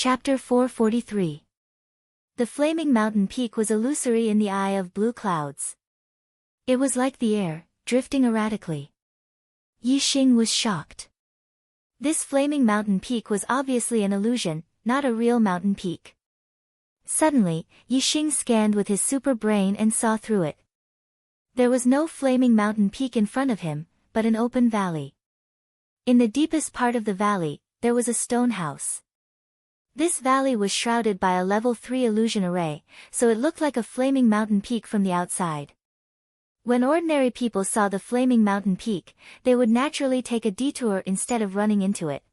Chapter 443. The flaming mountain peak was illusory in the eye of blue clouds. It was like the air, drifting erratically. Yi Xing was shocked. This flaming mountain peak was obviously an illusion, not a real mountain peak. Suddenly, Yi Xing scanned with his super brain and saw through it. There was no flaming mountain peak in front of him, but an open valley. In the deepest part of the valley, there was a stone house. This valley was shrouded by a level 3 illusion array, so it looked like a flaming mountain peak from the outside. When ordinary people saw the flaming mountain peak, they would naturally take a detour instead of running into it.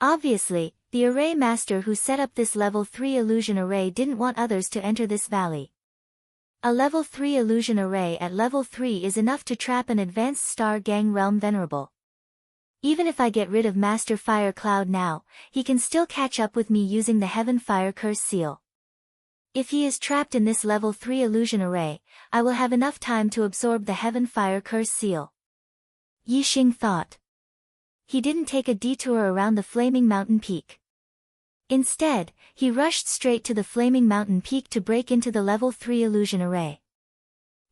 Obviously, the array master who set up this level 3 illusion array didn't want others to enter this valley. A level 3 illusion array at level 3 is enough to trap an advanced star gang realm venerable. Even if I get rid of Master Fire Cloud now, he can still catch up with me using the Heaven Fire Curse seal. If he is trapped in this level 3 illusion array, I will have enough time to absorb the Heaven Fire Curse seal. Yi Xing thought. He didn't take a detour around the flaming mountain peak. Instead, he rushed straight to the flaming mountain peak to break into the level 3 illusion array.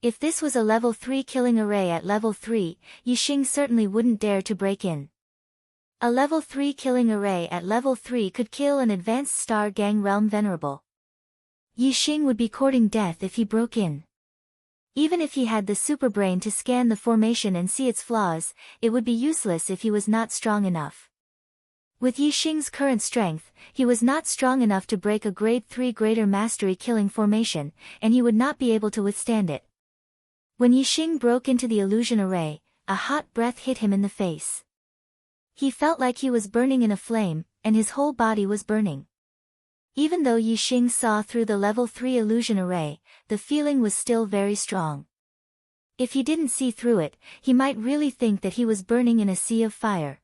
If this was a level 3 killing array at level 3, Yi Xing certainly wouldn't dare to break in. A level 3 killing array at level 3 could kill an advanced star gang realm venerable. Yi Xing would be courting death if he broke in. Even if he had the super brain to scan the formation and see its flaws, it would be useless if he was not strong enough. With Yi Xing's current strength, he was not strong enough to break a grade 3 greater mastery killing formation, and he would not be able to withstand it. When Yi Xing broke into the illusion array, a hot breath hit him in the face. He felt like he was burning in a flame, and his whole body was burning. Even though Yi Xing saw through the level 3 illusion array, the feeling was still very strong. If he didn't see through it, he might really think that he was burning in a sea of fire.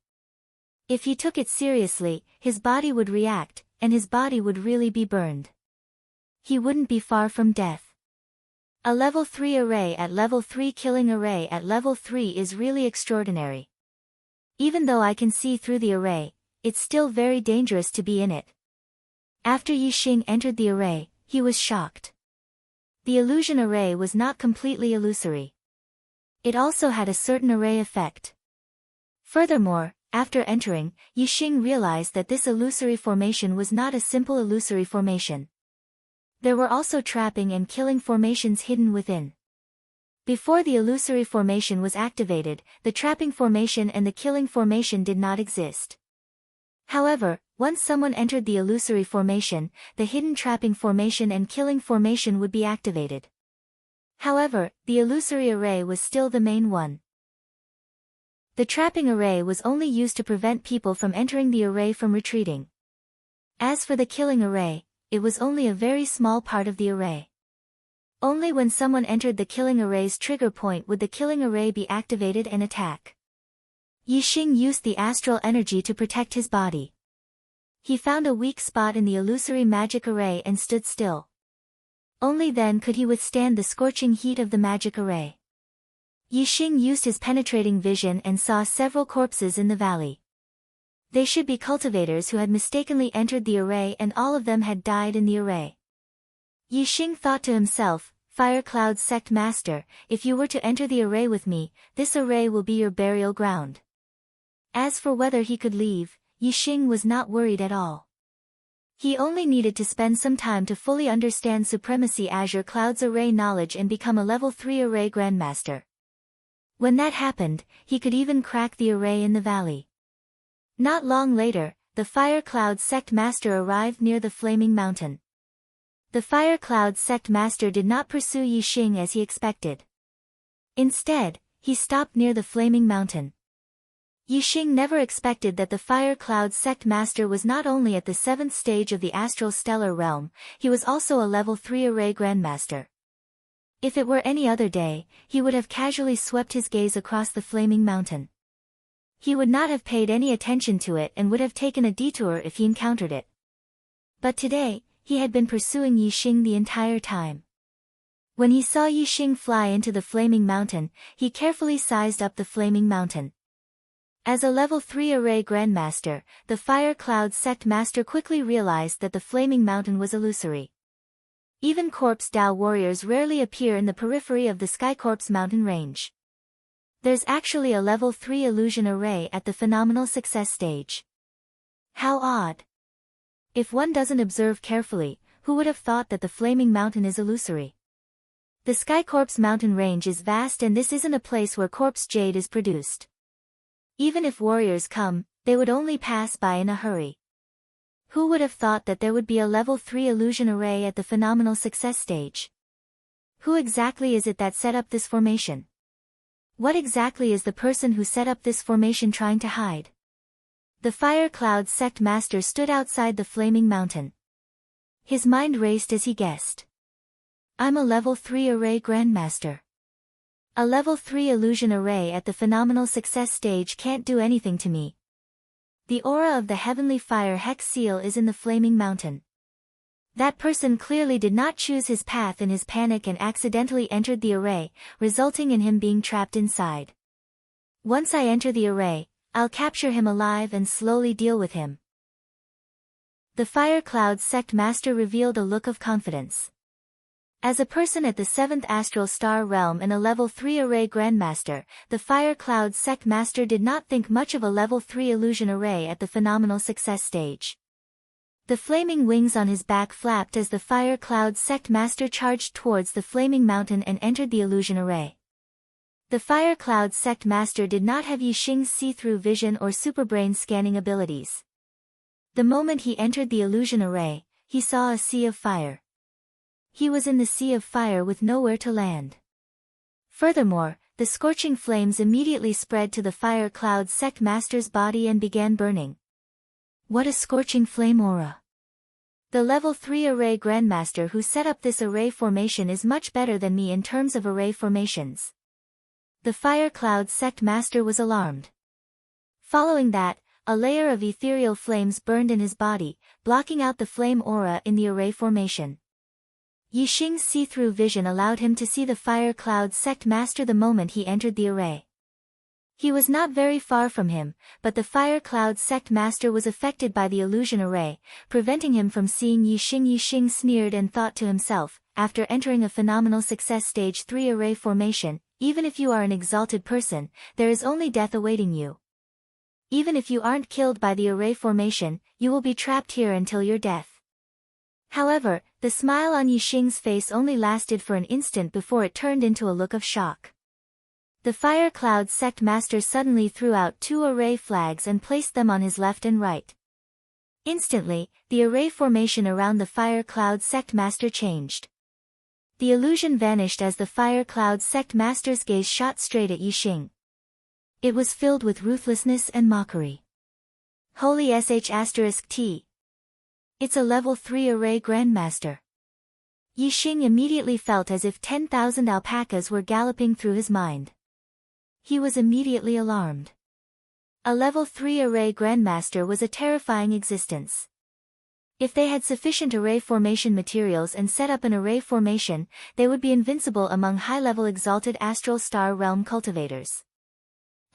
If he took it seriously, his body would react, and his body would really be burned. He wouldn't be far from death. A level 3 array at level 3 killing array at level 3 is really extraordinary. Even though I can see through the array, it's still very dangerous to be in it. After Yi Xing entered the array, he was shocked. The illusion array was not completely illusory. It also had a certain array effect. Furthermore, after entering, Yi Xing realized that this illusory formation was not a simple illusory formation. There were also trapping and killing formations hidden within. Before the illusory formation was activated, the trapping formation and the killing formation did not exist. However, once someone entered the illusory formation, the hidden trapping formation and killing formation would be activated. However, the illusory array was still the main one. The trapping array was only used to prevent people from entering the array from retreating. As for the killing array, it was only a very small part of the array. Only when someone entered the killing array's trigger point would the killing array be activated and attack. Yi Xing used the astral energy to protect his body. He found a weak spot in the illusory magic array and stood still. Only then could he withstand the scorching heat of the magic array. Yi Xing used his penetrating vision and saw several corpses in the valley. They should be cultivators who had mistakenly entered the array, and all of them had died in the array. Yi Xing thought to himself, Fire Cloud Sect Master, if you were to enter the array with me, this array will be your burial ground. As for whether he could leave, Yi Xing was not worried at all. He only needed to spend some time to fully understand Supremacy Azure Cloud's array knowledge and become a level 3 array grandmaster. When that happened, he could even crack the array in the valley. Not long later, the Fire Cloud Sect Master arrived near the flaming mountain. The Fire Cloud Sect Master did not pursue Yi Xing as he expected. Instead, he stopped near the flaming mountain. Yi Xing never expected that the Fire Cloud Sect Master was not only at the 7th stage of the Astral Stellar Realm, he was also a level 3 array grandmaster. If it were any other day, he would have casually swept his gaze across the flaming mountain. He would not have paid any attention to it and would have taken a detour if he encountered it. But today, he had been pursuing Yi Xing the entire time. When he saw Yi Xing fly into the flaming mountain, he carefully sized up the flaming mountain. As a level 3 array grandmaster, the Fire Cloud sect master quickly realized that the flaming mountain was illusory. Even Corpse Dao warriors rarely appear in the periphery of the Skycorpse mountain range. There's actually a level 3 illusion array at the phenomenal success stage. How odd. If one doesn't observe carefully, who would have thought that the flaming mountain is illusory? The Skycorpse mountain range is vast, and this isn't a place where corpse jade is produced. Even if warriors come, they would only pass by in a hurry. Who would have thought that there would be a level 3 illusion array at the phenomenal success stage? Who exactly is it that set up this formation? What exactly is the person who set up this formation trying to hide? The Fire Cloud sect master stood outside the flaming mountain. His mind raced as he guessed. I'm a level 3 array grandmaster. A level 3 illusion array at the phenomenal success stage can't do anything to me. The aura of the heavenly fire hex seal is in the flaming mountain. That person clearly did not choose his path in his panic and accidentally entered the array, resulting in him being trapped inside. Once I enter the array, I'll capture him alive and slowly deal with him. The Fire Cloud sect master revealed a look of confidence. As a person at the 7th astral star realm and a level 3 array grandmaster, the Fire Cloud sect master did not think much of a level 3 illusion array at the phenomenal success stage. The flaming wings on his back flapped as the Fire Cloud sect master charged towards the flaming mountain and entered the illusion array. The Fire Cloud sect master did not have Yixing's see-through vision or superbrain scanning abilities. The moment he entered the illusion array, he saw a sea of fire. He was in the sea of fire with nowhere to land. Furthermore, the scorching flames immediately spread to the Fire Cloud sect master's body and began burning. What a scorching flame aura! The level 3 array grandmaster who set up this array formation is much better than me in terms of array formations. The Fire Cloud sect master was alarmed. Following that, a layer of ethereal flames burned in his body, blocking out the flame aura in the array formation. Yixing's see-through vision allowed him to see the Fire Cloud sect master the moment he entered the array. He was not very far from him, but the Fire Cloud sect master was affected by the illusion array, preventing him from seeing Yixing. Yixing sneered and thought to himself, after entering a phenomenal success stage 3 array formation, even if you are an exalted person, there is only death awaiting you. Even if you aren't killed by the array formation, you will be trapped here until your death. However, the smile on Yixing's face only lasted for an instant before it turned into a look of shock. The Fire Cloud sect master suddenly threw out 2 array flags and placed them on his left and right. Instantly, the array formation around the Fire Cloud sect master changed. The illusion vanished as the Fire Cloud sect master's gaze shot straight at Yixing. It was filled with ruthlessness and mockery. Holy sh*t. It's a level 3 array grandmaster. Yixing immediately felt as if 10,000 alpacas were galloping through his mind. He was immediately alarmed. A level 3 array grandmaster was a terrifying existence. If they had sufficient array formation materials and set up an array formation, they would be invincible among high-level exalted astral star realm cultivators.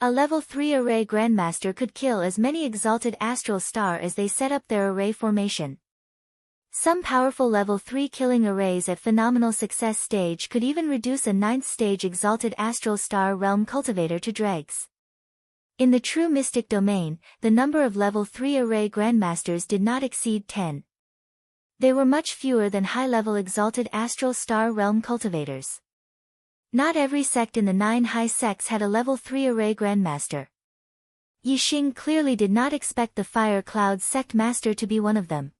A level 3 array grandmaster could kill as many exalted astral star as they set up their array formation. Some powerful level 3 killing arrays at phenomenal success stage could even reduce a 9th stage exalted astral star realm cultivator to dregs. In the true mystic domain, the number of level 3 array grandmasters did not exceed 10. They were much fewer than high-level exalted astral star realm cultivators. Not every sect in the 9 high sects had a level 3 array grandmaster. Yixing clearly did not expect the Fire Cloud sect master to be one of them.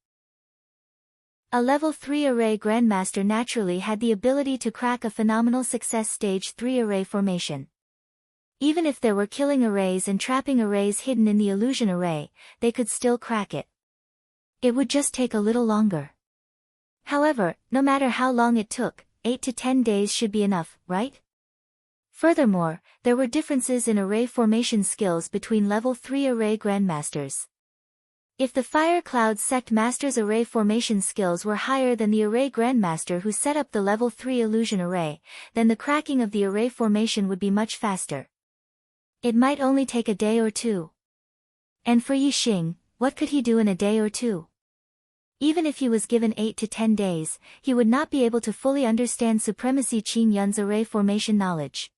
A level 3 array grandmaster naturally had the ability to crack a phenomenal success stage 3 array formation. Even if there were killing arrays and trapping arrays hidden in the illusion array, they could still crack it. It would just take a little longer. However, no matter how long it took, 8 to 10 days should be enough, right? Furthermore, there were differences in array formation skills between level 3 array grandmasters. If the Fire Cloud sect master's array formation skills were higher than the array grandmaster who set up the level 3 illusion array, then the cracking of the array formation would be much faster. It might only take a day or two. And for Yixing, what could he do in a day or two? Even if he was given 8 to 10 days, he would not be able to fully understand Supremacy Qin Yun's array formation knowledge.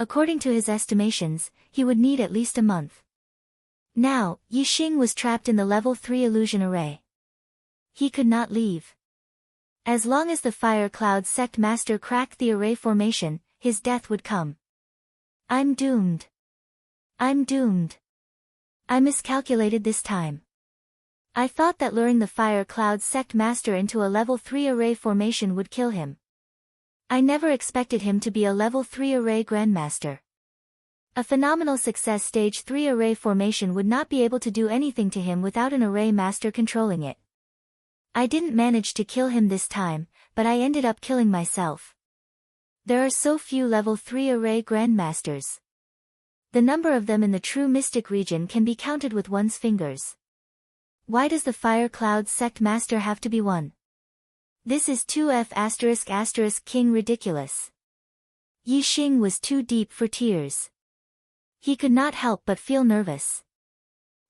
According to his estimations, he would need at least a month. Now, Yixing was trapped in the level 3 illusion array. He could not leave. As long as the Fire Cloud Sect Master cracked the array formation, his death would come. I'm doomed. I'm doomed. I miscalculated this time. I thought that luring the Fire Cloud Sect Master into a level 3 array formation would kill him. I never expected him to be a level 3 array Grandmaster. A phenomenal success stage 3 array formation would not be able to do anything to him without an array master controlling it. I didn't manage to kill him this time, but I ended up killing myself. There are so few level 3 array Grandmasters. The number of them in the true mystic region can be counted with one's fingers. Why does the Fire Cloud Sect Master have to be one? This is 2F*** King ridiculous. Yixing was too deep for tears. He could not help but feel nervous.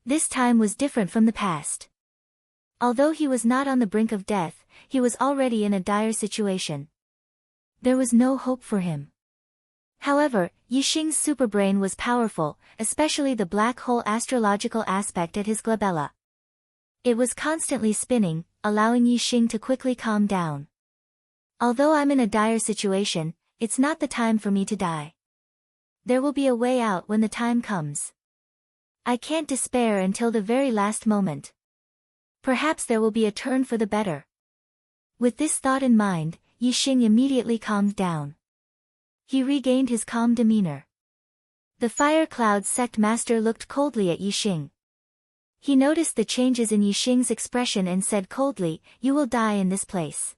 This time was different from the past. Although he was not on the brink of death, he was already in a dire situation. There was no hope for him. However, Yixing's superbrain was powerful, especially the black hole astrological aspect at his glabella. It was constantly spinning, allowing Yixing to quickly calm down. Although I'm in a dire situation, it's not the time for me to die. There will be a way out when the time comes. I can't despair until the very last moment. Perhaps there will be a turn for the better. With this thought in mind, Yixing immediately calmed down. He regained his calm demeanor. The Fire Cloud Sect Master looked coldly at Yixing. He noticed the changes in Yixing's expression and said coldly, "You will die in this place.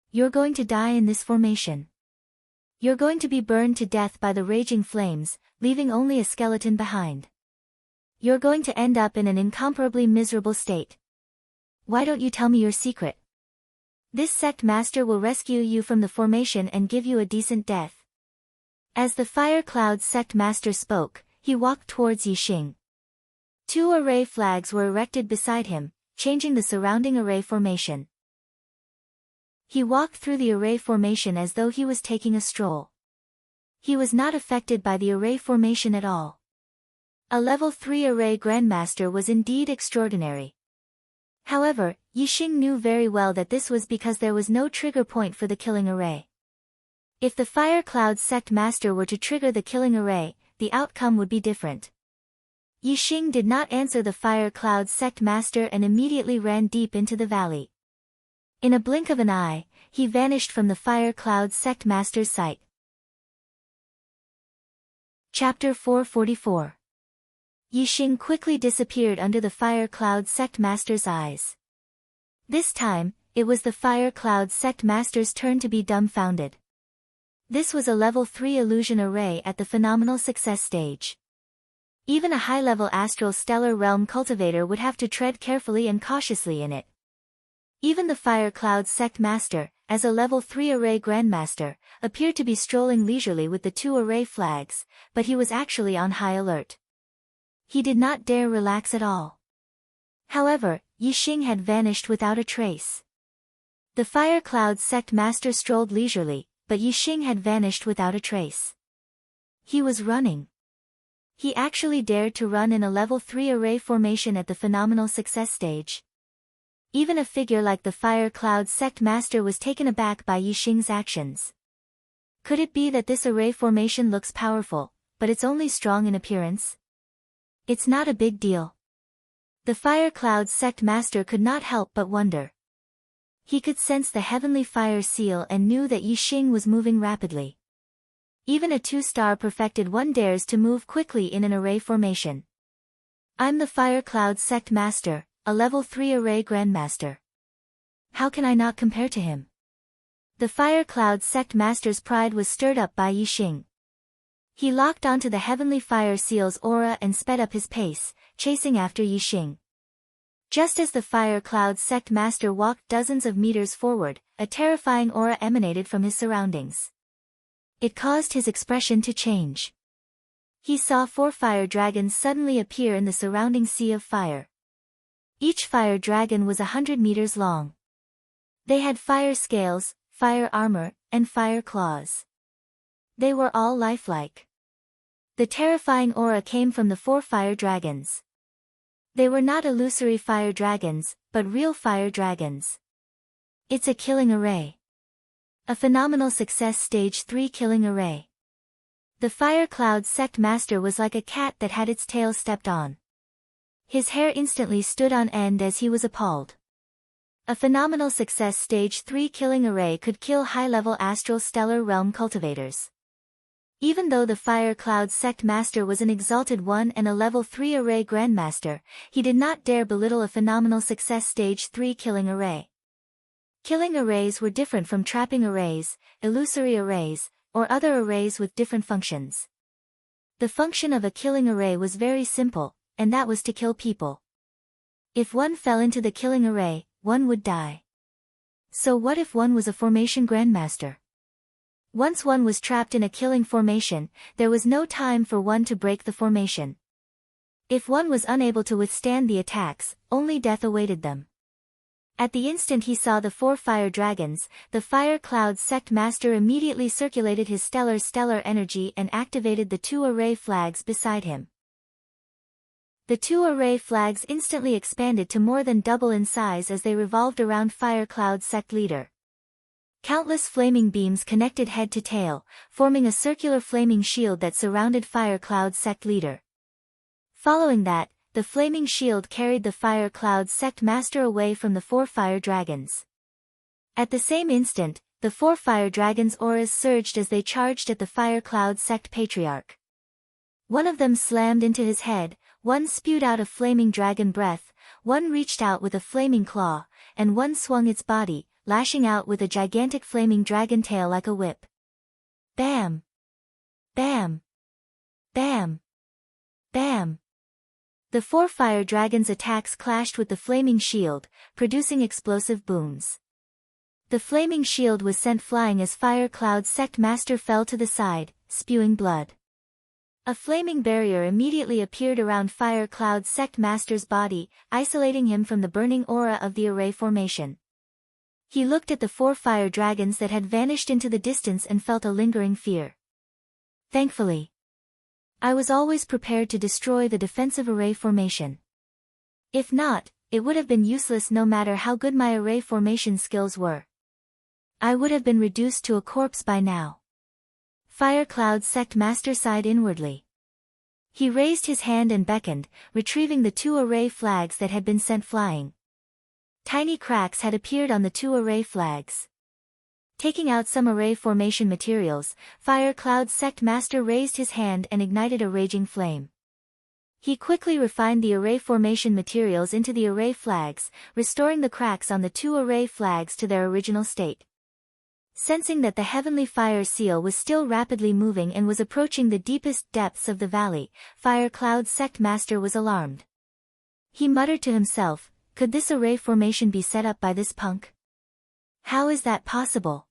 You're going to die in this formation. You're going to be burned to death by the raging flames, leaving only a skeleton behind. You're going to end up in an incomparably miserable state. Why don't you tell me your secret? This sect master will rescue you from the formation and give you a decent death." As the Fire Cloud Sect Master spoke, he walked towards Yixing. 2 array flags were erected beside him, changing the surrounding array formation. He walked through the array formation as though he was taking a stroll. He was not affected by the array formation at all. A level 3 array Grandmaster was indeed extraordinary. However, Yixing knew very well that this was because there was no trigger point for the killing array. If the Fire Cloud Sect Master were to trigger the killing array, the outcome would be different. Yixing did not answer the Fire Cloud Sect Master and immediately ran deep into the valley. In a blink of an eye, he vanished from the Fire Cloud Sect Master's sight. Chapter 444. Yixing quickly disappeared under the Fire Cloud Sect Master's eyes. This time, it was the Fire Cloud Sect Master's turn to be dumbfounded. This was a level 3 illusion array at the phenomenal success stage. Even a high-level astral stellar realm cultivator would have to tread carefully and cautiously in it. Even the Fire Cloud Sect Master, as a level 3 array Grandmaster, appeared to be strolling leisurely with the 2 array flags, but he was actually on high alert. He did not dare relax at all. However, Yixing had vanished without a trace. The Fire Cloud Sect Master strolled leisurely, but Yixing had vanished without a trace. He was running. He actually dared to run in a level 3 array formation at the phenomenal success stage. Even a figure like the Fire Cloud Sect Master was taken aback by Yixing's actions. Could it be that this array formation looks powerful, but it's only strong in appearance? It's not a big deal. The Fire Cloud Sect Master could not help but wonder. He could sense the heavenly fire seal and knew that Yixing was moving rapidly. Even a 2-star perfected one dares to move quickly in an array formation. I'm the Fire Cloud Sect Master, a level 3 array Grandmaster. How can I not compare to him? The Fire Cloud Sect Master's pride was stirred up by Yixing. He locked onto the heavenly fire seal's aura and sped up his pace, chasing after Yixing. Just as the Fire Cloud Sect Master walked dozens of meters forward, a terrifying aura emanated from his surroundings. It caused his expression to change. He saw 4 fire dragons suddenly appear in the surrounding sea of fire. Each fire dragon was 100 meters long. They had fire scales, fire armor, and fire claws. They were all lifelike. The terrifying aura came from the 4 fire dragons. They were not illusory fire dragons, but real fire dragons. It's a killing array. A phenomenal success stage 3 killing array. The Fire Cloud Sect Master was like a cat that had its tail stepped on. His hair instantly stood on end as he was appalled. A phenomenal success stage 3 killing array could kill high-level astral stellar realm cultivators. Even though the Fire Cloud Sect Master was an exalted one and a level 3 array grandmaster, he did not dare belittle a phenomenal success stage 3 killing array. Killing arrays were different from trapping arrays, illusory arrays, or other arrays with different functions. The function of a killing array was very simple, and that was to kill people. If one fell into the killing array, one would die. So what if one was a formation grandmaster? Once one was trapped in a killing formation, there was no time for one to break the formation. If one was unable to withstand the attacks, only death awaited them. At the instant he saw the 4 fire dragons, the Fire Cloud Sect Master immediately circulated his stellar energy and activated the 2 array flags beside him. The 2 array flags instantly expanded to more than double in size as they revolved around Fire Cloud Sect leader. Countless flaming beams connected head to tail, forming a circular flaming shield that surrounded Fire Cloud Sect leader. Following that, the flaming shield carried the Fire Cloud Sect Master away from the 4 fire dragons. At the same instant, the 4 fire dragons' auras surged as they charged at the Fire Cloud Sect Patriarch. One of them slammed into his head, one spewed out a flaming dragon breath, one reached out with a flaming claw, and one swung its body, lashing out with a gigantic flaming dragon tail like a whip. Bam! Bam! Bam! Bam! The 4 fire dragons' attacks clashed with the flaming shield, producing explosive booms. The flaming shield was sent flying as Fire Cloud Sect Master fell to the side, spewing blood. A flaming barrier immediately appeared around Fire Cloud Sect Master's body, isolating him from the burning aura of the array formation. He looked at the 4 fire dragons that had vanished into the distance and felt a lingering fear. Thankfully, I was always prepared to destroy the defensive array formation. If not, it would have been useless no matter how good my array formation skills were. I would have been reduced to a corpse by now. Fire Cloud Sect Master sighed inwardly. He raised his hand and beckoned, retrieving the 2 array flags that had been sent flying. Tiny cracks had appeared on the 2 array flags. Taking out some array formation materials, Fire Cloud Sect Master raised his hand and ignited a raging flame. He quickly refined the array formation materials into the array flags, restoring the cracks on the 2 array flags to their original state. Sensing that the heavenly fire seal was still rapidly moving and was approaching the deepest depths of the valley, Fire Cloud Sect Master was alarmed. He muttered to himself, could this array formation be set up by this punk? How is that possible?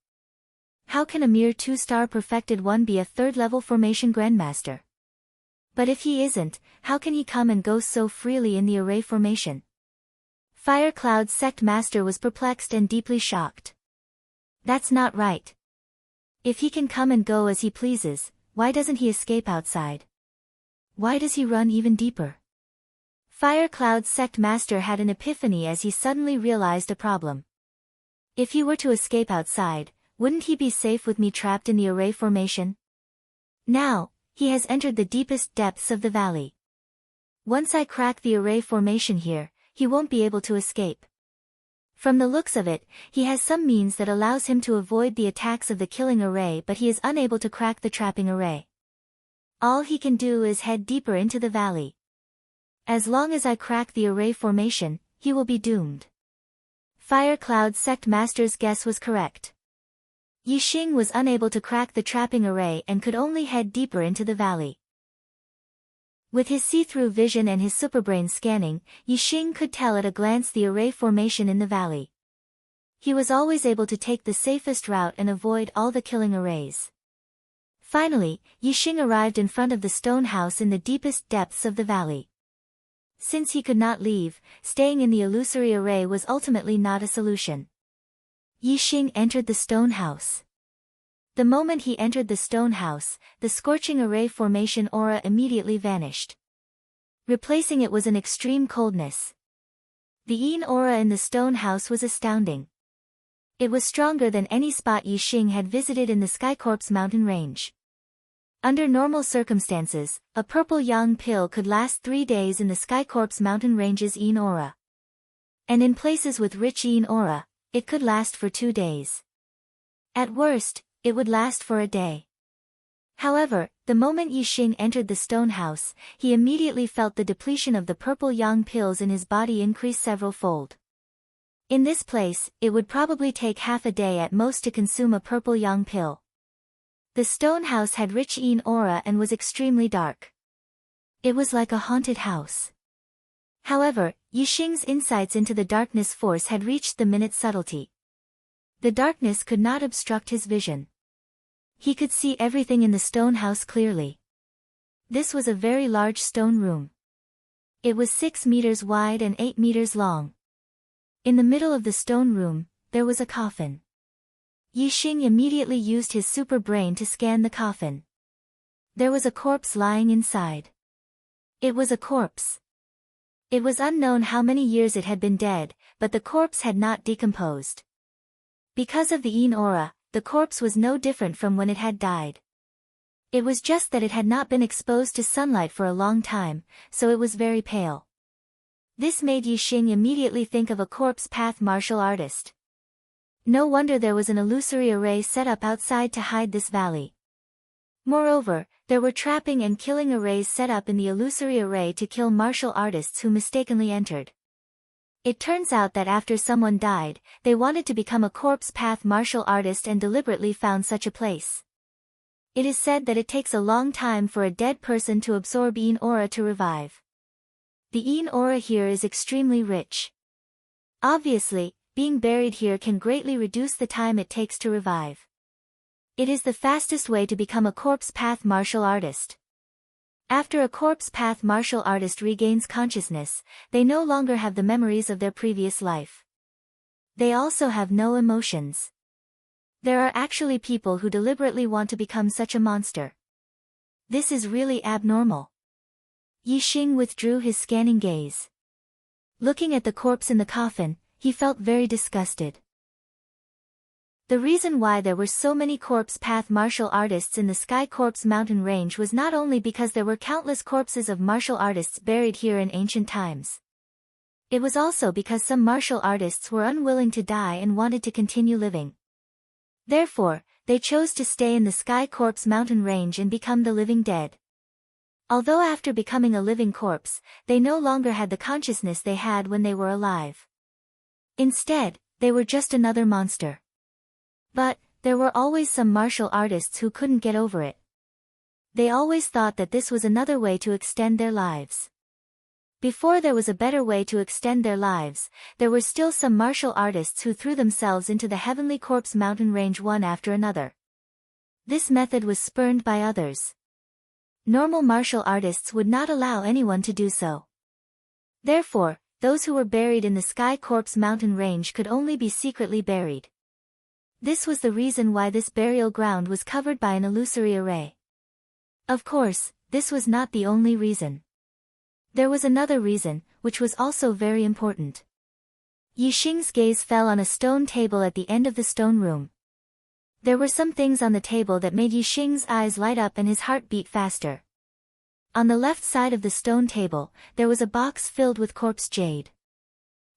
How can a mere 2-star perfected one be a 3rd-level formation grandmaster? But if he isn't, how can he come and go so freely in the array formation? Fire Cloud Sect Master was perplexed and deeply shocked. That's not right. If he can come and go as he pleases, why doesn't he escape outside? Why does he run even deeper? Fire Cloud Sect Master had an epiphany as he suddenly realized a problem. If he were to escape outside, wouldn't he be safe with me trapped in the array formation? Now, he has entered the deepest depths of the valley. Once I crack the array formation here, he won't be able to escape. From the looks of it, he has some means that allows him to avoid the attacks of the killing array, but he is unable to crack the trapping array. All he can do is head deeper into the valley. As long as I crack the array formation, he will be doomed. Fire Cloud Sect Master's guess was correct. Yixing was unable to crack the trapping array and could only head deeper into the valley. With his see-through vision and his superbrain scanning, Yixing could tell at a glance the array formation in the valley. He was always able to take the safest route and avoid all the killing arrays. Finally, Yixing arrived in front of the stone house in the deepest depths of the valley. Since he could not leave, staying in the illusory array was ultimately not a solution. Yixing entered the stone house. The moment he entered the stone house, the scorching array formation aura immediately vanished. Replacing it was an extreme coldness. The yin aura in the stone house was astounding. It was stronger than any spot Yixing had visited in the Skycorp's mountain range. Under normal circumstances, a purple yang pill could last 3 days in the Skycorp's mountain range's yin aura. And in places with rich yin aura, it could last for 2 days. At worst, it would last for a day. However, the moment Yixing entered the stone house, he immediately felt the depletion of the purple yang pills in his body increase several-fold. In this place, it would probably take half a day at most to consume a purple yang pill. The stone house had rich yin aura and was extremely dark. It was like a haunted house. However, Yixing's insights into the darkness force had reached the minute subtlety. The darkness could not obstruct his vision. He could see everything in the stone house clearly. This was a very large stone room. It was 6 meters wide and 8 meters long. In the middle of the stone room, there was a coffin. Yixing immediately used his super brain to scan the coffin. There was a corpse lying inside. It was a corpse. It was unknown how many years it had been dead, but the corpse had not decomposed. Because of the yin aura, the corpse was no different from when it had died. It was just that it had not been exposed to sunlight for a long time, so it was very pale. This made Yixing immediately think of a corpse path martial artist. No wonder there was an illusory array set up outside to hide this valley. Moreover, there were trapping and killing arrays set up in the illusory array to kill martial artists who mistakenly entered. It turns out that after someone died, they wanted to become a corpse path martial artist and deliberately found such a place. It is said that it takes a long time for a dead person to absorb yin aura to revive. The yin aura here is extremely rich. Obviously, being buried here can greatly reduce the time it takes to revive. It is the fastest way to become a corpse path martial artist. After a corpse path martial artist regains consciousness, they no longer have the memories of their previous life. They also have no emotions. There are actually people who deliberately want to become such a monster. This is really abnormal. Yixing withdrew his scanning gaze. Looking at the corpse in the coffin, he felt very disgusted. The reason why there were so many corpse path martial artists in the Skycorp's mountain range was not only because there were countless corpses of martial artists buried here in ancient times. It was also because some martial artists were unwilling to die and wanted to continue living. Therefore, they chose to stay in the Skycorp's mountain range and become the living dead. Although after becoming a living corpse, they no longer had the consciousness they had when they were alive. Instead, they were just another monster. But, there were always some martial artists who couldn't get over it. They always thought that this was another way to extend their lives. Before there was a better way to extend their lives, there were still some martial artists who threw themselves into the Heavenly Corpse mountain range one after another. This method was spurned by others. Normal martial artists would not allow anyone to do so. Therefore, those who were buried in the Skycorp's mountain range could only be secretly buried. This was the reason why this burial ground was covered by an illusory array. Of course, this was not the only reason. There was another reason, which was also very important. Yixing's gaze fell on a stone table at the end of the stone room. There were some things on the table that made Yixing's eyes light up and his heart beat faster. On the left side of the stone table, there was a box filled with corpse jade.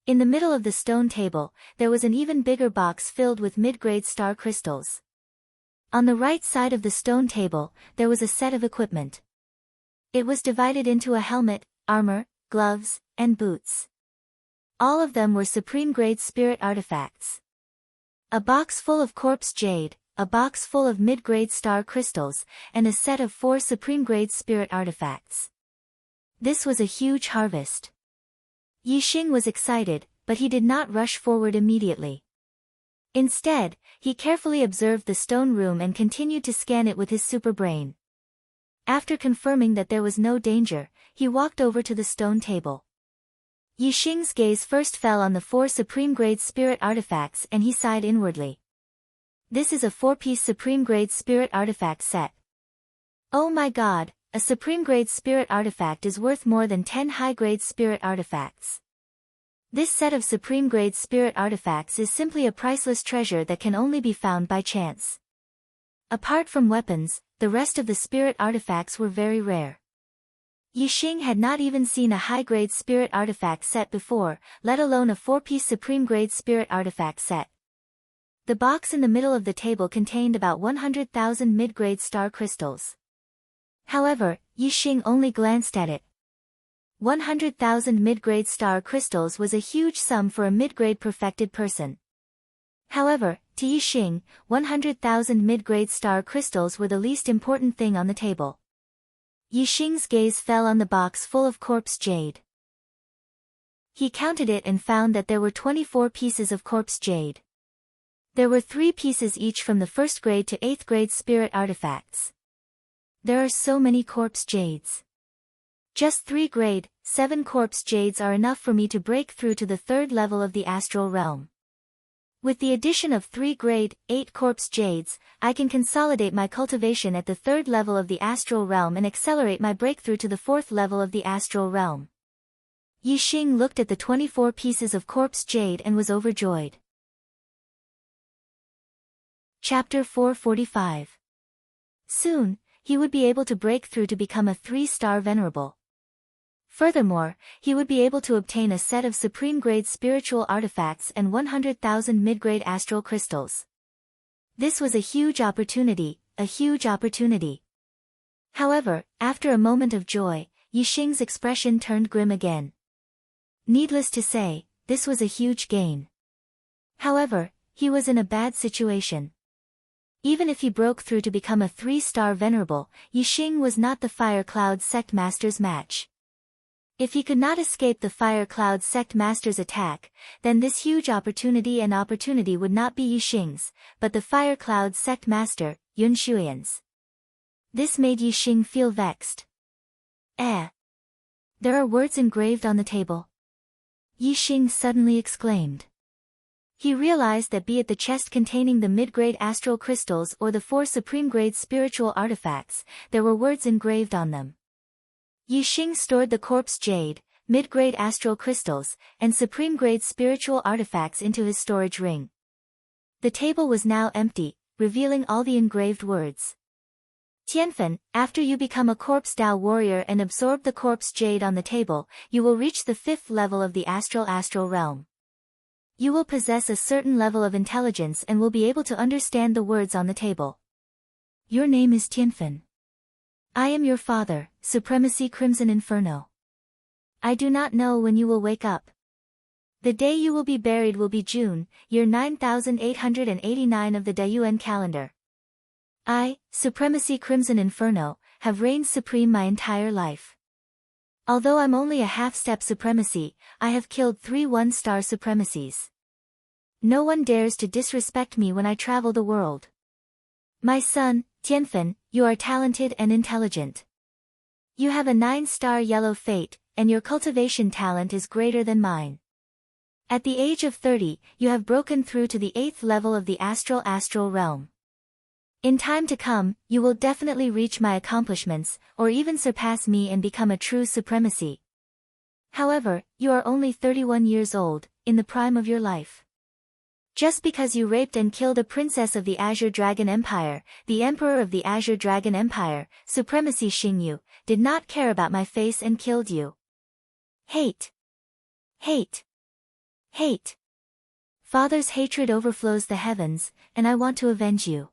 In the middle of the stone table, there was an even bigger box filled with mid-grade star crystals. On the right side of the stone table, there was a set of equipment. It was divided into a helmet, armor, gloves, and boots. All of them were supreme-grade spirit artifacts. A box full of corpse jade, a box full of mid-grade star crystals, and a set of 4 supreme-grade spirit artifacts. This was a huge harvest. Yixing was excited, but he did not rush forward immediately. Instead, he carefully observed the stone room and continued to scan it with his super brain. After confirming that there was no danger, he walked over to the stone table. Yixing's gaze first fell on the 4 supreme-grade spirit artifacts and he sighed inwardly. This is a 4-piece supreme-grade spirit artifact set. Oh my god, a supreme-grade spirit artifact is worth more than 10 high-grade spirit artifacts. This set of supreme-grade spirit artifacts is simply a priceless treasure that can only be found by chance. Apart from weapons, the rest of the spirit artifacts were very rare. Yixing had not even seen a high-grade spirit artifact set before, let alone a 4-piece supreme-grade spirit artifact set. The box in the middle of the table contained about 100,000 mid-grade star crystals. However, Yixing only glanced at it. 100,000 mid-grade star crystals was a huge sum for a mid-grade perfected person. However, to Yixing, 100,000 mid-grade star crystals were the least important thing on the table. Yixing's gaze fell on the box full of corpse jade. He counted it and found that there were 24 pieces of corpse jade. There were 3 pieces each from the 1st grade to 8th grade spirit artifacts. There are so many corpse jades. Just 3 grade, 7 corpse jades are enough for me to break through to the 3rd level of the astral realm. With the addition of 3 grade, 8 corpse jades, I can consolidate my cultivation at the 3rd level of the astral realm and accelerate my breakthrough to the 4th level of the astral realm. Yixing looked at the 24 pieces of corpse jade and was overjoyed. Chapter 445. Soon, he would be able to break through to become a 3-star venerable. Furthermore, he would be able to obtain a set of supreme-grade spiritual artifacts and 100,000 mid-grade astral crystals. This was a huge opportunity, a huge opportunity. However, after a moment of joy, Yixing's expression turned grim again. Needless to say, this was a huge gain. However, he was in a bad situation. Even if he broke through to become a 3-star venerable, Yixing was not the Fire Cloud Sect Master's match. If he could not escape the Fire Cloud Sect Master's attack, then this huge opportunity would not be Yixing's, but the Fire Cloud Sect Master, Yun Shuian's. This made Yixing feel vexed. There are words engraved on the table. Yixing suddenly exclaimed. He realized that be it the chest containing the mid-grade astral crystals or the 4 supreme-grade spiritual artifacts, there were words engraved on them. Yixing stored the corpse jade, mid-grade astral crystals, and supreme-grade spiritual artifacts into his storage ring. The table was now empty, revealing all the engraved words. Tianfen, after you become a corpse Dao warrior and absorb the corpse jade on the table, you will reach the 5th level of the astral realm. You will possess a certain level of intelligence and will be able to understand the words on the table. Your name is Tianfen. I am your father, Supremacy Crimson Inferno. I do not know when you will wake up. The day you will be buried will be June, year 9889 of the Dayuan calendar. I, Supremacy Crimson Inferno, have reigned supreme my entire life. Although I'm only a half-step supremacy, I have killed 3 1-star supremacies. No one dares to disrespect me when I travel the world. My son, Tianfen, you are talented and intelligent. You have a 9-star yellow fate, and your cultivation talent is greater than mine. At the age of 30, you have broken through to the 8th level of the astral realm. In time to come, you will definitely reach my accomplishments, or even surpass me and become a true supremacy. However, you are only 31 years old, in the prime of your life. Just because you raped and killed a princess of the Azure Dragon Empire, the Emperor of the Azure Dragon Empire, Supremacy Xingyu, did not care about my face and killed you. Hate. Hate. Hate. Father's hatred overflows the heavens, and I want to avenge you.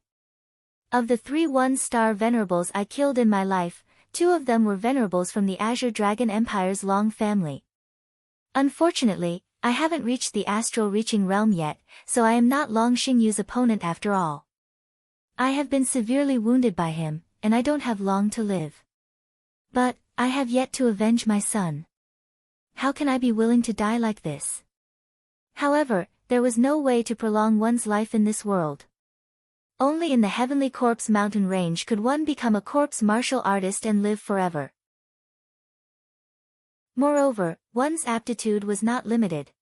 Of the 3 1-star venerables I killed in my life, 2 of them were venerables from the Azure Dragon Empire's long family. Unfortunately, I haven't reached the astral reaching realm yet, so I am not Long Xingyu's opponent after all. I have been severely wounded by him, and I don't have long to live. But, I have yet to avenge my son. How can I be willing to die like this? However, there was no way to prolong one's life in this world. Only in the heavenly corpse mountain range could one become a corpse martial artist and live forever. Moreover, one's aptitude was not limited.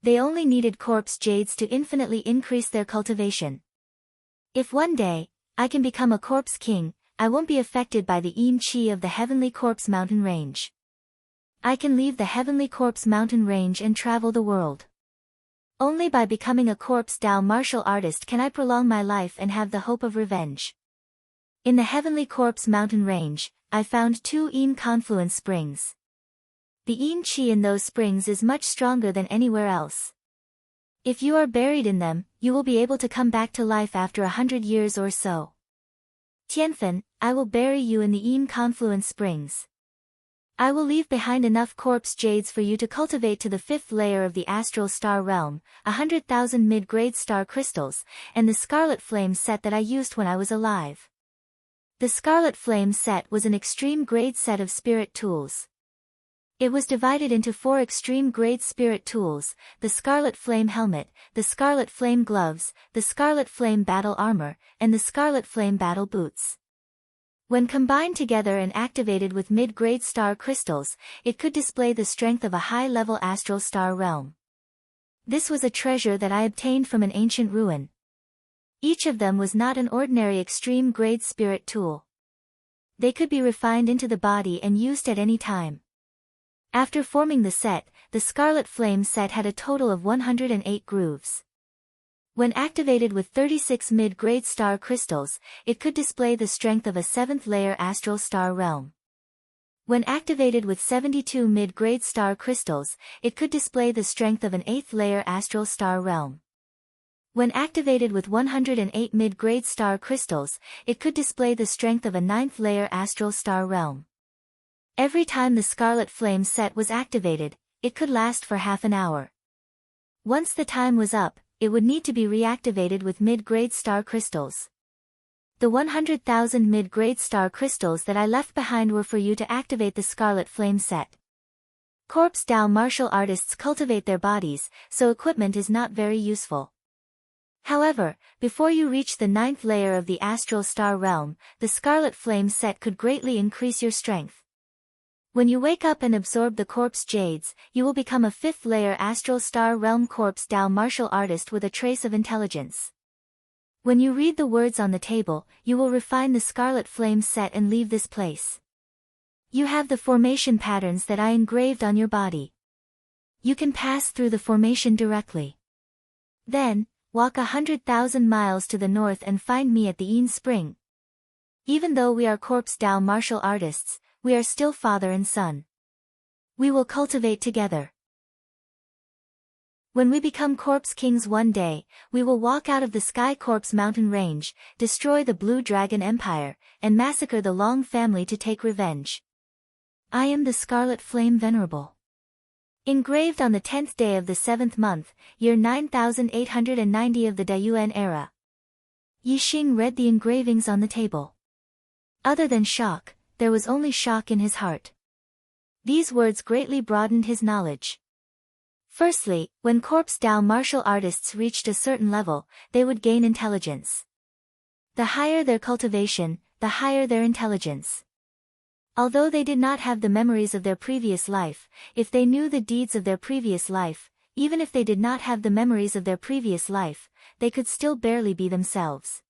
They only needed corpse jades to infinitely increase their cultivation. If one day, I can become a corpse king, I won't be affected by the yin qi of the heavenly corpse mountain range. I can leave the heavenly corpse mountain range and travel the world. Only by becoming a corpse Tao martial artist can I prolong my life and have the hope of revenge. In the heavenly corpse mountain range, I found 2 yin confluence springs. The yin qi in those springs is much stronger than anywhere else. If you are buried in them, you will be able to come back to life after 100 years or so. Tianfen, I will bury you in the yin confluence springs. I will leave behind enough corpse jades for you to cultivate to the 5th layer of the astral star realm, 100,000 mid-grade star crystals, and the scarlet flame set that I used when I was alive. The scarlet flame set was an extreme grade set of spirit tools. It was divided into 4 extreme grade spirit tools, the Scarlet Flame Helmet, the Scarlet Flame Gloves, the Scarlet Flame Battle Armor, and the Scarlet Flame Battle Boots. When combined together and activated with mid-grade star crystals, it could display the strength of a high-level astral star realm. This was a treasure that I obtained from an ancient ruin. Each of them was not an ordinary extreme grade spirit tool. They could be refined into the body and used at any time. After forming the set, the Scarlet Flame set had a total of 108 grooves. When activated with 36 mid-grade star crystals, it could display the strength of a 7th-layer astral star realm. When activated with 72 mid-grade star crystals, it could display the strength of an 8th-layer astral star realm. When activated with 108 mid-grade star crystals, it could display the strength of a 9th-layer astral star realm. Every time the Scarlet Flame set was activated, it could last for half an hour. Once the time was up, it would need to be reactivated with mid-grade star crystals. The 100,000 mid-grade star crystals that I left behind were for you to activate the Scarlet Flame set. Corpse Tao martial artists cultivate their bodies, so equipment is not very useful. However, before you reach the 9th layer of the astral star realm, the Scarlet Flame set could greatly increase your strength. When you wake up and absorb the corpse jades, you will become a 5th-layer astral star realm corpse Tao martial artist with a trace of intelligence. When you read the words on the table, you will refine the Scarlet Flame set and leave this place. You have the formation patterns that I engraved on your body. You can pass through the formation directly. Then, walk 100,000 miles to the north and find me at the Yin Spring. Even though we are corpse Tao martial artists, we are still father and son. We will cultivate together. When we become corpse kings one day, we will walk out of the Sky Corpse mountain range, destroy the Blue Dragon Empire, and massacre the Long family to take revenge. I am the Scarlet Flame Venerable. Engraved on the 10th day of the 7th month, year 9890 of the Dayuan era. Yixing read the engravings on the table. Other than shock, there was only shock in his heart. These words greatly broadened his knowledge. Firstly, when corpse Tao martial artists reached a certain level, they would gain intelligence. The higher their cultivation, the higher their intelligence. Although they did not have the memories of their previous life, if they knew the deeds of their previous life, even if they did not have the memories of their previous life, they could still barely be themselves.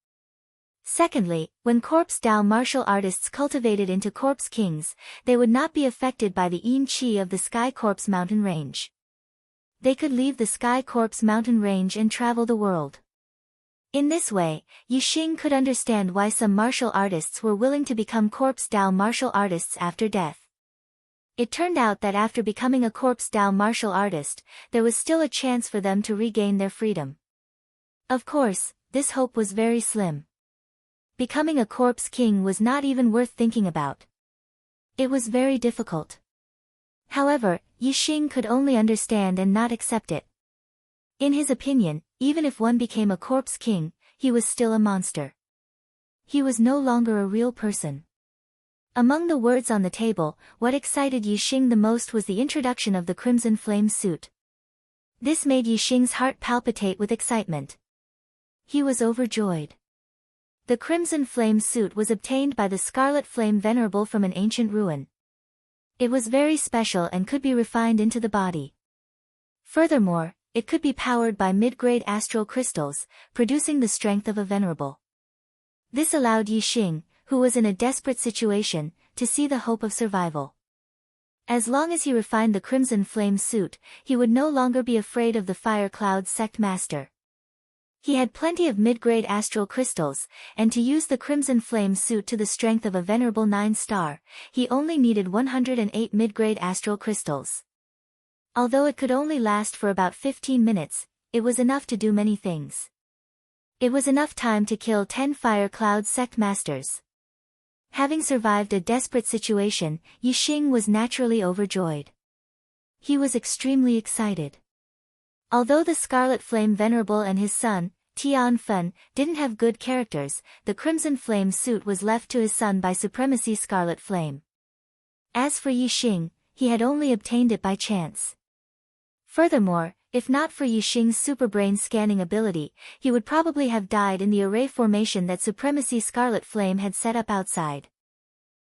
Secondly, when corpse Tao martial artists cultivated into corpse kings, they would not be affected by the yin qi of the Sky Corpse mountain range. They could leave the Sky Corpse mountain range and travel the world. In this way, Yixing could understand why some martial artists were willing to become corpse Tao martial artists after death. It turned out that after becoming a corpse Tao martial artist, there was still a chance for them to regain their freedom. Of course, this hope was very slim. Becoming a corpse king was not even worth thinking about. It was very difficult. However, Yixing could only understand and not accept it. In his opinion, even if one became a corpse king, he was still a monster. He was no longer a real person. Among the words on the table, what excited Yixing the most was the introduction of the Crimson Flame suit. This made Yixing's heart palpitate with excitement. He was overjoyed. The crimson flame suit was obtained by the scarlet flame venerable from an ancient ruin. It was very special and could be refined into the body. Furthermore, it could be powered by mid-grade astral crystals, producing the strength of a venerable. This allowed Yixing, who was in a desperate situation, to see the hope of survival. As long as he refined the crimson flame suit, he would no longer be afraid of the fire cloud sect master. He had plenty of mid-grade astral crystals, and to use the crimson flame suit to the strength of a venerable 9-star, he only needed 108 mid-grade astral crystals. Although it could only last for about 15 minutes, it was enough to do many things. It was enough time to kill 10 fire cloud sect masters. Having survived a desperate situation, Yixing was naturally overjoyed. He was extremely excited. Although the Scarlet Flame Venerable and his son, Tian Fen, didn't have good characters, the Crimson Flame suit was left to his son by Supremacy Scarlet Flame. As for Yixing, he had only obtained it by chance. Furthermore, if not for Yixing's superbrain scanning ability, he would probably have died in the array formation that Supremacy Scarlet Flame had set up outside.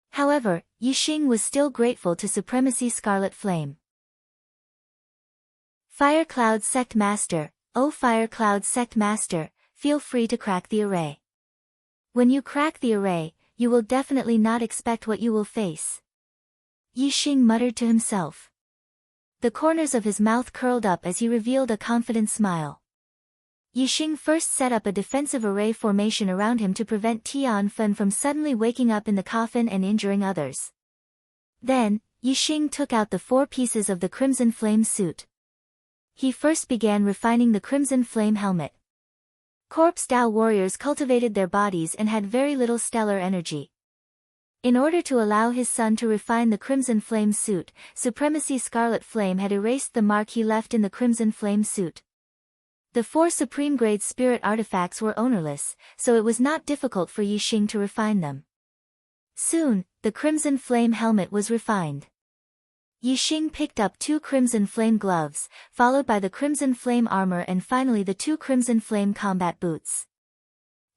However, Yixing was still grateful to Supremacy Scarlet Flame. Fire Cloud Sect Master, oh Fire Cloud Sect Master, feel free to crack the array. When you crack the array, you will definitely not expect what you will face. Yixing muttered to himself. The corners of his mouth curled up as he revealed a confident smile. Yixing first set up a defensive array formation around him to prevent Tian Fen from suddenly waking up in the coffin and injuring others. Then, Yixing took out the 4 pieces of the Crimson Flame suit. He first began refining the Crimson Flame helmet. Corpse Dao warriors cultivated their bodies and had very little stellar energy. In order to allow his son to refine the Crimson Flame suit, Supremacy Scarlet Flame had erased the mark he left in the Crimson Flame suit. The 4 supreme-grade spirit artifacts were ownerless, so it was not difficult for Yixing to refine them. Soon, the Crimson Flame helmet was refined. Yixing picked up 2 Crimson Flame gloves, followed by the Crimson Flame armor and finally the 2 Crimson Flame combat boots.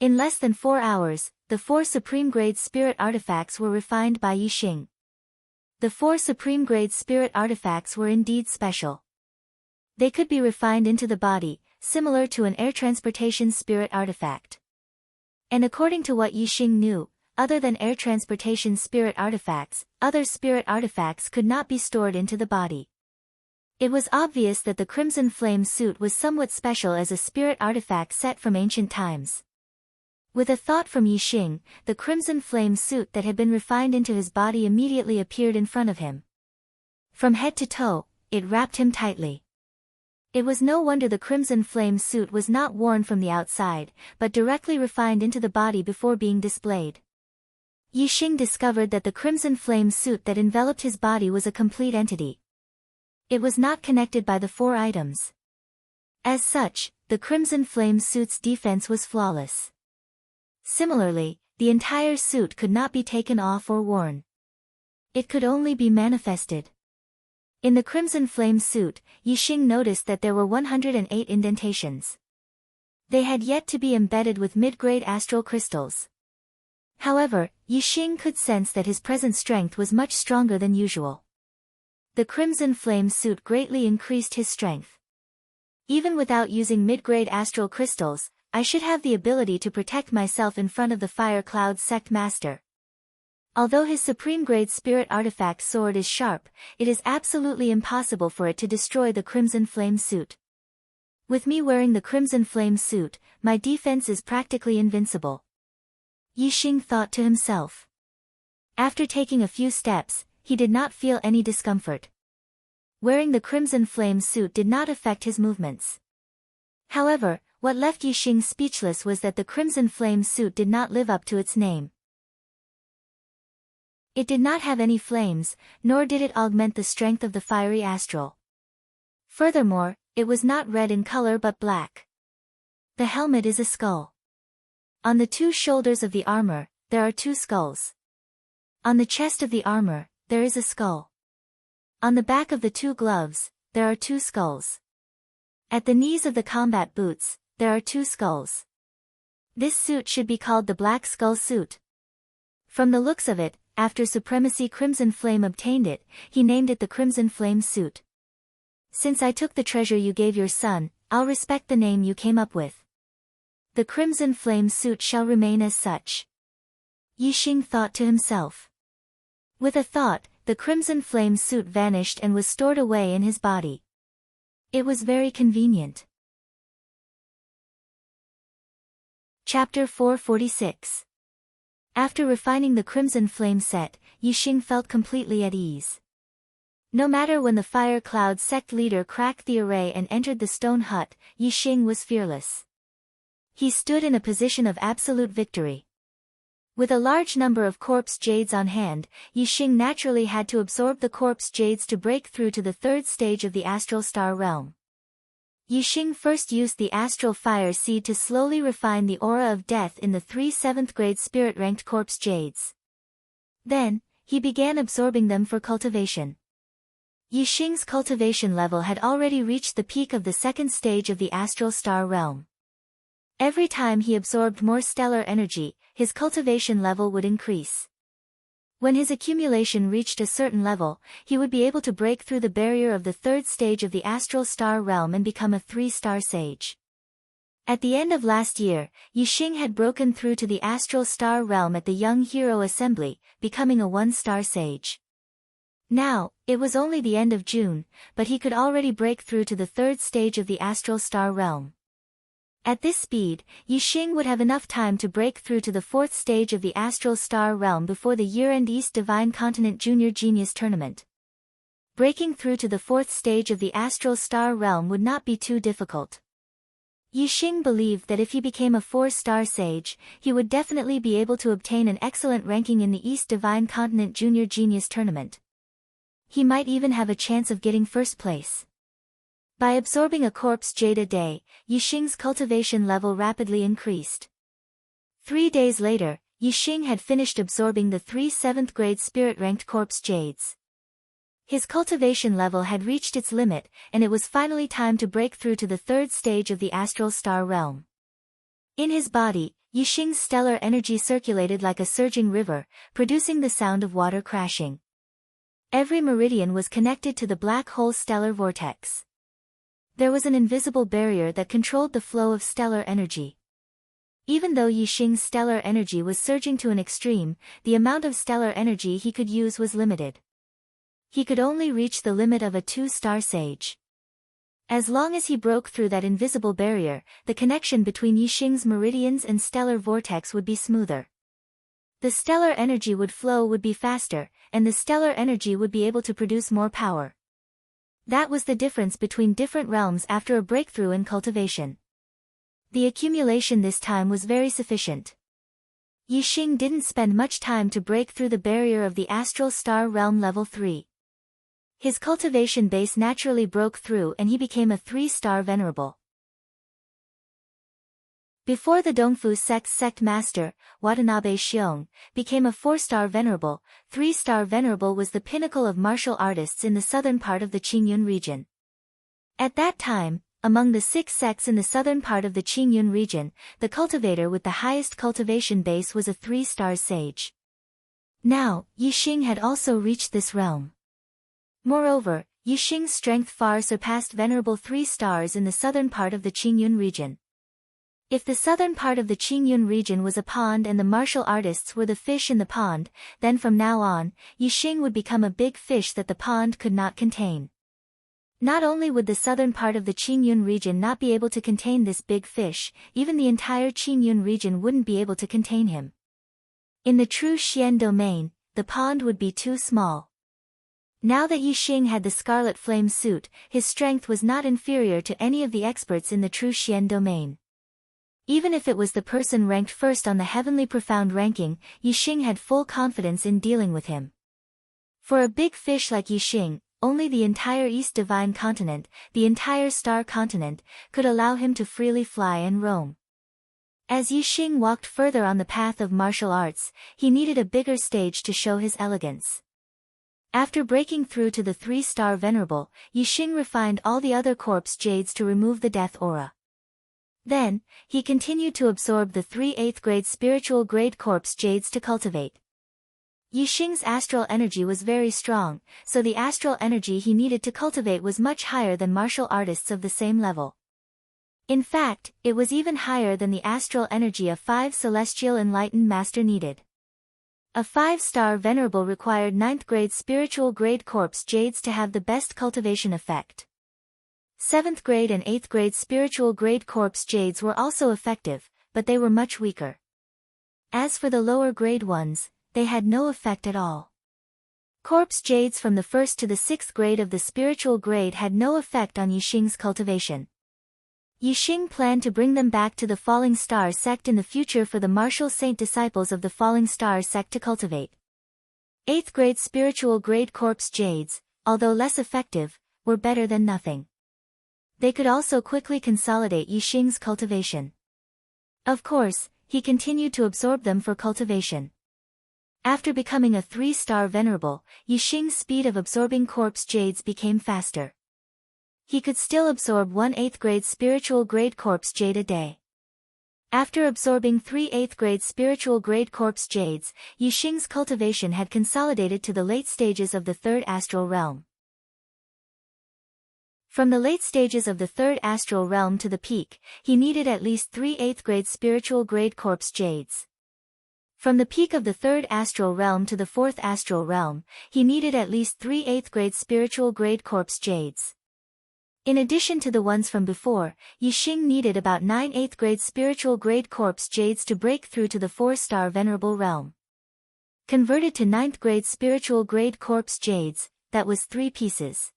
In less than 4 hours, the 4 supreme-grade spirit artifacts were refined by Yixing. The 4 supreme-grade spirit artifacts were indeed special. They could be refined into the body, similar to an air transportation spirit artifact. And according to what Yixing knew, other than air transportation spirit artifacts, other spirit artifacts could not be stored into the body. It was obvious that the Crimson Flame suit was somewhat special as a spirit artifact set from ancient times. With a thought from Yixing, the Crimson Flame suit that had been refined into his body immediately appeared in front of him. From head to toe, it wrapped him tightly. It was no wonder the Crimson Flame suit was not worn from the outside, but directly refined into the body before being displayed. Yixing discovered that the Crimson Flame suit that enveloped his body was a complete entity. It was not connected by the 4 items. As such, the Crimson Flame suit's defense was flawless. Similarly, the entire suit could not be taken off or worn. It could only be manifested. In the Crimson Flame suit, Yixing noticed that there were 108 indentations. They had yet to be embedded with mid-grade astral crystals. However, Yixing could sense that his present strength was much stronger than usual. The Crimson Flame suit greatly increased his strength. Even without using mid-grade astral crystals, I should have the ability to protect myself in front of the Fire Cloud Sect Master. Although his supreme-grade spirit artifact sword is sharp, it is absolutely impossible for it to destroy the Crimson Flame suit. With me wearing the Crimson Flame suit, my defense is practically invincible. Yixing thought to himself. After taking a few steps, he did not feel any discomfort. Wearing the Crimson Flame suit did not affect his movements. However, what left Yixing speechless was that the Crimson Flame suit did not live up to its name. It did not have any flames, nor did it augment the strength of the fiery astral. Furthermore, it was not red in color but black. The helmet is a skull. On the 2 shoulders of the armor, there are 2 skulls. On the chest of the armor, there is a skull. On the back of the 2 gloves, there are 2 skulls. At the knees of the combat boots, there are two skulls. This suit should be called the Black Skull suit. From the looks of it, after Supremacy Crimson Flame obtained it, he named it the Crimson Flame suit. Since I took the treasure you gave your son, I'll respect the name you came up with. The Crimson Flame suit shall remain as such. Yixing thought to himself. With a thought, the Crimson Flame suit vanished and was stored away in his body. It was very convenient. Chapter 446. After refining the Crimson Flame set, Yixing felt completely at ease. No matter when the Fire Cloud sect leader cracked the array and entered the stone hut, Yixing was fearless. He stood in a position of absolute victory. With a large number of corpse jades on hand, Yixing naturally had to absorb the corpse jades to break through to the third stage of the astral star realm. Yixing first used the astral fire seed to slowly refine the aura of death in the 3 7th grade spirit-ranked corpse jades. Then, he began absorbing them for cultivation. Yixing's cultivation level had already reached the peak of the second stage of the astral star realm. Every time he absorbed more stellar energy, his cultivation level would increase. When his accumulation reached a certain level, he would be able to break through the barrier of the third stage of the astral star realm and become a 3-star sage. At the end of last year, Yixing had broken through to the astral star realm at the Young Hero Assembly, becoming a 1-star sage. Now, it was only the end of June, but he could already break through to the third stage of the astral star realm. At this speed, Yixing would have enough time to break through to the 4th stage of the astral star realm before the year-end East Divine Continent Junior Genius Tournament. Breaking through to the 4th stage of the astral star realm would not be too difficult. Yixing believed that if he became a 4-star sage, he would definitely be able to obtain an excellent ranking in the East Divine Continent Junior Genius Tournament. He might even have a chance of getting first place. By absorbing a corpse jade a day, Yixing's cultivation level rapidly increased. 3 days later, Yixing had finished absorbing the 3 7th grade spirit-ranked corpse jades. His cultivation level had reached its limit, and it was finally time to break through to the third stage of the astral star realm. In his body, Yixing's stellar energy circulated like a surging river, producing the sound of water crashing. Every meridian was connected to the black hole stellar vortex. There was an invisible barrier that controlled the flow of stellar energy. Even though Yixing's stellar energy was surging to an extreme, the amount of stellar energy he could use was limited. He could only reach the limit of a 2-star sage. As long as he broke through that invisible barrier, the connection between Yixing's meridians and stellar vortex would be smoother. The stellar energy would be faster, and the stellar energy would be able to produce more power. That was the difference between different realms after a breakthrough in cultivation. The accumulation this time was very sufficient. Yixing didn't spend much time to break through the barrier of the astral star realm level 3. His cultivation base naturally broke through and he became a 3-star venerable. Before the Dongfu sect's sect master, Watanabe Xiong, became a 4-star venerable, 3-star venerable was the pinnacle of martial artists in the southern part of the Qingyun region. At that time, among the 6 sects in the southern part of the Qingyun region, the cultivator with the highest cultivation base was a 3-star sage. Now, Yixing had also reached this realm. Moreover, Yixing's strength far surpassed venerable 3 stars in the southern part of the Qingyun region. If the southern part of the Qingyun region was a pond and the martial artists were the fish in the pond, then from now on, Yixing would become a big fish that the pond could not contain. Not only would the southern part of the Qingyun region not be able to contain this big fish, even the entire Qingyun region wouldn't be able to contain him. In the true Xian domain, the pond would be too small. Now that Yixing had the Scarlet Flame suit, his strength was not inferior to any of the experts in the true Xian domain. Even if it was the person ranked first on the Heavenly Profound ranking, Yixing had full confidence in dealing with him. For a big fish like Yixing, only the entire East Divine Continent, the entire Star Continent, could allow him to freely fly and roam. As Yixing walked further on the path of martial arts, he needed a bigger stage to show his elegance. After breaking through to the 3-star Venerable, Yixing refined all the other corpse jades to remove the death aura. Then, he continued to absorb the 3 8th grade spiritual grade corpse jades to cultivate. Yixing's astral energy was very strong, so the astral energy he needed to cultivate was much higher than martial artists of the same level. In fact, it was even higher than the astral energy a 5 celestial enlightened master needed. A 5-star Venerable required 9th grade spiritual grade corpse jades to have the best cultivation effect. 7th grade and 8th grade spiritual grade corpse jades were also effective, but they were much weaker. As for the lower grade ones, they had no effect at all. Corpse jades from the 1st to the 6th grade of the spiritual grade had no effect on Yixing's cultivation. Yixing planned to bring them back to the Falling Star sect in the future for the martial saint disciples of the Falling Star sect to cultivate. 8th grade spiritual grade corpse jades, although less effective, were better than nothing. They could also quickly consolidate Yixing's cultivation. Of course, he continued to absorb them for cultivation. After becoming a 3-star Venerable, Yixing's speed of absorbing corpse jades became faster. He could still absorb 1 8th grade spiritual grade corpse jade a day. After absorbing 3 8th grade spiritual grade corpse jades, Yixing's cultivation had consolidated to the late stages of the 3rd astral realm. From the late stages of the 3rd astral realm to the peak, he needed at least 3 8th grade spiritual grade corpse jades. From the peak of the 3rd astral realm to the 4th astral realm, he needed at least 3 8th grade spiritual grade corpse jades. In addition to the ones from before, Yixing needed about 9 8th grade spiritual grade corpse jades to break through to the 4-star Venerable realm. Converted to 9th grade spiritual grade corpse jades, that was 3 pieces.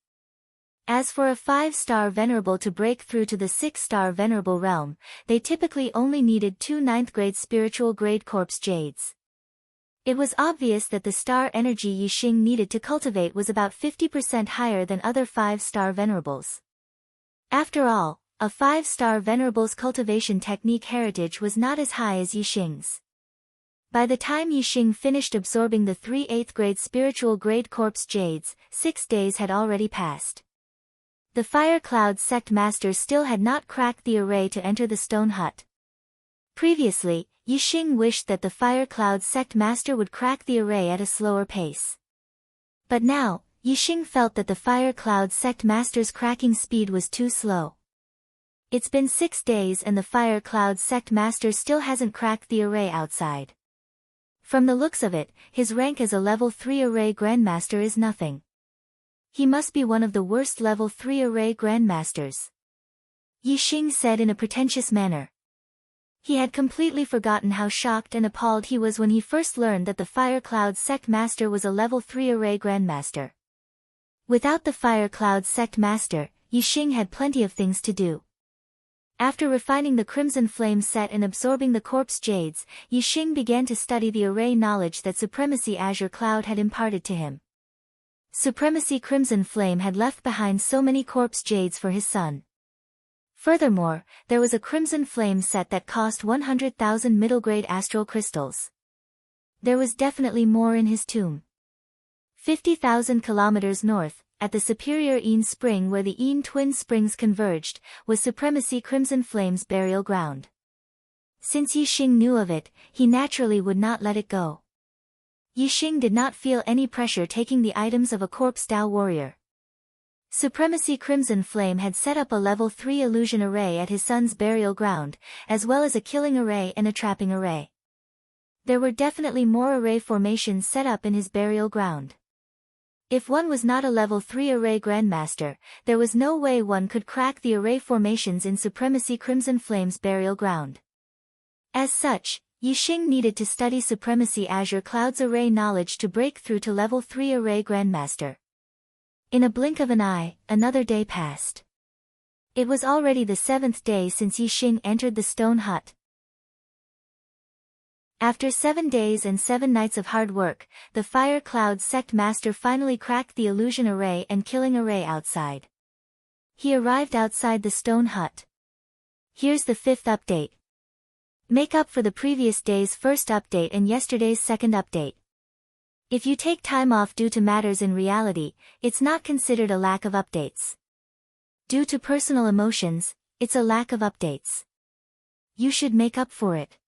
As for a 5-star Venerable to break through to the 6-star Venerable realm, they typically only needed 2 9th grade spiritual grade corpse jades. It was obvious that the star energy Yixing needed to cultivate was about 50% higher than other 5-star Venerables. After all, a 5-star Venerable's cultivation technique heritage was not as high as Yixing's. By the time Yixing finished absorbing the 3 8th grade spiritual grade corpse jades, 6 days had already passed. The Fire Cloud sect master still had not cracked the array to enter the stone hut. Previously, Yixing wished that the Fire Cloud sect master would crack the array at a slower pace. But now, Yixing felt that the Fire Cloud sect master's cracking speed was too slow. It's been 6 days and the Fire Cloud sect master still hasn't cracked the array outside. From the looks of it, his rank as a level 3 array grandmaster is nothing. He must be one of the worst level 3 array grandmasters. Yixing said in a pretentious manner. He had completely forgotten how shocked and appalled he was when he first learned that the Fire Cloud sect master was a level 3 array grandmaster. Without the Fire Cloud sect master, Yixing had plenty of things to do. After refining the Crimson Flame set and absorbing the corpse jades, Yixing began to study the array knowledge that Supremacy Azure Cloud had imparted to him. Supremacy Crimson Flame had left behind so many corpse jades for his son. Furthermore, there was a Crimson Flame set that cost 100,000 middle-grade astral crystals. There was definitely more in his tomb. 50,000 kilometers north, at the superior Een Spring where the Een twin springs converged, was Supremacy Crimson Flame's burial ground. Since Yixing knew of it, he naturally would not let it go. Yixing did not feel any pressure taking the items of a corpse Tao warrior. Supremacy Crimson Flame had set up a level 3 illusion array at his son's burial ground, as well as a killing array and a trapping array. There were definitely more array formations set up in his burial ground. If one was not a level 3 array grandmaster, there was no way one could crack the array formations in Supremacy Crimson Flame's burial ground. As such, Yixing needed to study Supremacy Azure Cloud's array knowledge to break through to level 3 array grandmaster. In a blink of an eye, another day passed. It was already the 7th day since Yixing entered the stone hut. After 7 days and 7 nights of hard work, the Fire Cloud sect master finally cracked the illusion array and killing array outside. He arrived outside the stone hut. Here's the 5th update. Make up for the previous day's first update and yesterday's second update. If you take time off due to matters in reality, it's not considered a lack of updates. Due to personal emotions, it's a lack of updates. You should make up for it.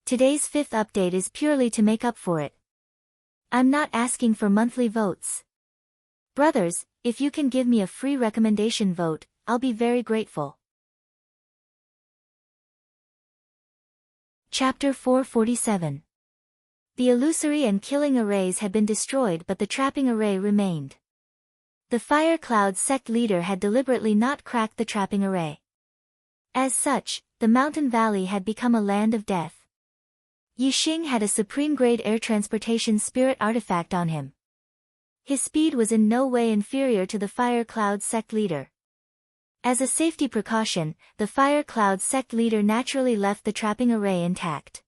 Today's 5th update is purely to make up for it. I'm not asking for monthly votes. Brothers, if you can give me a free recommendation vote, I'll be very grateful. Chapter 447. The illusory and killing arrays had been destroyed, but the trapping array remained. The Fire Cloud sect leader had deliberately not cracked the trapping array. As such, the mountain valley had become a land of death. Yixing had a supreme-grade air transportation spirit artifact on him. His speed was in no way inferior to the Fire Cloud sect leader. As a safety precaution, the Fire Cloud sect leader naturally left the trapping array intact.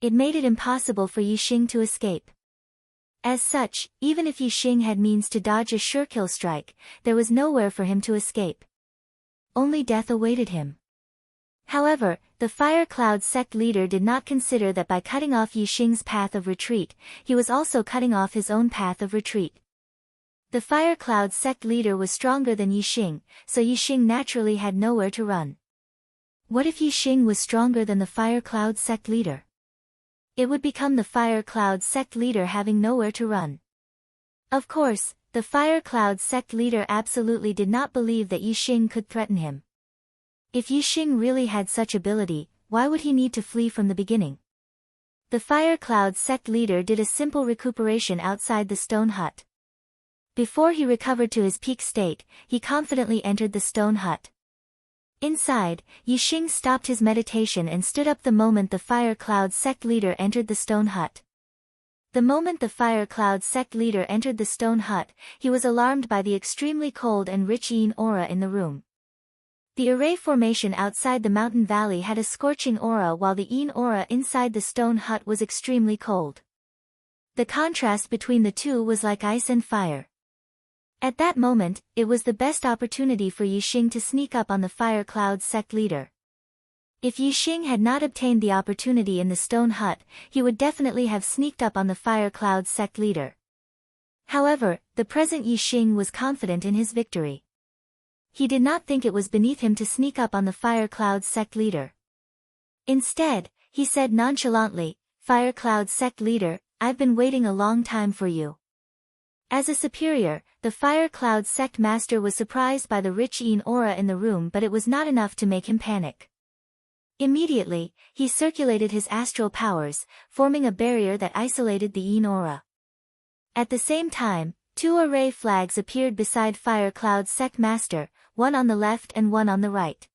It made it impossible for Yixing to escape. As such, even if Yixing had means to dodge a sure kill strike, there was nowhere for him to escape. Only death awaited him. However, the Fire Cloud sect leader did not consider that by cutting off Yixing's path of retreat, he was also cutting off his own path of retreat. The Fire Cloud sect leader was stronger than Yixing, so Yixing naturally had nowhere to run. What if Yixing was stronger than the Fire Cloud sect leader? It would become the Fire Cloud sect leader having nowhere to run. Of course, the Fire Cloud sect leader absolutely did not believe that Yixing could threaten him. If Yixing really had such ability, why would he need to flee from the beginning? The Fire Cloud sect leader did a simple recuperation outside the stone hut. Before he recovered to his peak state, he confidently entered the stone hut. Inside, Yixing stopped his meditation and stood up the moment the Fire Cloud sect leader entered the stone hut. The moment the Fire Cloud sect leader entered the stone hut, he was alarmed by the extremely cold and rich yin aura in the room. The array formation outside the mountain valley had a scorching aura, while the yin aura inside the stone hut was extremely cold. The contrast between the two was like ice and fire. At that moment, it was the best opportunity for Yixing to sneak up on the Fire Cloud sect leader. If Yixing had not obtained the opportunity in the stone hut, he would definitely have sneaked up on the Fire Cloud sect leader. However, the present Yixing was confident in his victory. He did not think it was beneath him to sneak up on the Fire Cloud sect leader. Instead, he said nonchalantly, "Fire Cloud sect leader, I've been waiting a long time for you." As a superior, the Fire Cloud sect master was surprised by the rich yin aura in the room, but it was not enough to make him panic. Immediately, he circulated his astral powers, forming a barrier that isolated the yin aura. At the same time, 2 array flags appeared beside Fire Cloud sect master, one on the left and one on the right.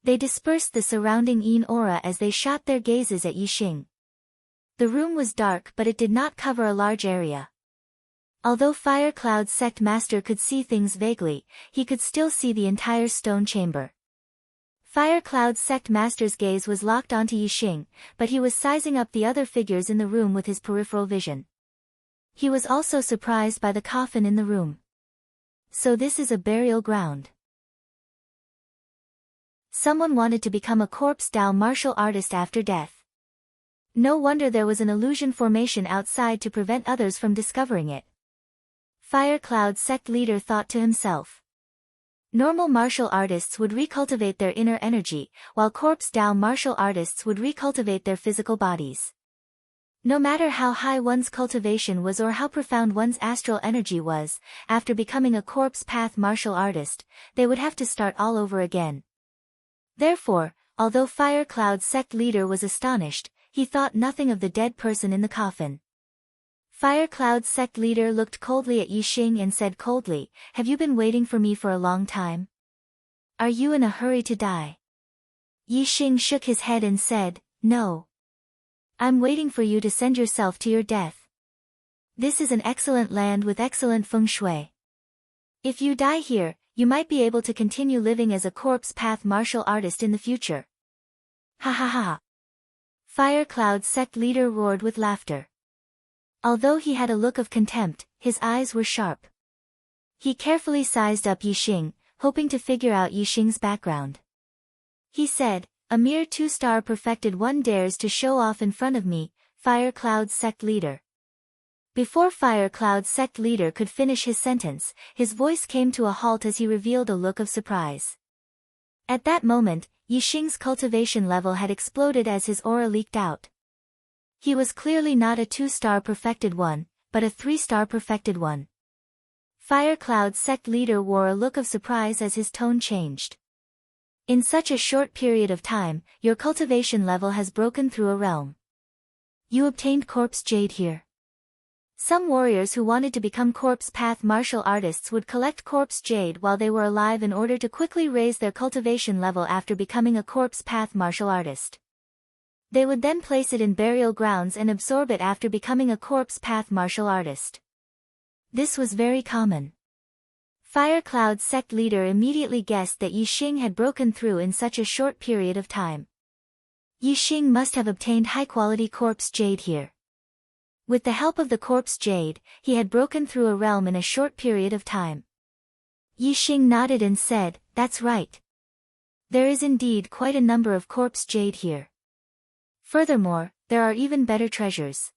They dispersed the surrounding yin aura as they shot their gazes at Yixing. The room was dark, but it did not cover a large area. Although Fire Cloud sect master could see things vaguely, he could still see the entire stone chamber. Fire Cloud sect master's gaze was locked onto Yixing, but he was sizing up the other figures in the room with his peripheral vision. He was also surprised by the coffin in the room. So this is a burial ground. Someone wanted to become a corpse Dao martial artist after death. No wonder there was an illusion formation outside to prevent others from discovering it. Fire Cloud sect leader thought to himself. Normal martial artists would recultivate their inner energy, while corpse Dao martial artists would recultivate their physical bodies. No matter how high one's cultivation was or how profound one's astral energy was, after becoming a corpse path martial artist, they would have to start all over again. Therefore, although Fire Cloud sect leader was astonished, he thought nothing of the dead person in the coffin. Fire Cloud sect leader looked coldly at Yixing and said coldly, "Have you been waiting for me for a long time? Are you in a hurry to die?" Yixing shook his head and said, "No. I'm waiting for you to send yourself to your death. This is an excellent land with excellent feng shui. If you die here, you might be able to continue living as a corpse path martial artist in the future." Ha ha ha. Fire Cloud sect leader roared with laughter. Although he had a look of contempt, his eyes were sharp. He carefully sized up Yixing, hoping to figure out Yixing's background. He said, "A mere 2-star perfected one dares to show off in front of me, Fire Cloud sect leader. Before Fire Cloud sect leader could finish his sentence, his voice came to a halt as he revealed a look of surprise. At that moment, Yixing's cultivation level had exploded as his aura leaked out. He was clearly not a 2-star perfected one, but a 3-star perfected one. Fire Cloud sect leader wore a look of surprise as his tone changed. In such a short period of time, your cultivation level has broken through a realm. You obtained Corpse Jade here. Some warriors who wanted to become Corpse Path martial artists would collect Corpse Jade while they were alive in order to quickly raise their cultivation level after becoming a Corpse Path martial artist. They would then place it in burial grounds and absorb it after becoming a Corpse Path martial artist. This was very common. Fire Cloud sect leader immediately guessed that Yixing had broken through in such a short period of time. Yixing must have obtained high-quality Corpse Jade here. With the help of the Corpse Jade, he had broken through a realm in a short period of time. Yixing nodded and said, "That's right. There is indeed quite a number of Corpse Jade here. Furthermore, there are even better treasures.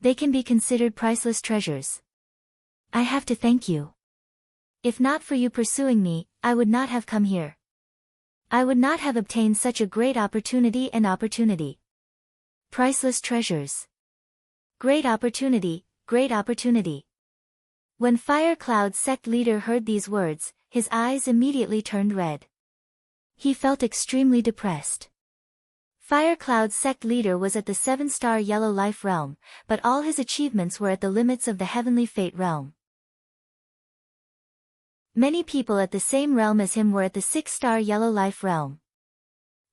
They can be considered priceless treasures. I have to thank you. If not for you pursuing me, I would not have come here. I would not have obtained such a great opportunity and opportunity. Priceless treasures. Great opportunity, great opportunity." When Fire Cloud sect leader heard these words, his eyes immediately turned red. He felt extremely depressed. Fire Cloud sect leader was at the 7-star Yellow Life realm, but all his achievements were at the limits of the Heavenly Fate realm. Many people at the same realm as him were at the 6-star Yellow Life realm.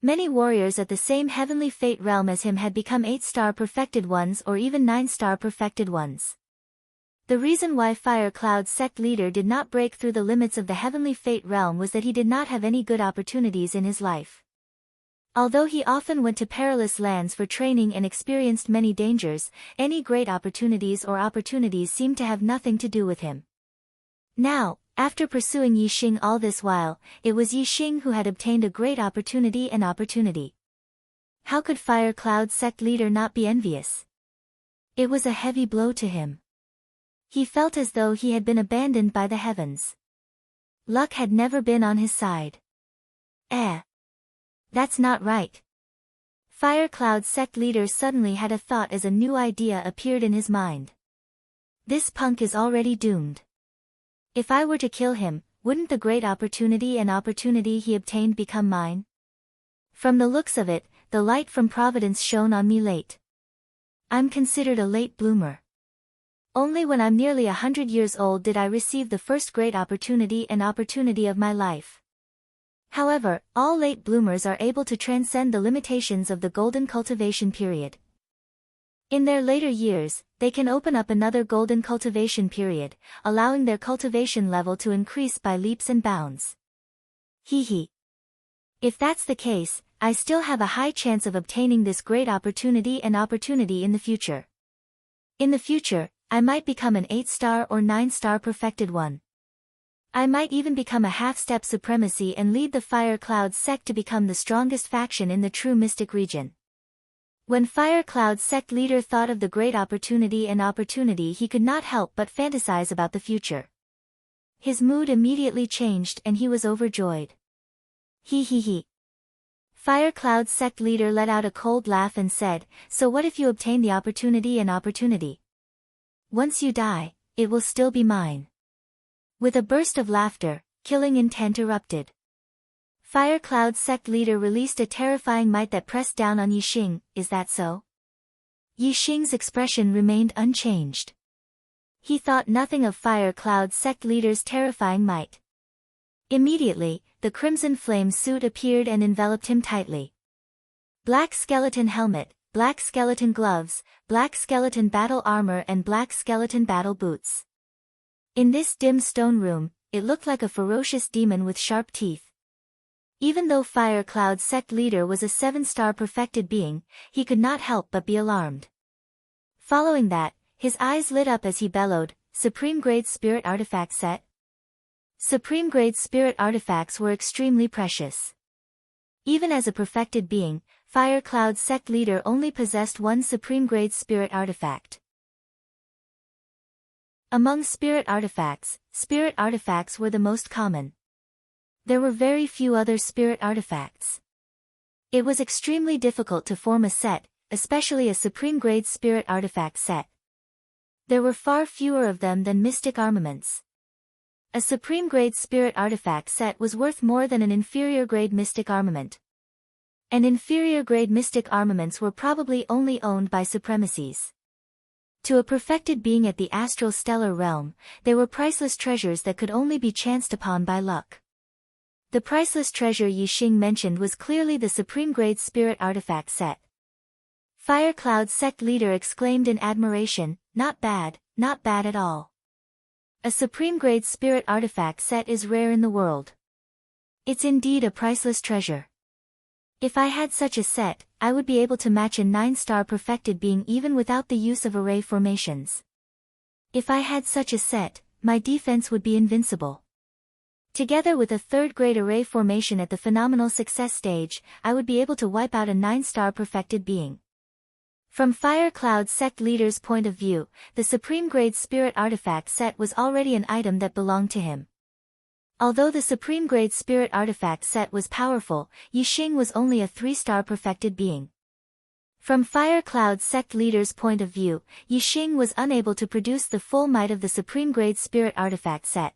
Many warriors at the same Heavenly Fate realm as him had become 8-star perfected ones or even 9-star perfected ones. The reason why Fire Cloud sect leader did not break through the limits of the Heavenly Fate realm was that he did not have any good opportunities in his life. Although he often went to perilous lands for training and experienced many dangers, any great opportunities seemed to have nothing to do with him. Now, after pursuing Yixing all this while, it was Yixing who had obtained a great opportunity and opportunity. How could Fire Cloud sect leader not be envious? It was a heavy blow to him. He felt as though he had been abandoned by the heavens. Luck had never been on his side. That's not right. Fire Cloud sect leader suddenly had a thought as a new idea appeared in his mind. This punk is already doomed. If I were to kill him, wouldn't the great opportunity and opportunity he obtained become mine? From the looks of it, the light from Providence shone on me late. I'm considered a late bloomer. Only when I'm nearly 100 years old did I receive the first great opportunity and opportunity of my life. However, all late bloomers are able to transcend the limitations of the golden cultivation period. In their later years, they can open up another golden cultivation period, allowing their cultivation level to increase by leaps and bounds. If that's the case, I still have a high chance of obtaining this great opportunity and opportunity in the future. In the future, I might become an 8-star or 9-star perfected one. I might even become a half-step supremacy and lead the Fire Cloud sect to become the strongest faction in the true mystic region. When Fire Cloud sect leader thought of the great opportunity and opportunity, he could not help but fantasize about the future. His mood immediately changed and he was overjoyed. Fire Cloud sect leader let out a cold laugh and said, "So what if you obtain the opportunity and opportunity? Once you die, it will still be mine." With a burst of laughter, killing intent erupted. Fire Cloud sect leader released a terrifying might that pressed down on Yixing. Is that so? Yixing's expression remained unchanged. He thought nothing of Fire Cloud sect leader's terrifying might. Immediately, the crimson flame suit appeared and enveloped him tightly. Black skeleton helmet, black skeleton gloves, black skeleton battle armor and black skeleton battle boots. In this dim stone room, it looked like a ferocious demon with sharp teeth. Even though Fire Cloud sect leader was a 7-star perfected being, he could not help but be alarmed. Following that, his eyes lit up as he bellowed, "Supreme Grade Spirit Artifact Set?" Supreme Grade Spirit Artifacts were extremely precious. Even as a perfected being, Fire Cloud sect leader only possessed one Supreme Grade Spirit Artifact. Among spirit artifacts were the most common. There were very few other spirit artifacts. It was extremely difficult to form a set, especially a supreme-grade spirit artifact set. There were far fewer of them than mystic armaments. A supreme-grade spirit artifact set was worth more than an inferior-grade mystic armament. And inferior-grade mystic armaments were probably only owned by supremacies. To a perfected being at the astral stellar realm, they were priceless treasures that could only be chanced upon by luck. The priceless treasure Yi Xing mentioned was clearly the supreme-grade spirit artifact set. Fire Cloud sect leader exclaimed in admiration, not bad at all. A supreme-grade spirit artifact set is rare in the world. It's indeed a priceless treasure. If I had such a set, I would be able to match a 9-star perfected being even without the use of array formations. If I had such a set, my defense would be invincible. Together with a 3rd-grade array formation at the phenomenal success stage, I would be able to wipe out a 9-star perfected being. From Fire Cloud sect leader's point of view, the supreme-grade spirit artifact set was already an item that belonged to him. Although the supreme-grade spirit artifact set was powerful, Yi Xing was only a 3-star perfected being. From Fire Cloud sect leader's point of view, Yi Xing was unable to produce the full might of the supreme-grade spirit artifact set.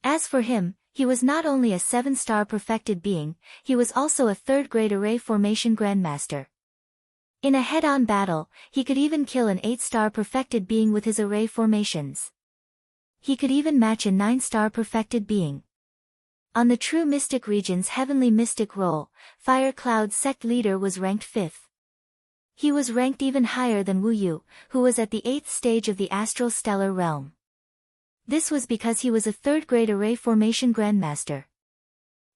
As for him, he was not only a 7-star perfected being, he was also a 3rd-grade array formation grandmaster. In a head-on battle, he could even kill an 8-star perfected being with his array formations. He could even match a 9-star perfected being. On the True Mystic Region's Heavenly Mystic roll, Fire Cloud sect leader was ranked 5th. He was ranked even higher than Wu Yu, who was at the 8th stage of the astral stellar realm. This was because he was a 3rd-grade array formation grandmaster.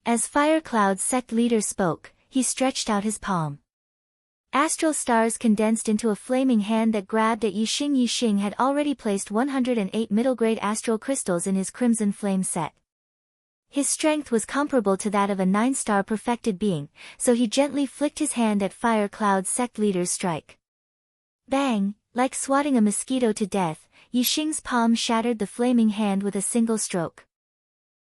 As Fire Cloud sect leader spoke, he stretched out his palm. Astral stars condensed into a flaming hand that grabbed at Yi Xing. Yi Xing had already placed 108 middle-grade astral crystals in his crimson flame set. His strength was comparable to that of a 9-star perfected being, so he gently flicked his hand at Fire Cloud sect leader's strike. Bang! Like swatting a mosquito to death, Yi Xing's palm shattered the flaming hand with a single stroke.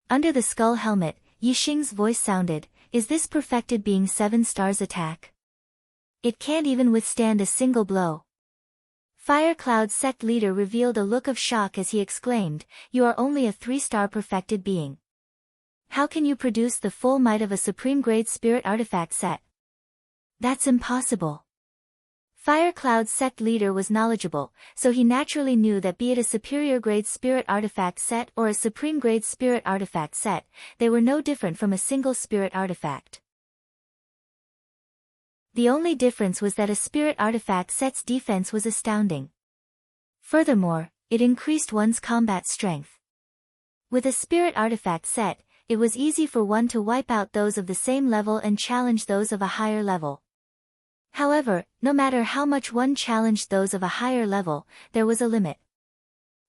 Under the skull helmet, Yi Xing's voice sounded, "Is this perfected being 7 stars attack? It can't even withstand a single blow." Fire Cloud sect leader revealed a look of shock as he exclaimed, "You are only a 3-star perfected being. How can you produce the full might of a supreme-grade spirit artifact set? That's impossible." Fire Cloud sect leader was knowledgeable, so he naturally knew that be it a superior-grade spirit artifact set or a supreme-grade spirit artifact set, they were no different from a single spirit artifact. The only difference was that a spirit artifact set's defense was astounding. Furthermore, it increased one's combat strength. With a spirit artifact set, it was easy for one to wipe out those of the same level and challenge those of a higher level. However, no matter how much one challenged those of a higher level, there was a limit.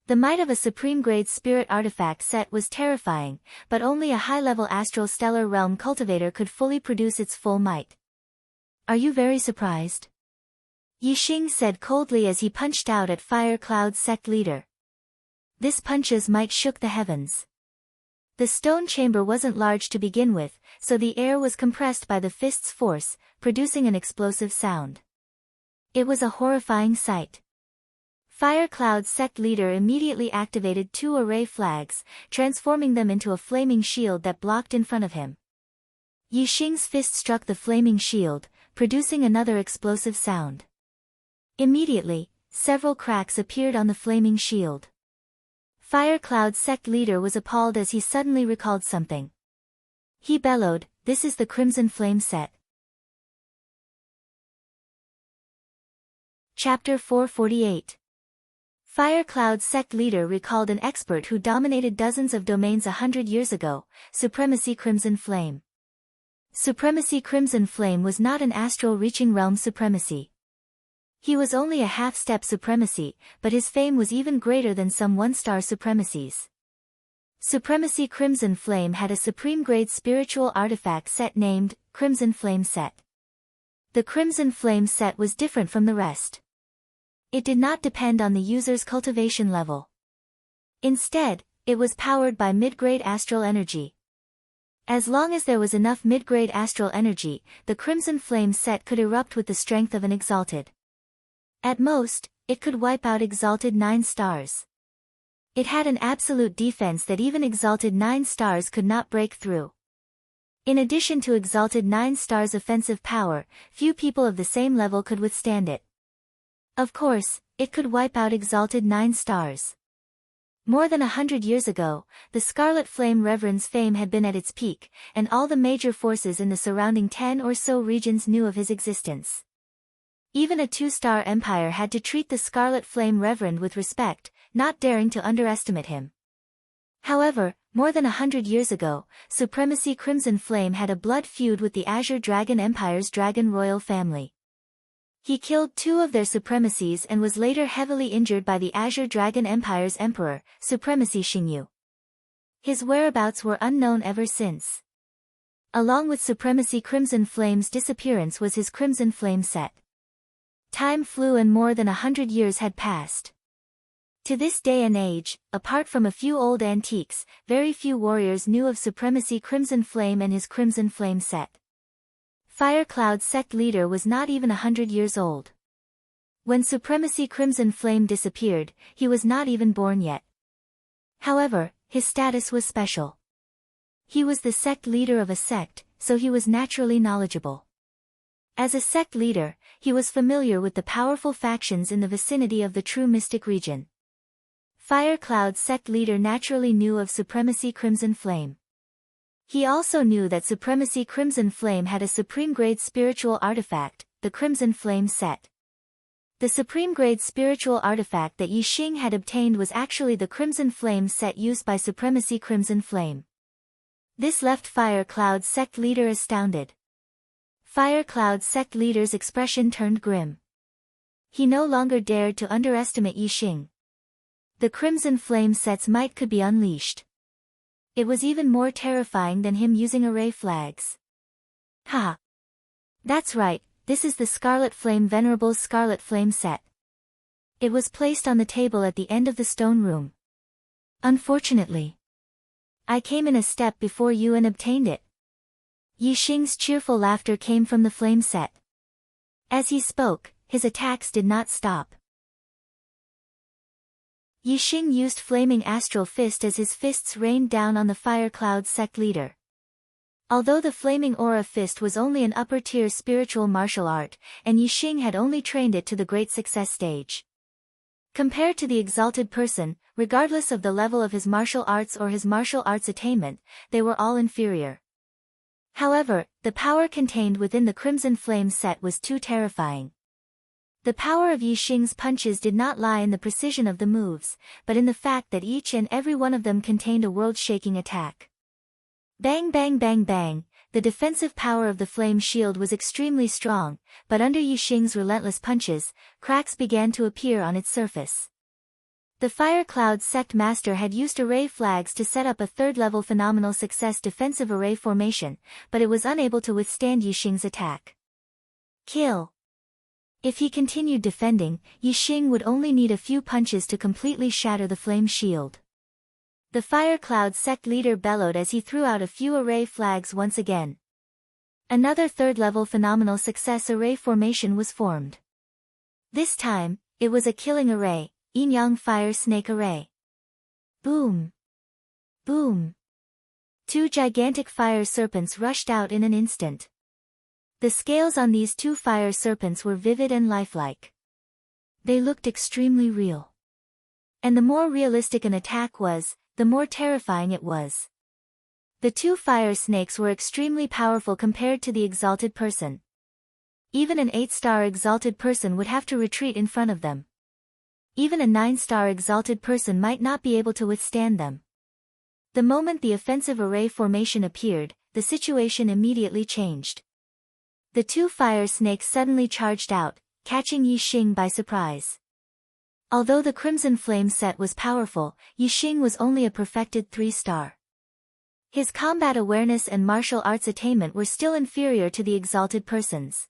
The might of a supreme-grade spirit artifact set was terrifying, but only a high-level astral stellar realm cultivator could fully produce its full might. "Are you very surprised?" Yi Xing said coldly as he punched out at Fire Cloud sect leader. This punch's might shook the heavens. The stone chamber wasn't large to begin with, so the air was compressed by the fist's force, producing an explosive sound. It was a horrifying sight. Fire Cloud sect leader immediately activated 2 array flags, transforming them into a flaming shield that blocked in front of him. Yi Xing's fist struck the flaming shield, producing another explosive sound. Immediately, several cracks appeared on the flaming shield. Fire Cloud sect leader was appalled as he suddenly recalled something. He bellowed, "This is the Crimson Flame set." Chapter 448. Fire Cloud sect leader recalled an expert who dominated dozens of domains 100 years ago, Supremacy Crimson Flame. Supremacy Crimson Flame was not an astral reaching realm supremacy. He was only a half-step supremacy, but his fame was even greater than some 1-star supremacies. Supremacy Crimson Flame had a supreme-grade spiritual artifact set named Crimson Flame Set. The Crimson Flame Set was different from the rest. It did not depend on the user's cultivation level. Instead, it was powered by mid-grade astral energy. As long as there was enough mid-grade astral energy, the Crimson Flame set could erupt with the strength of an Exalted. At most, it could wipe out Exalted 9 stars. It had an absolute defense that even Exalted 9 stars could not break through. In addition to Exalted 9 stars' offensive power, few people of the same level could withstand it. Of course, it could wipe out Exalted 9 stars. More than 100 years ago, the Scarlet Flame Reverend's fame had been at its peak, and all the major forces in the surrounding 10 or so regions knew of his existence. Even a 2-star empire had to treat the Scarlet Flame Reverend with respect, not daring to underestimate him. However, more than 100 years ago, Supremacy Crimson Flame had a blood feud with the Azure Dragon Empire's Dragon Royal family. He killed 2 of their supremacies and was later heavily injured by the Azure Dragon Empire's emperor, Supremacy Xingyu. His whereabouts were unknown ever since. Along with Supremacy Crimson Flame's disappearance was his Crimson Flame set. Time flew and more than 100 years had passed. To this day and age, apart from a few old antiques, very few warriors knew of Supremacy Crimson Flame and his Crimson Flame set. Fire Cloud sect leader was not even 100 years old. When Supremacy Crimson Flame disappeared, he was not even born yet. However, his status was special. He was the sect leader of a sect, so he was naturally knowledgeable. As a sect leader, he was familiar with the powerful factions in the vicinity of the true mystic region. Fire Cloud sect leader naturally knew of Supremacy Crimson Flame. He also knew that Supremacy Crimson Flame had a supreme-grade spiritual artifact, the Crimson Flame set. The supreme-grade spiritual artifact that Yi Xing had obtained was actually the Crimson Flame set used by Supremacy Crimson Flame. This left Fire Cloud sect leader astounded. Fire Cloud sect leader's expression turned grim. He no longer dared to underestimate Yi Xing. The Crimson Flame set's might could be unleashed. It was even more terrifying than him using array flags. Ha! That's right, this is the Scarlet Flame Venerable's Scarlet Flame set. It was placed on the table at the end of the stone room. Unfortunately, I came in a step before you and obtained it. Yi Xing's cheerful laughter came from the flame set. As he spoke, his attacks did not stop. Yi Xing used Flaming Astral Fist as his fists rained down on the Fire Cloud sect leader. Although the Flaming Aura Fist was only an upper-tier spiritual martial art, and Yi Xing had only trained it to the great success stage. Compared to the exalted person, regardless of the level of his martial arts or his martial arts attainment, they were all inferior. However, the power contained within the Crimson Flame set was too terrifying. The power of Yi Xing's punches did not lie in the precision of the moves, but in the fact that each and every one of them contained a world-shaking attack. Bang bang bang bang, the defensive power of the flame shield was extremely strong, but under Yi Xing's relentless punches, cracks began to appear on its surface. The Fire Cloud sect master had used array flags to set up a third-level phenomenal success defensive array formation, but it was unable to withstand Yi Xing's attack. Kill. If he continued defending, Yi Xing would only need a few punches to completely shatter the flame shield. The Fire Cloud sect leader bellowed as he threw out a few array flags once again. Another third-level phenomenal success array formation was formed. This time, it was a killing array, Yin Yang Fire Snake Array. Boom! Boom! 2 gigantic fire serpents rushed out in an instant. The scales on these 2 fire serpents were vivid and lifelike. They looked extremely real. And the more realistic an attack was, the more terrifying it was. The 2 fire snakes were extremely powerful compared to the exalted person. Even an 8-star exalted person would have to retreat in front of them. Even a 9-star exalted person might not be able to withstand them. The moment the offensive array formation appeared, the situation immediately changed. The 2 fire snakes suddenly charged out, catching Yi Xing by surprise. Although the Crimson Flame set was powerful, Yi Xing was only a perfected 3-star. His combat awareness and martial arts attainment were still inferior to the exalted person's.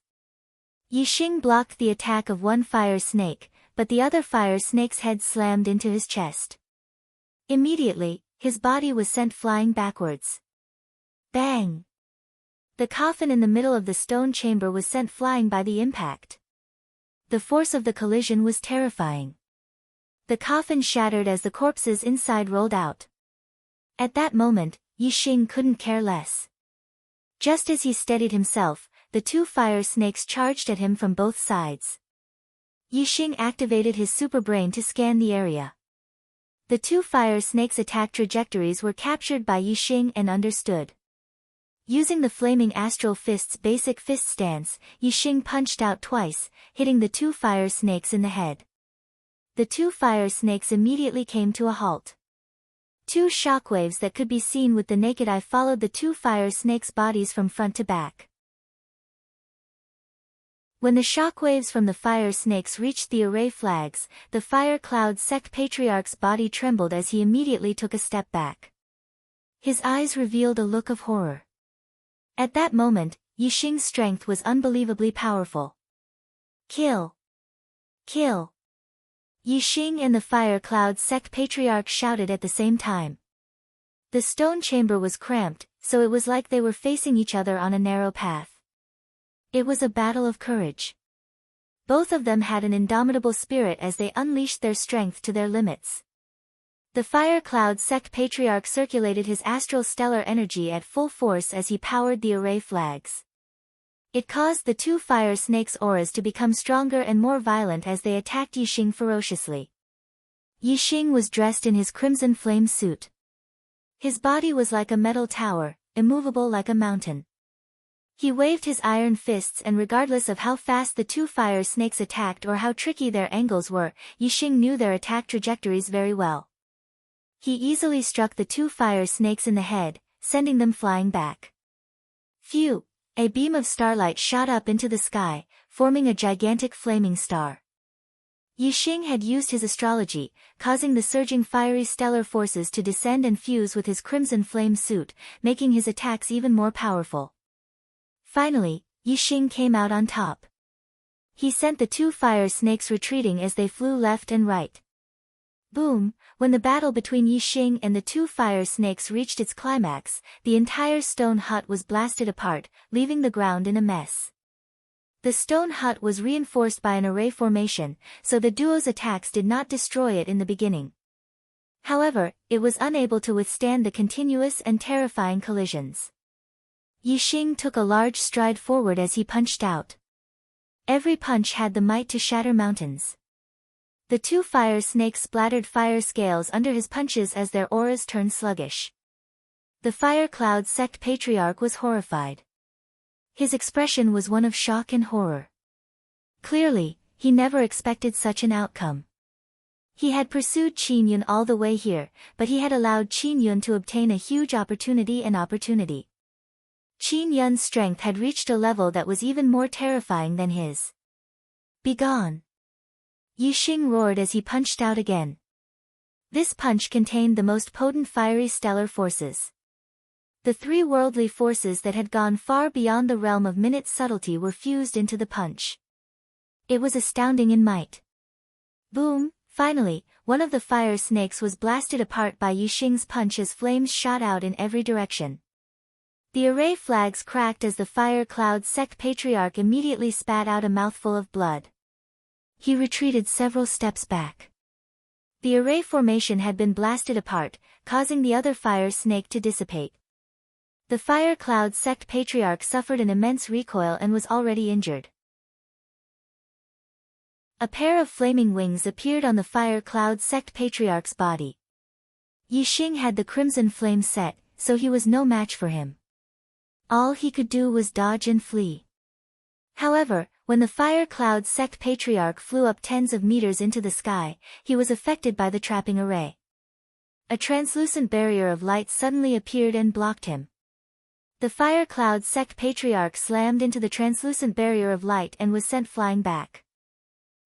Yi Xing blocked the attack of one fire snake, but the other fire snake's head slammed into his chest. Immediately, his body was sent flying backwards. Bang! The coffin in the middle of the stone chamber was sent flying by the impact. The force of the collision was terrifying. The coffin shattered as the corpses inside rolled out. At that moment, Yixing couldn't care less. Just as he steadied himself, the two fire snakes charged at him from both sides. Yixing activated his super brain to scan the area. The two fire snakes' attack trajectories were captured by Yixing and understood. Using the flaming astral fist's basic fist stance, Yixing punched out twice, hitting the two fire snakes in the head. The two fire snakes immediately came to a halt. Two shockwaves that could be seen with the naked eye followed the two fire snakes' bodies from front to back. When the shockwaves from the fire snakes reached the array flags, the fire cloud sect patriarch's body trembled as he immediately took a step back. His eyes revealed a look of horror. At that moment, Yixing's strength was unbelievably powerful. Kill! Kill! Yixing and the fire cloud sect patriarch shouted at the same time. The stone chamber was cramped, so it was like they were facing each other on a narrow path. It was a battle of courage. Both of them had an indomitable spirit as they unleashed their strength to their limits. The fire cloud sect patriarch circulated his astral stellar energy at full force as he powered the array flags. It caused the two fire snakes' auras to become stronger and more violent as they attacked Yixing ferociously. Yixing was dressed in his crimson flame suit. His body was like a metal tower, immovable like a mountain. He waved his iron fists, and regardless of how fast the two fire snakes attacked or how tricky their angles were, Yixing knew their attack trajectories very well. He easily struck the two fire snakes in the head, sending them flying back. Phew! A beam of starlight shot up into the sky, forming a gigantic flaming star. Yixing had used his astrology, causing the surging fiery stellar forces to descend and fuse with his crimson flame suit, making his attacks even more powerful. Finally, Yixing came out on top. He sent the two fire snakes retreating as they flew left and right. Boom! When the battle between Yixing and the two fire snakes reached its climax, the entire stone hut was blasted apart, leaving the ground in a mess. The stone hut was reinforced by an array formation, so the duo's attacks did not destroy it in the beginning. However, it was unable to withstand the continuous and terrifying collisions. Yixing took a large stride forward as he punched out. Every punch had the might to shatter mountains. The two fire snakes splattered fire scales under his punches as their auras turned sluggish. The fire cloud sect patriarch was horrified. His expression was one of shock and horror. Clearly, he never expected such an outcome. He had pursued Qin Yun all the way here, but he had allowed Qin Yun to obtain a huge opportunity. Qin Yun's strength had reached a level that was even more terrifying than his. Begone! Yixing roared as he punched out again. This punch contained the most potent fiery stellar forces. The three worldly forces that had gone far beyond the realm of minute subtlety were fused into the punch. It was astounding in might. Boom! Finally, one of the fire snakes was blasted apart by Yixing's punch as flames shot out in every direction. The array flags cracked as the fire cloud sect patriarch immediately spat out a mouthful of blood. He retreated several steps back. The array formation had been blasted apart, causing the other fire snake to dissipate. The fire cloud sect patriarch suffered an immense recoil and was already injured. A pair of flaming wings appeared on the fire cloud sect patriarch's body. Yixing had the crimson flame set, so he was no match for him. All he could do was dodge and flee. However, when the fire cloud sect patriarch flew up tens of meters into the sky, he was affected by the trapping array. A translucent barrier of light suddenly appeared and blocked him. The fire cloud sect patriarch slammed into the translucent barrier of light and was sent flying back.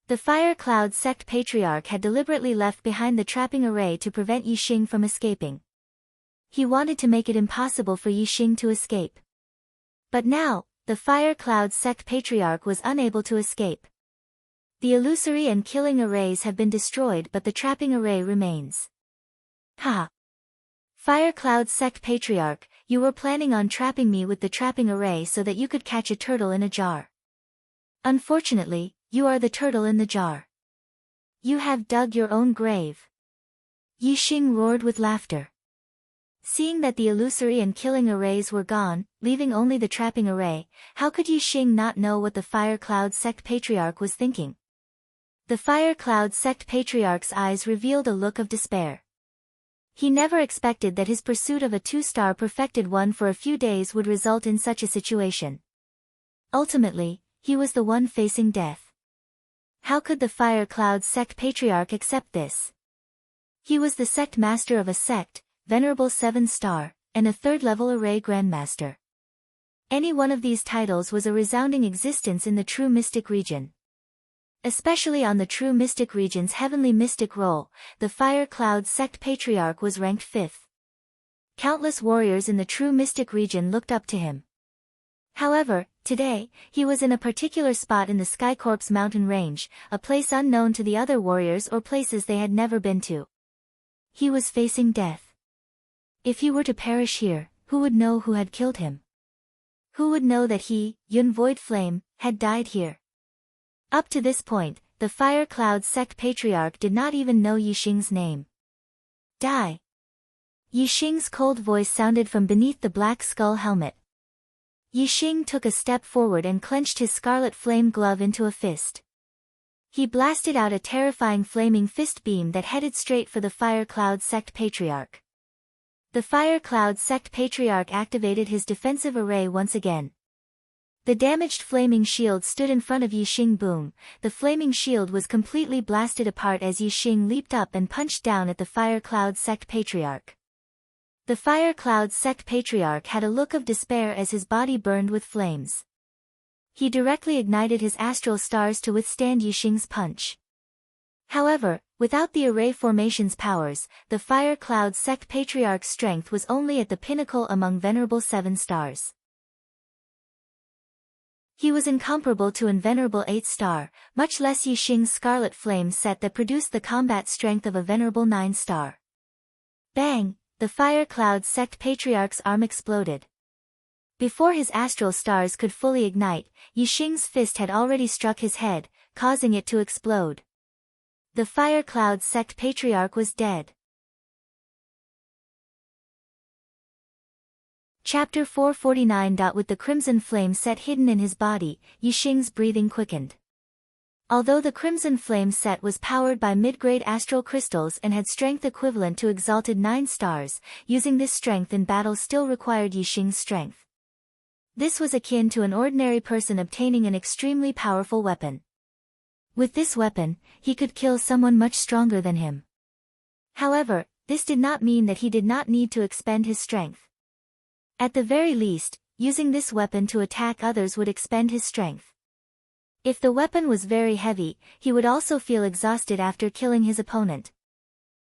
The fire cloud sect patriarch had deliberately left behind the trapping array to prevent Yixing from escaping. He wanted to make it impossible for Yixing to escape. But now, the fire cloud sect patriarch was unable to escape. The illusory and killing arrays have been destroyed, but the trapping array remains. Ha! Fire Cloud Sect Patriarch, you were planning on trapping me with the trapping array so that you could catch a turtle in a jar. Unfortunately, you are the turtle in the jar. You have dug your own grave. Yi Xing roared with laughter. Seeing that the illusory and killing arrays were gone, leaving only the trapping array, how could Yi Xing not know what the Fire Cloud Sect Patriarch was thinking? The Fire Cloud Sect Patriarch's eyes revealed a look of despair. He never expected that his pursuit of a 2-star perfected one for a few days would result in such a situation. Ultimately, he was the one facing death. How could the Fire Cloud Sect Patriarch accept this? He was the sect master of a sect, Venerable 7-star, and a 3rd-level array grandmaster. Any one of these titles was a resounding existence in the true mystic region. Especially on the true mystic region's heavenly mystic roll, the Fire Cloud Sect Patriarch was ranked 5th. Countless warriors in the true mystic region looked up to him. However, today, he was in a particular spot in the Skycorp's mountain range, a place unknown to the other warriors or places they had never been to. He was facing death. If he were to perish here, who would know who had killed him? Who would know that he, Yun Void Flame, had died here? Up to this point, the Fire Cloud Sect Patriarch did not even know Yi Xing's name. Die! Yi Xing's cold voice sounded from beneath the black skull helmet. Yi Xing took a step forward and clenched his scarlet flame glove into a fist. He blasted out a terrifying flaming fist beam that headed straight for the Fire Cloud Sect Patriarch. The Fire Cloud Sect Patriarch activated his defensive array once again. The damaged flaming shield stood in front of Yi Xing. Boom, the flaming shield was completely blasted apart as Yi Xing leaped up and punched down at the Fire Cloud Sect Patriarch. The Fire Cloud Sect Patriarch had a look of despair as his body burned with flames. He directly ignited his astral stars to withstand Yi Xing's punch. However, without the array formation's powers, the Fire Cloud Sect Patriarch's strength was only at the pinnacle among Venerable 7 stars. He was incomparable to an Venerable 8-star, much less Yi Xing's Scarlet Flame set that produced the combat strength of a Venerable 9-star. Bang! The Fire Cloud Sect Patriarch's arm exploded. Before his astral stars could fully ignite, Yi Xing's fist had already struck his head, causing it to explode. The Fire Cloud Sect Patriarch was dead. Chapter 449. With the crimson flame set hidden in his body, Yi Xing's breathing quickened. Although the crimson flame set was powered by mid-grade astral crystals and had strength equivalent to exalted 9 stars, using this strength in battle still required Yi Xing's strength. This was akin to an ordinary person obtaining an extremely powerful weapon. With this weapon, he could kill someone much stronger than him. However, this did not mean that he did not need to expend his strength. At the very least, using this weapon to attack others would expend his strength. If the weapon was very heavy, he would also feel exhausted after killing his opponent.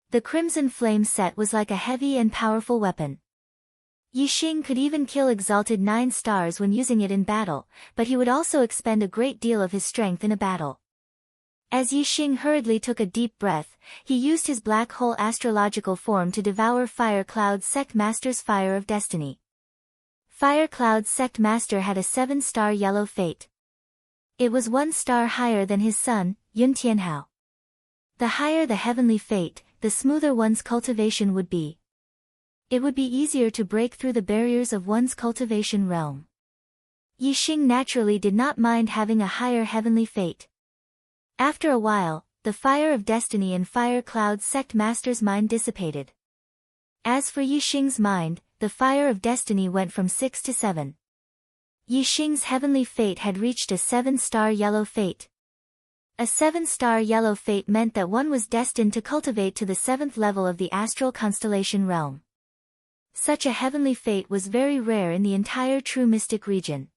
The Crimson Flame set was like a heavy and powerful weapon. Yi Xing could even kill exalted 9 stars when using it in battle, but he would also expend a great deal of his strength in a battle. As Yi Xing hurriedly took a deep breath, he used his black hole astrological form to devour Fire Cloud Sect Master's Fire of Destiny. Fire Cloud Sect Master had a 7-star yellow fate. It was 1 star higher than his son, Yun Tianhao. The higher the heavenly fate, the smoother one's cultivation would be. It would be easier to break through the barriers of one's cultivation realm. Yi Xing naturally did not mind having a higher heavenly fate. After a while, the fire of destiny in Fire Cloud Sect Master's mind dissipated. As for Yi Xing's mind, the fire of destiny went from 6 to 7. Yi Xing's heavenly fate had reached a 7-star yellow fate. A 7-star yellow fate meant that one was destined to cultivate to the 7th level of the astral constellation realm. Such a heavenly fate was very rare in the entire true mystic region.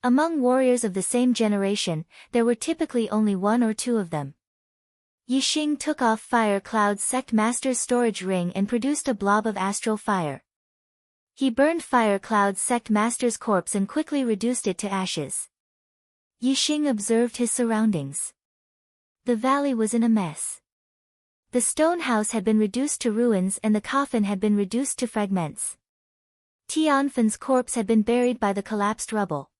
Among warriors of the same generation, there were typically only 1 or 2 of them. Yi Xing took off Fire Cloud Sect Master's storage ring and produced a blob of astral fire. He burned Fire Cloud Sect Master's corpse and quickly reduced it to ashes. Yi Xing observed his surroundings. The valley was in a mess. The stone house had been reduced to ruins and the coffin had been reduced to fragments. Tianfan's corpse had been buried by the collapsed rubble.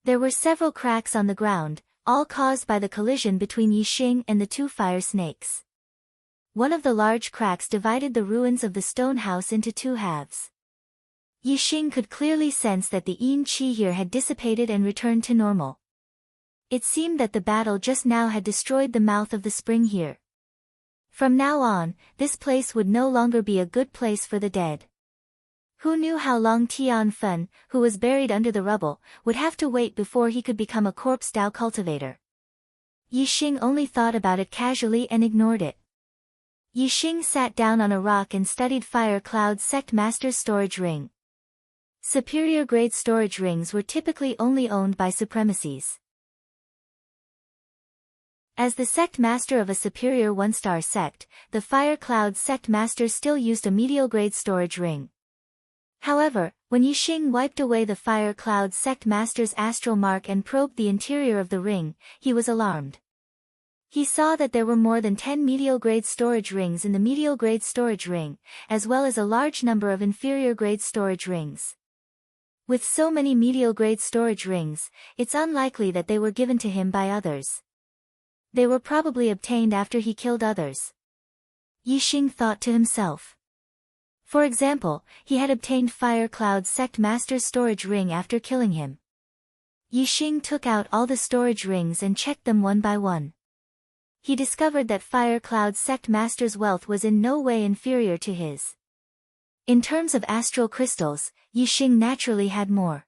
There were several cracks on the ground, all caused by the collision between Yixing and the two fire snakes. One of the large cracks divided the ruins of the stone house into two halves. Yixing could clearly sense that the yin qi here had dissipated and returned to normal. It seemed that the battle just now had destroyed the mouth of the spring here. From now on, this place would no longer be a good place for the dead. Who knew how long Tianfen, who was buried under the rubble, would have to wait before he could become a corpse Dao cultivator? Yixing only thought about it casually and ignored it. Yixing sat down on a rock and studied Fire Cloud Sect Master's storage ring. Superior-grade storage rings were typically only owned by supremacies. As the sect master of a superior one-star sect, the Fire Cloud Sect Master still used a medial-grade storage ring. However, when Yixing wiped away the Fire Cloud Sect Master's astral mark and probed the interior of the ring, he was alarmed. He saw that there were more than 10 medial-grade storage rings in the medial-grade storage ring, as well as a large number of inferior-grade storage rings. With so many medial-grade storage rings, it's unlikely that they were given to him by others. They were probably obtained after he killed others. Yixing thought to himself. For example, he had obtained Fire Cloud Sect Master's storage ring after killing him. Yixing took out all the storage rings and checked them one by one. He discovered that Fire Cloud Sect Master's wealth was in no way inferior to his. In terms of astral crystals, Yixing naturally had more.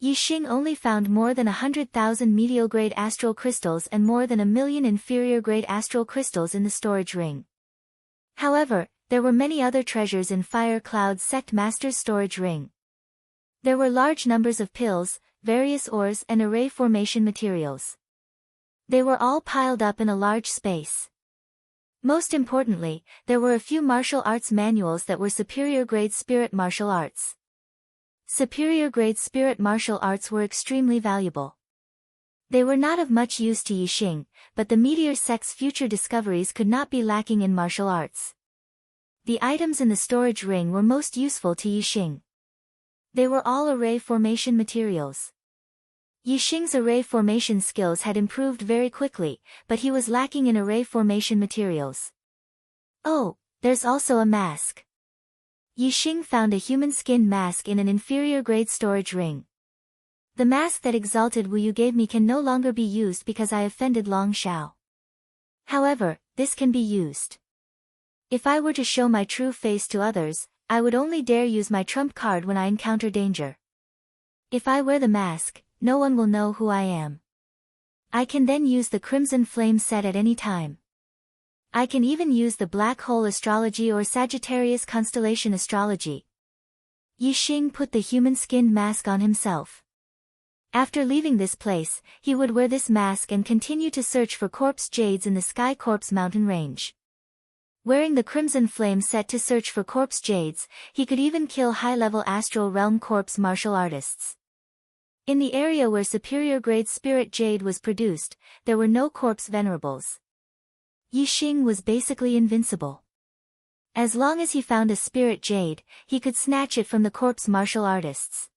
Yixing only found more than 100,000 medial-grade astral crystals and more than 1,000,000 inferior-grade astral crystals in the storage ring. However, there were many other treasures in Fire Cloud Sect Master's storage ring. There were large numbers of pills, various ores and array formation materials. They were all piled up in a large space. Most importantly, there were a few martial arts manuals that were superior-grade spirit martial arts. Superior-grade spirit martial arts were extremely valuable. They were not of much use to Yixing, but the Meteor Sect's future discoveries could not be lacking in martial arts. The items in the storage ring were most useful to Yixing. They were all array formation materials. Yixing's array formation skills had improved very quickly, but he was lacking in array formation materials. Oh, there's also a mask. Yixing found a human skin mask in an inferior-grade storage ring. The mask that exalted Wu Yu gave me can no longer be used because I offended Long Shao. However, this can be used. If I were to show my true face to others, I would only dare use my trump card when I encounter danger. If I wear the mask, no one will know who I am. I can then use the Crimson Flame set at any time. I can even use the Black Hole Astrology or Sagittarius Constellation Astrology. Yixing put the human-skinned mask on himself. After leaving this place, he would wear this mask and continue to search for corpse jades in the Sky Corpse mountain range. Wearing the Crimson Flame set to search for corpse jades, he could even kill high-level astral realm corpse martial artists. In the area where superior-grade spirit jade was produced, there were no corpse venerables. Yixing was basically invincible. As long as he found a spirit jade, he could snatch it from the corpse martial artists.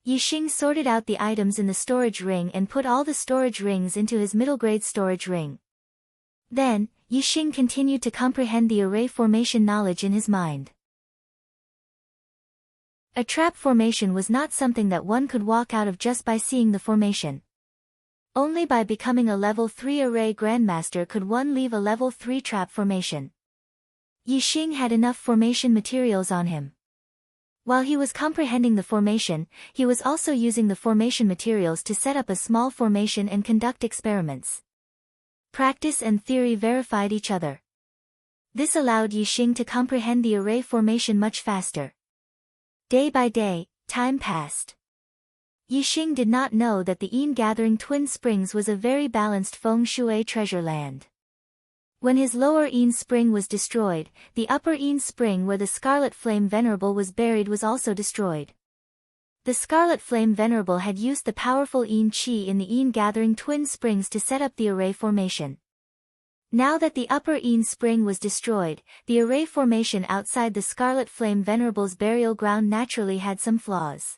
Yixing sorted out the items in the storage ring and put all the storage rings into his middle-grade storage ring. Then, Yixing continued to comprehend the array formation knowledge in his mind. A trap formation was not something that one could walk out of just by seeing the formation. Only by becoming a level 3 array grandmaster could one leave a level 3 trap formation. Yixing had enough formation materials on him. While he was comprehending the formation, he was also using the formation materials to set up a small formation and conduct experiments. Practice and theory verified each other. This allowed Yixing to comprehend the array formation much faster. Day by day, time passed. Yixing did not know that the Yin Gathering Twin Springs was a very balanced feng shui treasure land. When his lower Yin Spring was destroyed, the upper Yin Spring where the Scarlet Flame Venerable was buried was also destroyed. The Scarlet Flame Venerable had used the powerful Yin Qi in the Yin Gathering Twin Springs to set up the array formation. Now that the upper Ain spring was destroyed, the array formation outside the Scarlet Flame Venerable's burial ground naturally had some flaws.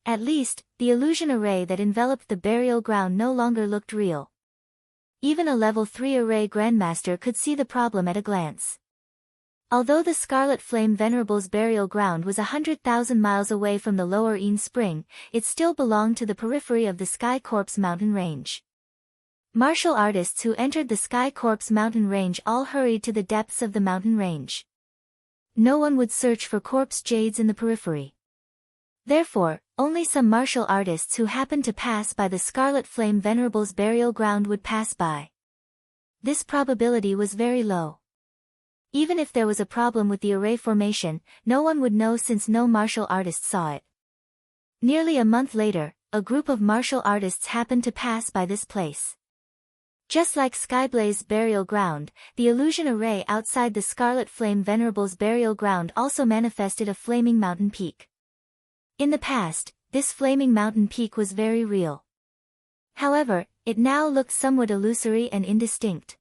At least, the illusion array that enveloped the burial ground no longer looked real. Even a level 3 array grandmaster could see the problem at a glance. Although the Scarlet Flame Venerable's burial ground was 100,000 miles away from the lower Ain spring, it still belonged to the periphery of the Sky Corpse mountain range. Martial artists who entered the Sky Corpse mountain range all hurried to the depths of the mountain range. No one would search for corpse jades in the periphery. Therefore, only some martial artists who happened to pass by the Scarlet Flame Venerable's burial ground would pass by. This probability was very low. Even if there was a problem with the array formation, no one would know since no martial artist saw it. Nearly a month later, a group of martial artists happened to pass by this place. Just like Skyblaze's burial ground, the illusion array outside the Scarlet Flame Venerable's burial ground also manifested a flaming mountain peak. In the past, this flaming mountain peak was very real. However, it now looked somewhat illusory and indistinct.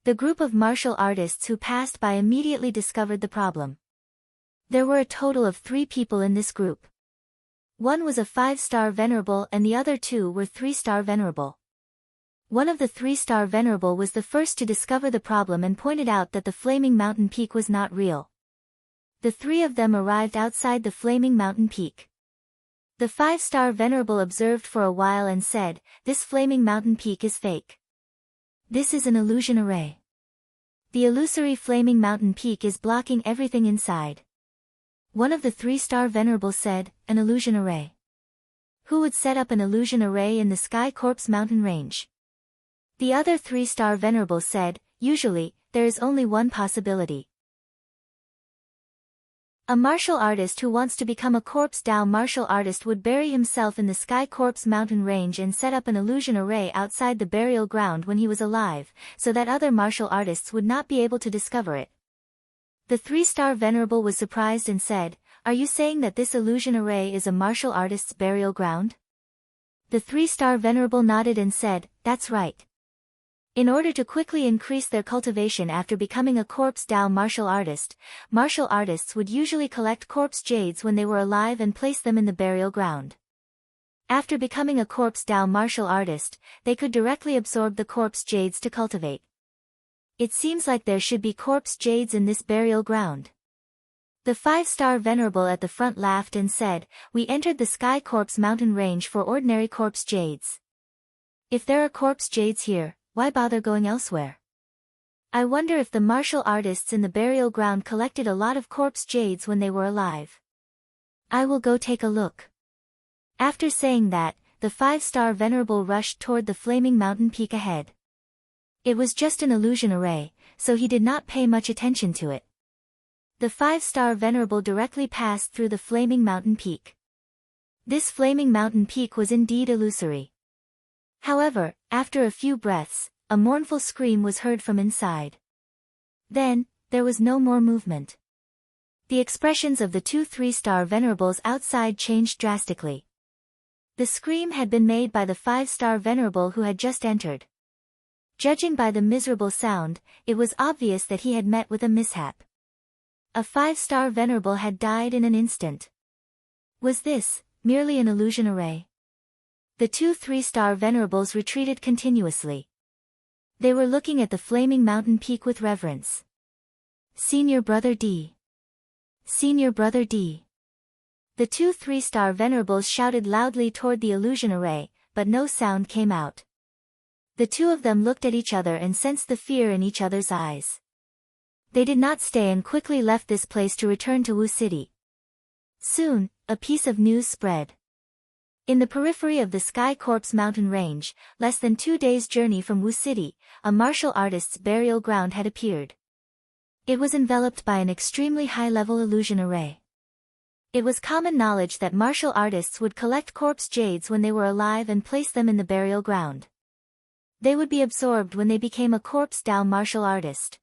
The group of martial artists who passed by immediately discovered the problem. There were a total of 3 people in this group. One was a 5-star venerable and the other 2 were 3-star venerable. One of the 3-star venerable was the first to discover the problem and pointed out that the flaming mountain peak was not real. The 3 of them arrived outside the flaming mountain peak. The 5-star venerable observed for a while and said, "This flaming mountain peak is fake. This is an illusion array. The illusory flaming mountain peak is blocking everything inside." One of the 3-star venerables said, "An illusion array? Who would set up an illusion array in the Sky Corpse mountain range?" The other 3-star venerable said, "Usually, there is only one possibility. A martial artist who wants to become a corpse Dao martial artist would bury himself in the Sky Corpse mountain range and set up an illusion array outside the burial ground when he was alive, so that other martial artists would not be able to discover it." The 3-star venerable was surprised and said, "Are you saying that this illusion array is a martial artist's burial ground?" The 3-star venerable nodded and said, "That's right." In order to quickly increase their cultivation after becoming a corpse Dao martial artists would usually collect corpse jades when they were alive and place them in the burial ground. After becoming a corpse Dao martial artist, they could directly absorb the corpse jades to cultivate. It seems like there should be corpse jades in this burial ground. The 5-star venerable at the front laughed and said, "We entered the Sky Corpse mountain range for ordinary corpse jades. If there are corpse jades here, why bother going elsewhere? I wonder if the martial artists in the burial ground collected a lot of corpse jades when they were alive. I will go take a look." After saying that, the 5-star venerable rushed toward the flaming mountain peak ahead. It was just an illusion array, so he did not pay much attention to it. The 5-star venerable directly passed through the flaming mountain peak. This flaming mountain peak was indeed illusory. However, after a few breaths, a mournful scream was heard from inside. Then, there was no more movement. The expressions of the 2 3-star venerables outside changed drastically. The scream had been made by the 5-star venerable who had just entered. Judging by the miserable sound, it was obvious that he had met with a mishap. A 5-star venerable had died in an instant. Was this merely an illusion array? The 2 3-star venerables retreated continuously. They were looking at the flaming mountain peak with reverence. "Senior Brother D. Senior Brother D." The 2 3-star venerables shouted loudly toward the illusion array, but no sound came out. The 2 of them looked at each other and sensed the fear in each other's eyes. They did not stay and quickly left this place to return to Wu City. Soon, a piece of news spread. In the periphery of the Sky Corpse mountain range, less than 2 days' journey from Wu City, a martial artist's burial ground had appeared. It was enveloped by an extremely high-level illusion array. It was common knowledge that martial artists would collect corpse jades when they were alive and place them in the burial ground. They would be absorbed when they became a corpse Dao martial artist.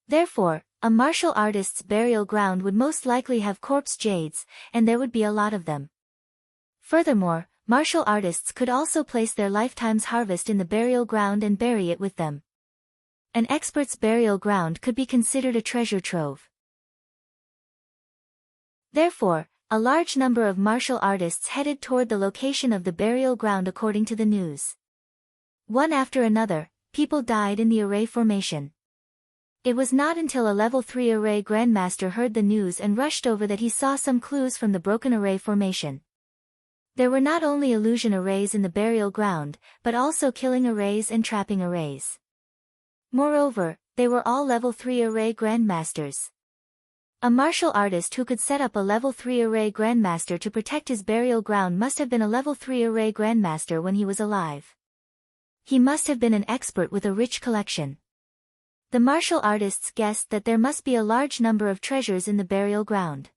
Therefore, a martial artist's burial ground would most likely have corpse jades, and there would be a lot of them. Furthermore, martial artists could also place their lifetime's harvest in the burial ground and bury it with them. An expert's burial ground could be considered a treasure trove. Therefore, a large number of martial artists headed toward the location of the burial ground according to the news. One after another, people died in the array formation. It was not until a level 3 array grandmaster heard the news and rushed over that he saw some clues from the broken array formation. There were not only illusion arrays in the burial ground, but also killing arrays and trapping arrays. Moreover, they were all level 3 array grandmasters. A martial artist who could set up a level 3 array grandmaster to protect his burial ground must have been a level 3 array grandmaster when he was alive. He must have been an expert with a rich collection. The martial artists guessed that there must be a large number of treasures in the burial ground.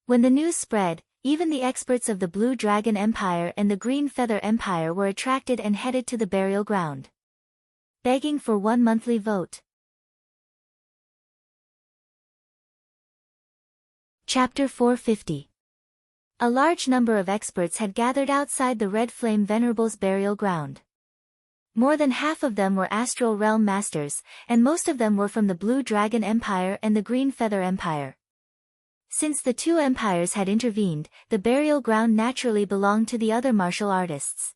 When the news spread, even the experts of the Blue Dragon Empire and the Green Feather Empire were attracted and headed to the burial ground, begging for one monthly vote. Chapter 450. A large number of experts had gathered outside the Red Flame Venerable's burial ground. More than half of them were Astral Realm Masters, and most of them were from the Blue Dragon Empire and the Green Feather Empire. Since the two empires had intervened, the burial ground naturally belonged to the other martial artists.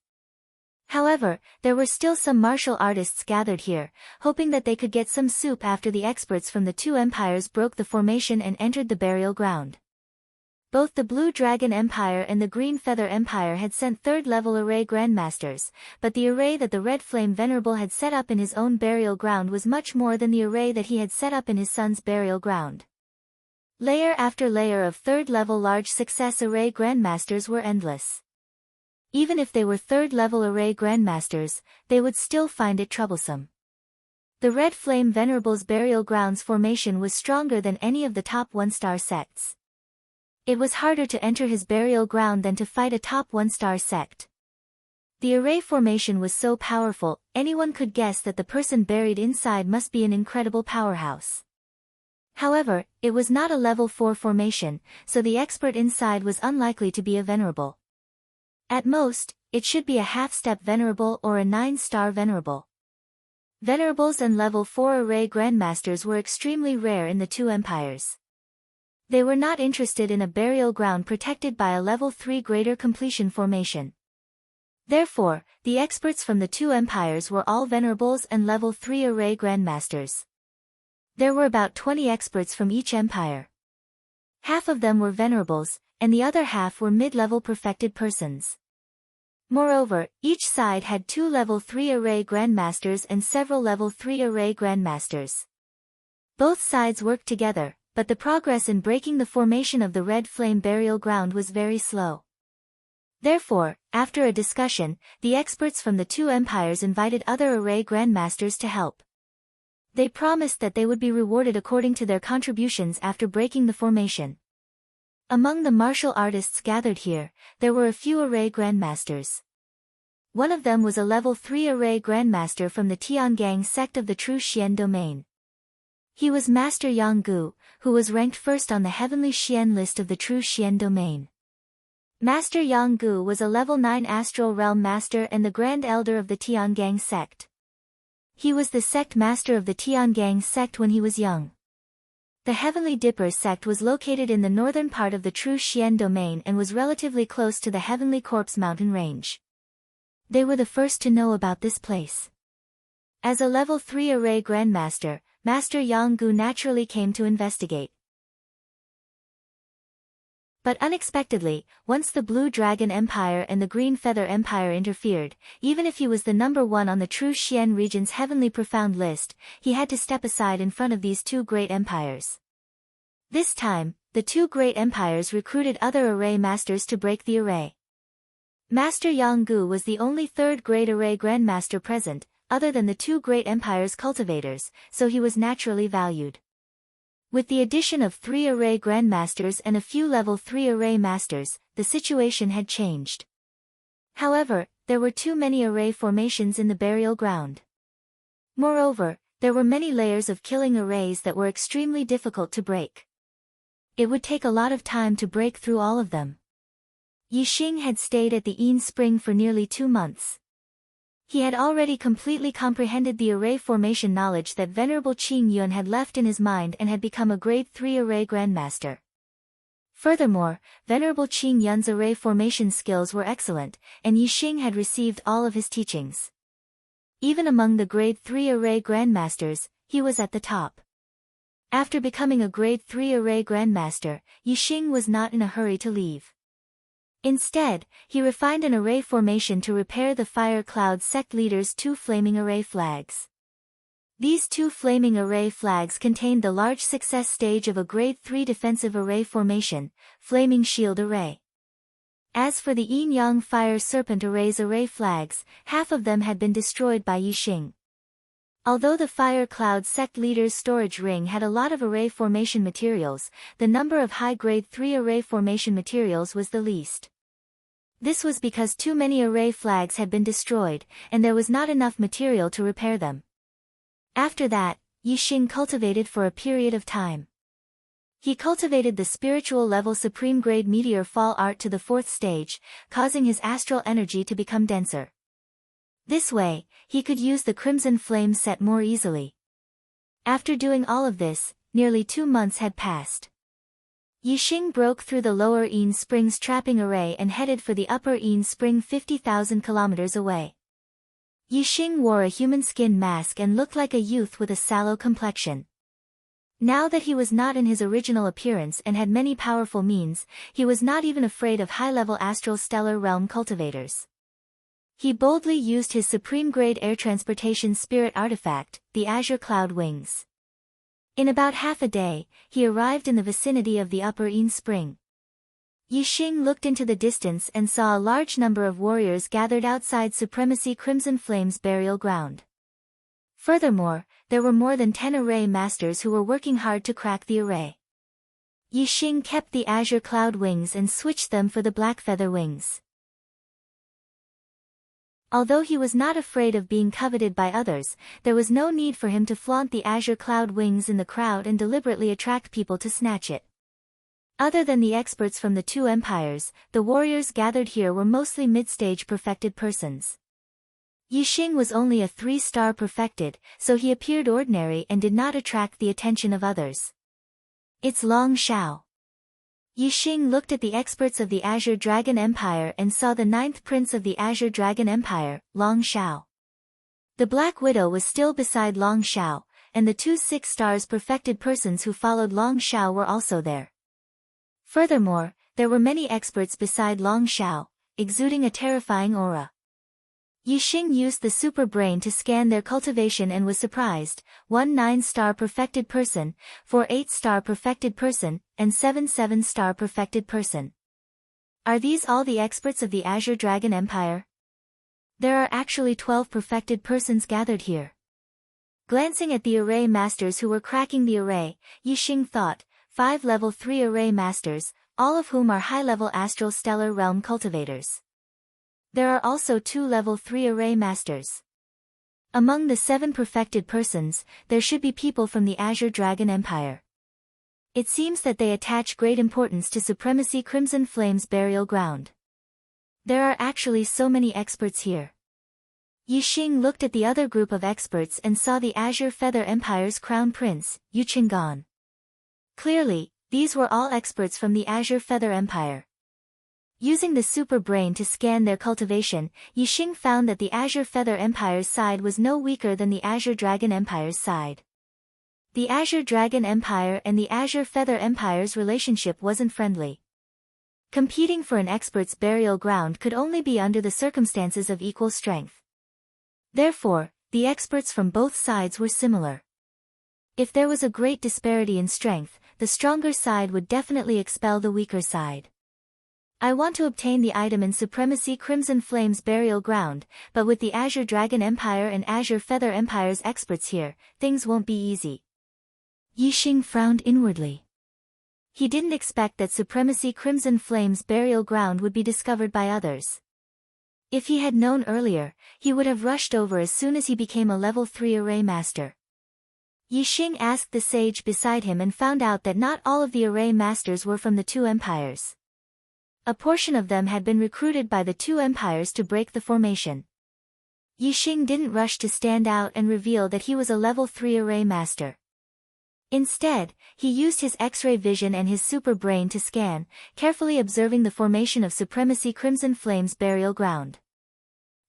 However, there were still some martial artists gathered here, hoping that they could get some soup after the experts from the two empires broke the formation and entered the burial ground. Both the Blue Dragon Empire and the Green Feather Empire had sent third-level array grandmasters, but the array that the Red Flame Venerable had set up in his own burial ground was much more than the array that he had set up in his son's burial ground. Layer after layer of third-level large success array grandmasters were endless. Even if they were third-level array grandmasters, they would still find it troublesome. The Red Flame Venerable's burial grounds formation was stronger than any of the top 1-star sects. It was harder to enter his burial ground than to fight a top 1-star sect. The array formation was so powerful, anyone could guess that the person buried inside must be an incredible powerhouse. However, it was not a level 4 formation, so the expert inside was unlikely to be a venerable. At most, it should be a half-step venerable or a 9-star venerable. Venerables and level 4 array grandmasters were extremely rare in the two empires. They were not interested in a burial ground protected by a level 3 greater completion formation. Therefore, the experts from the two empires were all venerables and level 3 array grandmasters. There were about 20 experts from each empire. Half of them were venerables, and the other half were mid-level perfected persons. Moreover, each side had 2 level 3 array grandmasters and several level 3 array grandmasters. Both sides worked together, but the progress in breaking the formation of the Red Flame burial ground was very slow. Therefore, after a discussion, the experts from the two empires invited other array grandmasters to help. They promised that they would be rewarded according to their contributions after breaking the formation. Among the martial artists gathered here, there were a few array grandmasters. One of them was a level 3 array grandmaster from the Tiangang sect of the True Xian domain. He was Master Yang Gu, who was ranked first on the Heavenly Xian list of the True Xian domain. Master Yang Gu was a level 9 Astral Realm Master and the Grand Elder of the Tiangang sect. He was the sect master of the Tiangang sect when he was young. The Heavenly Dipper sect was located in the northern part of the True Xian domain and was relatively close to the Heavenly Corpse mountain range. They were the first to know about this place. As a level 3 array grandmaster, Master Yang Gu naturally came to investigate. But unexpectedly, once the Blue Dragon Empire and the Green Feather Empire interfered, even if he was the number 1 on the True Xian region's Heavenly Profound list, he had to step aside in front of these two great empires. This time, the two great empires recruited other array masters to break the array. Master Yang Gu was the only third great array grandmaster present, other than the two great empires' cultivators, so he was naturally valued. With the addition of 3 array grandmasters and a few level 3 array masters, the situation had changed. However, there were too many array formations in the burial ground. Moreover, there were many layers of killing arrays that were extremely difficult to break. It would take a lot of time to break through all of them. Yixing had stayed at the Yin Spring for nearly 2 months. He had already completely comprehended the array formation knowledge that Venerable Qing Yun had left in his mind and had become a grade 3 array grandmaster. Furthermore, Venerable Qing Yun's array formation skills were excellent, and Yi Xing had received all of his teachings. Even among the grade 3 array grandmasters, he was at the top. After becoming a grade 3 array grandmaster, Yi Xing was not in a hurry to leave. Instead, he refined an array formation to repair the Fire Cloud sect leader's 2 flaming array flags. These 2 flaming array flags contained the large success stage of a grade 3 defensive array formation, Flaming Shield Array. As for the Yin Yang Fire Serpent Array's array flags, half of them had been destroyed by Yi Xing. Although the Fire Cloud sect leader's storage ring had a lot of array formation materials, the number of high grade 3 array formation materials was the least. This was because too many array flags had been destroyed, and there was not enough material to repair them. After that, Yi Xing cultivated for a period of time. He cultivated the spiritual level supreme grade meteor fall art to the 4th stage, causing his astral energy to become denser. This way, he could use the Crimson Flame set more easily. After doing all of this, nearly 2 months had passed. Yi Xing broke through the lower Yin Spring's trapping array and headed for the upper Yin Spring 50,000 kilometers away. Yi Xing wore a human skin mask and looked like a youth with a sallow complexion. Now that he was not in his original appearance and had many powerful means, he was not even afraid of high-level astral stellar realm cultivators. He boldly used his supreme-grade air transportation spirit artifact, the Azure Cloud Wings. In about half a day, he arrived in the vicinity of the upper Yin Spring. Yi Xing looked into the distance and saw a large number of warriors gathered outside Supremacy Crimson Flame's burial ground. Furthermore, there were more than 10 array masters who were working hard to crack the array. Yi Xing kept the Azure Cloud Wings and switched them for the Black Feather Wings. Although he was not afraid of being coveted by others, there was no need for him to flaunt the Azure Cloud Wings in the crowd and deliberately attract people to snatch it. Other than the experts from the 2 empires, the warriors gathered here were mostly mid-stage perfected persons. Yi Xing was only a 3-star perfected, so he appeared ordinary and did not attract the attention of others. It's Long Shao. Yi Xing looked at the experts of the Azure Dragon Empire and saw the 9th prince of the Azure Dragon Empire, Long Shao. The Black Widow was still beside Long Shao, and the 2 6-stars perfected persons who followed Long Shao were also there. Furthermore, there were many experts beside Long Shao, exuding a terrifying aura. Yi Xing used the super brain to scan their cultivation and was surprised, 1 9-star perfected person, 4 8-star perfected person, and 7 7-star perfected person. Are these all the experts of the Azure Dragon Empire? There are actually 12 perfected persons gathered here. Glancing at the array masters who were cracking the array, Yi Xing thought, 5 level 3 array masters, all of whom are high-level astral stellar realm cultivators. There are also 2 level 3 array masters. Among the 7 perfected persons, there should be people from the Azure Dragon Empire. It seems that they attach great importance to Supremacy Crimson Flame's burial ground. There are actually so many experts here. Yi Xing looked at the other group of experts and saw the Azure Feather Empire's crown prince, Yu Qinggan. Clearly, these were all experts from the Azure Feather Empire. Using the super brain to scan their cultivation, Yi Xing found that the Azure Feather Empire's side was no weaker than the Azure Dragon Empire's side. The Azure Dragon Empire and the Azure Feather Empire's relationship wasn't friendly. Competing for an expert's burial ground could only be under the circumstances of equal strength. Therefore, the experts from both sides were similar. If there was a great disparity in strength, the stronger side would definitely expel the weaker side. I want to obtain the item in Supremacy Crimson Flame's burial ground, but with the Azure Dragon Empire and Azure Feather Empire's experts here, things won't be easy. Yi Xing frowned inwardly. He didn't expect that Supremacy Crimson Flame's burial ground would be discovered by others. If he had known earlier, he would have rushed over as soon as he became a level 3 array master. Yi Xing asked the sage beside him and found out that not all of the array masters were from the 2 empires. A portion of them had been recruited by the 2 empires to break the formation. Yixing didn't rush to stand out and reveal that he was a level 3 array master. Instead, he used his X-ray vision and his super brain to scan, carefully observing the formation of Supremacy Crimson Flame's burial ground.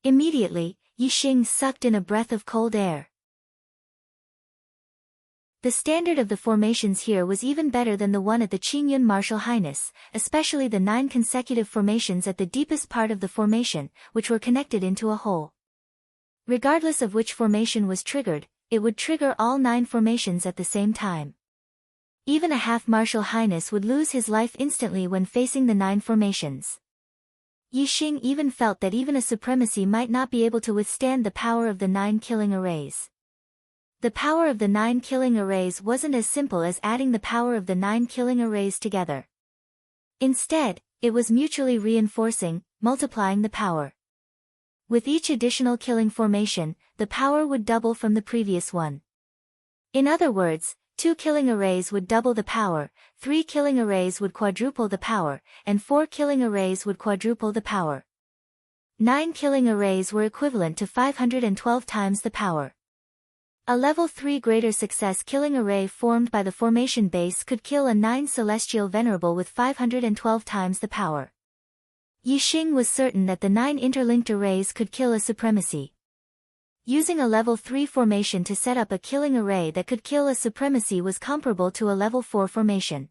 Immediately, Yixing sucked in a breath of cold air. The standard of the formations here was even better than the one at the Qingyun Martial Highness, especially the 9 consecutive formations at the deepest part of the formation, which were connected into a whole. Regardless of which formation was triggered, it would trigger all 9 formations at the same time. Even a half Martial Highness would lose his life instantly when facing the 9 formations. Yixing even felt that even a supremacy might not be able to withstand the power of the 9 killing arrays. The power of the 9 killing arrays wasn't as simple as adding the power of the 9 killing arrays together. Instead, it was mutually reinforcing, multiplying the power. With each additional killing formation, the power would double from the previous one. In other words, 2 killing arrays would double the power, 3 killing arrays would quadruple the power, and 4 killing arrays would quadruple the power. 9 killing arrays were equivalent to 512 times the power. A level 3 greater success killing array formed by the formation base could kill a 9 celestial venerable with 512 times the power. Yixing was certain that the 9 interlinked arrays could kill a supremacy. Using a level 3 formation to set up a killing array that could kill a supremacy was comparable to a level 4 formation.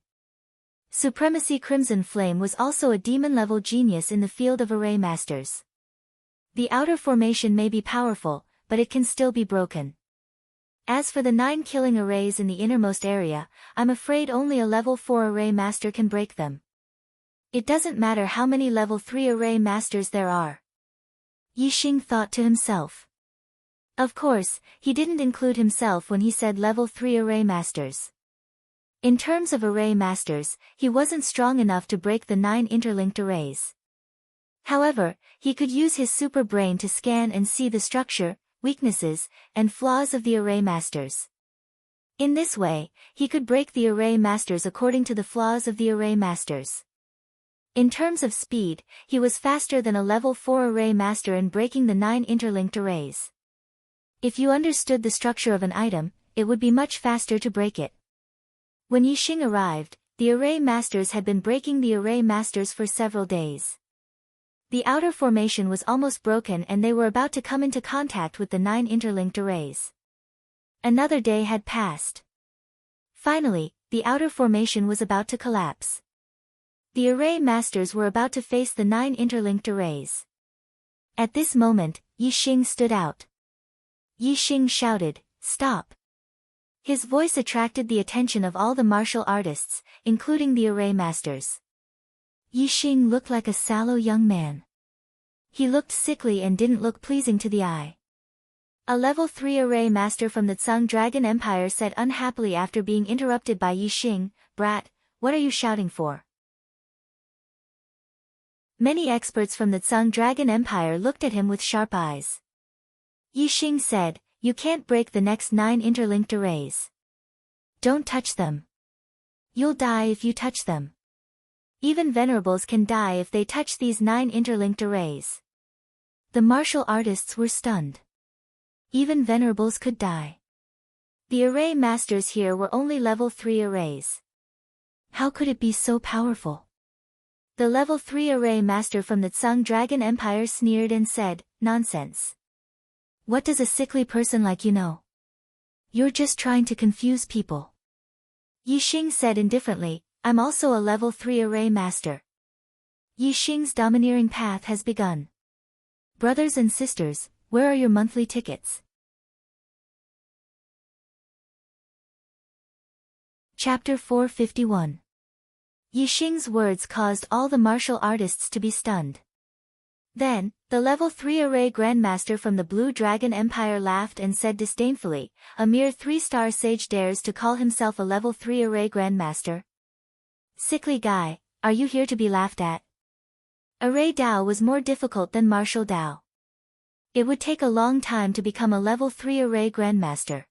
Supremacy Crimson Flame was also a demon-level genius in the field of array masters. The outer formation may be powerful, but it can still be broken. As for the 9 killing arrays in the innermost area, I'm afraid only a level 4 array master can break them. It doesn't matter how many level 3 array masters there are. Yixing thought to himself. Of course, he didn't include himself when he said level 3 array masters. In terms of array masters, he wasn't strong enough to break the 9 interlinked arrays. However, he could use his super brain to scan and see the structure, weaknesses, and flaws of the array masters. In this way, he could break the array masters according to the flaws of the array masters. In terms of speed, he was faster than a level 4 array master in breaking the 9 interlinked arrays. If you understood the structure of an item, it would be much faster to break it. When Yixing arrived, the array masters had been breaking the array masters for several days. The outer formation was almost broken and they were about to come into contact with the 9 interlinked arrays. Another day had passed. Finally, the outer formation was about to collapse. The array masters were about to face the 9 interlinked arrays. At this moment, Yixing stood out. Yixing shouted, "Stop!" His voice attracted the attention of all the martial artists, including the array masters. Yixing looked like a sallow young man. He looked sickly and didn't look pleasing to the eye. A level 3 array master from the Tsang Dragon Empire said unhappily after being interrupted by Yixing, "Brat, what are you shouting for?" Many experts from the Tsang Dragon Empire looked at him with sharp eyes. Yixing said, "You can't break the next 9 interlinked arrays. Don't touch them. You'll die if you touch them. Even venerables can die if they touch these 9 interlinked arrays." The martial artists were stunned. Even venerables could die. The array masters here were only level 3 arrays. How could it be so powerful? The level 3 array master from the Tsang Dragon Empire sneered and said, "Nonsense. What does a sickly person like you know? You're just trying to confuse people." Yixing said indifferently, "I'm also a level 3 array master." Yixing's domineering path has begun. Brothers and sisters, where are your monthly tickets? Chapter 451. Yixing's words caused all the martial artists to be stunned. Then, the level 3 array grandmaster from the Blue Dragon Empire laughed and said disdainfully, "A mere 3-star sage dares to call himself a level 3 array grandmaster? Sickly guy, are you here to be laughed at?" Array Dao was more difficult than martial Dao. It would take a long time to become a level 3 array grandmaster.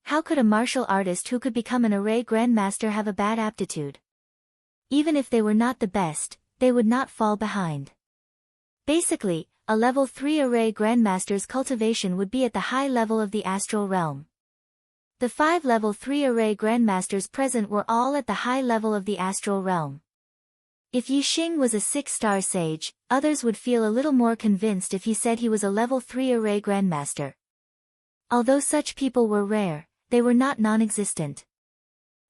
How could a martial artist who could become an array grandmaster have a bad aptitude? Even if they were not the best, they would not fall behind. Basically, a level 3 array grandmaster's cultivation would be at the high level of the astral realm. The 5 level 3 array grandmasters present were all at the high level of the astral realm. If Yixing was a 6-star sage, others would feel a little more convinced if he said he was a level 3 array grandmaster. Although such people were rare, they were not non-existent.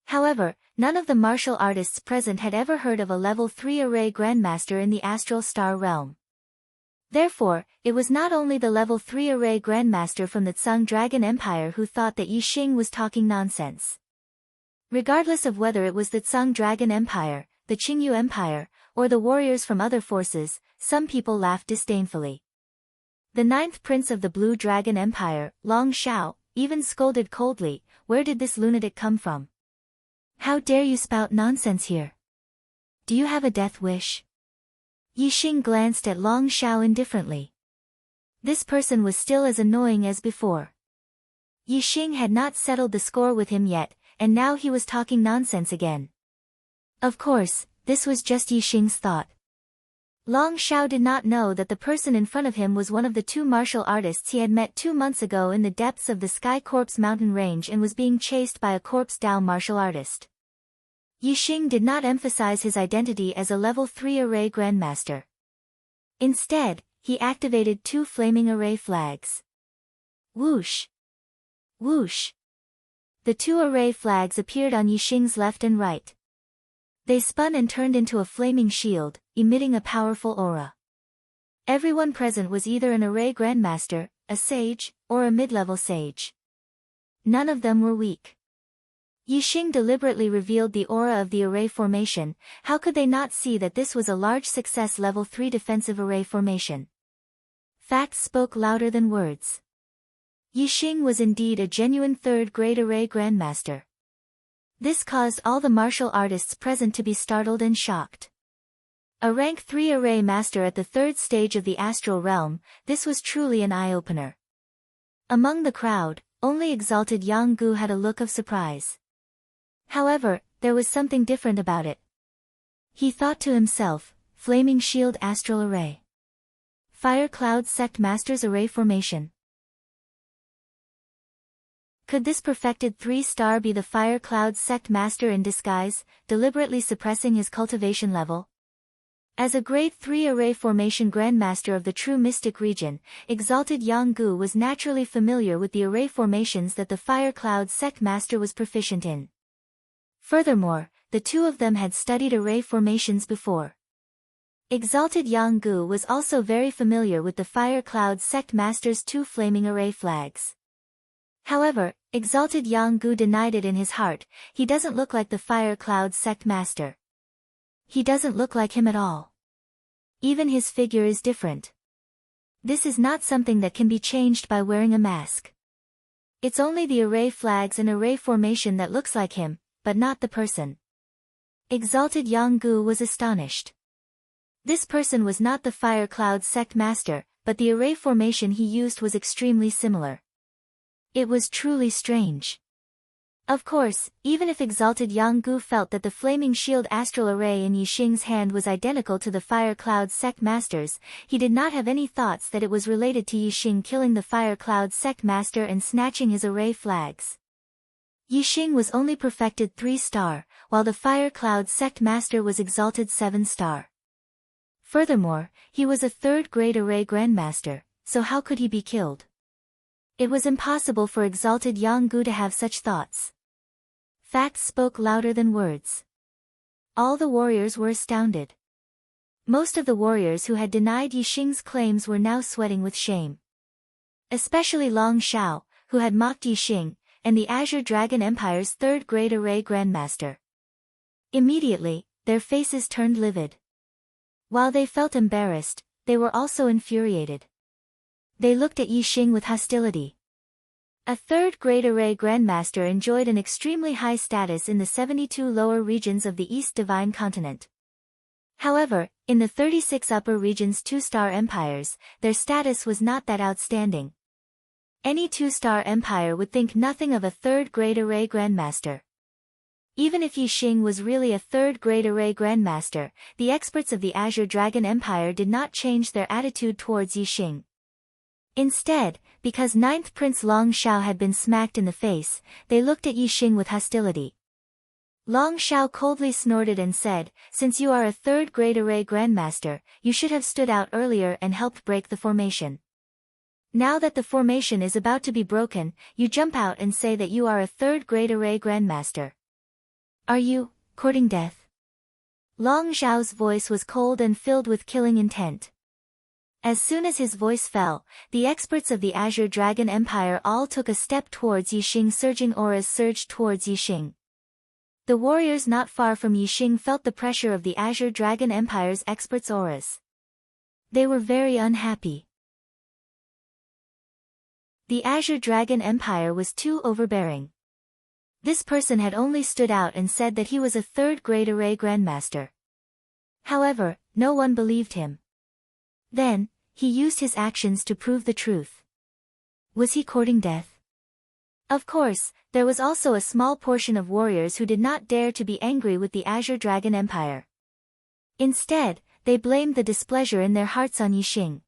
However, none of the martial artists present had ever heard of a level 3 array grandmaster in the astral star realm. Therefore, it was not only the level 3 array grandmaster from the Tsang Dragon Empire who thought that Yixing was talking nonsense. Regardless of whether it was the Tsang Dragon Empire, the Qingyu Empire, or the warriors from other forces, some people laughed disdainfully. The 9th prince of the Blue Dragon Empire, Long Shao, even scolded coldly, "Where did this lunatic come from? How dare you spout nonsense here? Do you have a death wish?" Yixing glanced at Long Shao indifferently. This person was still as annoying as before. Yixing had not settled the score with him yet, and now he was talking nonsense again. Of course, this was just Yixing's thought. Long Shao did not know that the person in front of him was one of the 2 martial artists he had met 2 months ago in the depths of the Sky Corpse mountain range and was being chased by a Corpse Dao martial artist. Yixing did not emphasize his identity as a level 3 array grandmaster. Instead, he activated 2 flaming array flags. Whoosh! Whoosh! The 2 array flags appeared on Yixing's left and right. They spun and turned into a flaming shield, emitting a powerful aura. Everyone present was either an array grandmaster, a sage, or a mid-level sage. None of them were weak. Yixing deliberately revealed the aura of the array formation. How could they not see that this was a large success level 3 defensive array formation? Facts spoke louder than words. Yixing was indeed a genuine 3rd-grade array grandmaster. This caused all the martial artists present to be startled and shocked. A rank 3 array master at the 3rd stage of the astral realm, this was truly an eye-opener. Among the crowd, only exalted Yang Gu had a look of surprise. However, there was something different about it. He thought to himself, Flaming Shield Astral Array. Fire Cloud Sect Masters Array Formation. Could this perfected 3-star be the Fire Cloud Sect Master in disguise, deliberately suppressing his cultivation level? As a grade 3 array formation grandmaster of the true mystic region, exalted Yang Gu was naturally familiar with the array formations that the Fire Cloud Sect Master was proficient in. Furthermore, the 2 of them had studied array formations before. Exalted Yang Gu was also very familiar with the Fire Cloud Sect Master's 2 flaming array flags. However, exalted Yang Gu denied it in his heart. He doesn't look like the Fire Cloud Sect Master. He doesn't look like him at all. Even his figure is different. This is not something that can be changed by wearing a mask. It's only the array flags and array formation that looks like him, but not the person. Exalted Yang Gu was astonished. This person was not the Fire Cloud Sect Master, but the array formation he used was extremely similar. It was truly strange. Of course, even if exalted Yang Gu felt that the Flaming Shield Astral Array in Yixing's hand was identical to the Fire Cloud Sect Master's, he did not have any thoughts that it was related to Yixing killing the Fire Cloud Sect Master and snatching his array flags. Yixing was only perfected 3-star, while the Fire Cloud Sect Master was exalted 7-star. Furthermore, he was a 3rd-grade array grandmaster, so how could he be killed? It was impossible for exalted Yang Gu to have such thoughts. Facts spoke louder than words. All the warriors were astounded. Most of the warriors who had denied Yixing's claims were now sweating with shame. Especially Long Shao, who had mocked Yixing, and the Azure Dragon Empire's 3rd-grade array grandmaster. Immediately, their faces turned livid. While they felt embarrassed, they were also infuriated. They looked at Yixing with hostility. A 3rd-grade array grandmaster enjoyed an extremely high status in the 72 lower regions of the East Divine Continent. However, in the 36 upper regions 2-star empires, their status was not that outstanding. Any 2-star empire would think nothing of a 3rd-grade array grandmaster. Even if Yi Xing was really a third-grade array grandmaster, the experts of the Azure Dragon Empire did not change their attitude towards Yi Xing. Instead, because Ninth Prince Long Xiao had been smacked in the face, they looked at Yi Xing with hostility. Long Xiao coldly snorted and said, "Since you are a third-grade array grandmaster, you should have stood out earlier and helped break the formation. Now that the formation is about to be broken, you jump out and say that you are a third-grade array grandmaster. Are you courting death?" Long Xiao's voice was cold and filled with killing intent. As soon as his voice fell, the experts of the Azure Dragon Empire all took a step towards Yi Xing. Surging auras surged towards Yi Xing. The warriors not far from Yi Xing felt the pressure of the Azure Dragon Empire's experts' auras. They were very unhappy. The Azure Dragon Empire was too overbearing. This person had only stood out and said that he was a third-grade array grandmaster. However, no one believed him. Then, he used his actions to prove the truth. Was he courting death? Of course, there was also a small portion of warriors who did not dare to be angry with the Azure Dragon Empire. Instead, they blamed the displeasure in their hearts on Yi Xing.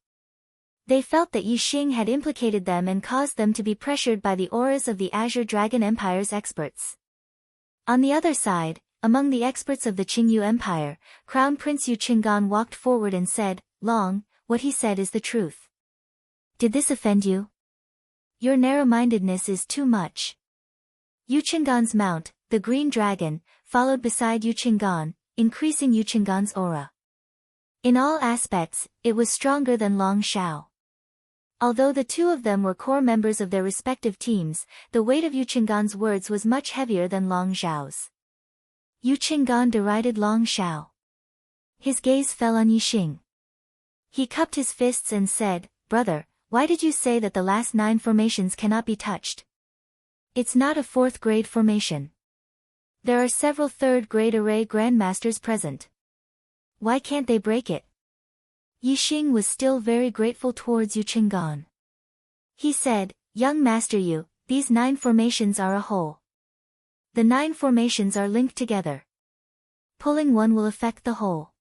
They felt that Yi Xing had implicated them and caused them to be pressured by the auras of the Azure Dragon Empire's experts. On the other side, among the experts of the Qingyu Empire, Crown Prince Yu Qinggan walked forward and said, "Long, what he said is the truth. Did this offend you? Your narrow-mindedness is too much." Yu Qinggan's mount, the green dragon, followed beside Yu Qinggan, increasing Yu Qinggan's aura. In all aspects, it was stronger than Long Xiao. Although the two of them were core members of their respective teams, the weight of Yu Qinggan's words was much heavier than Long Xiao's. Yu Qinggan derided Long Xiao. His gaze fell on Yi Xing. He cupped his fists and said, "Brother, why did you say that the last 9 formations cannot be touched? It's not a 4th-grade formation. There are several 3rd-grade array grandmasters present. Why can't they break it?" Yi Xing was still very grateful towards Yu Qinggan. He said, "Young Master Yu, these 9 formations are a whole. The 9 formations are linked together. Pulling one will affect the whole.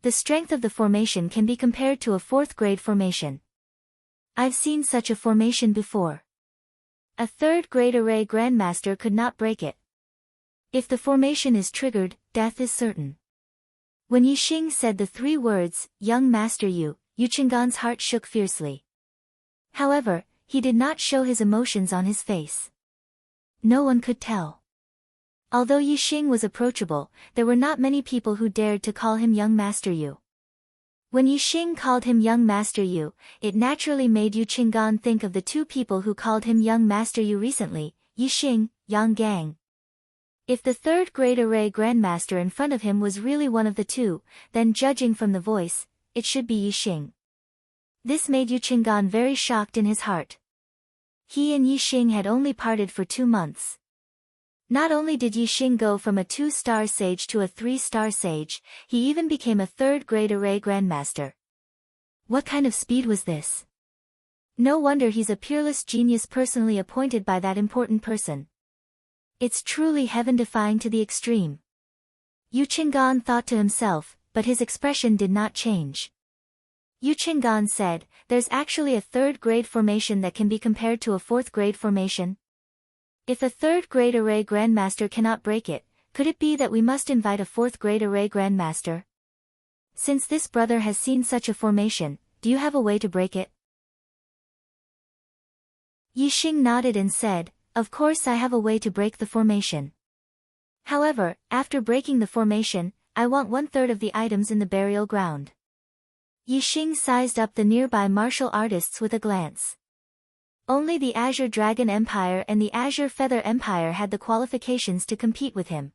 The strength of the formation can be compared to a 4th-grade formation. I've seen such a formation before. A 3rd-grade array grandmaster could not break it. If the formation is triggered, death is certain." When Yi Xing said the 3 words, "Young Master Yu," Yu Qinggan's heart shook fiercely. However, he did not show his emotions on his face. No one could tell. Although Yi Xing was approachable, there were not many people who dared to call him Young Master Yu. When Yi Xing called him Young Master Yu, it naturally made Yu Qinggan think of the 2 people who called him Young Master Yu recently, Yi Xing, Yang Gang. If the 3rd-grade array grandmaster in front of him was really one of the 2, then judging from the voice, it should be Yi Xing. This made Yu Qinggan very shocked in his heart. He and Yi Xing had only parted for 2 months. Not only did Yi Xing go from a 2-star sage to a 3-star sage, he even became a 3rd-grade array grandmaster. What kind of speed was this? No wonder he's a peerless genius personally appointed by that important person. It's truly heaven-defying to the extreme. Yu Qinggan thought to himself, but his expression did not change. Yu Qinggan said, "There's actually a 3rd-grade formation that can be compared to a 4th-grade formation. If a 3rd-grade array grandmaster cannot break it, could it be that we must invite a 4th-grade array grandmaster? Since this brother has seen such a formation, do you have a way to break it?" Yi Xing nodded and said, "Of course I have a way to break the formation. However, after breaking the formation, I want 1/3 of the items in the burial ground." Yi Xing sized up the nearby martial artists with a glance. Only the Azure Dragon Empire and the Azure Feather Empire had the qualifications to compete with him.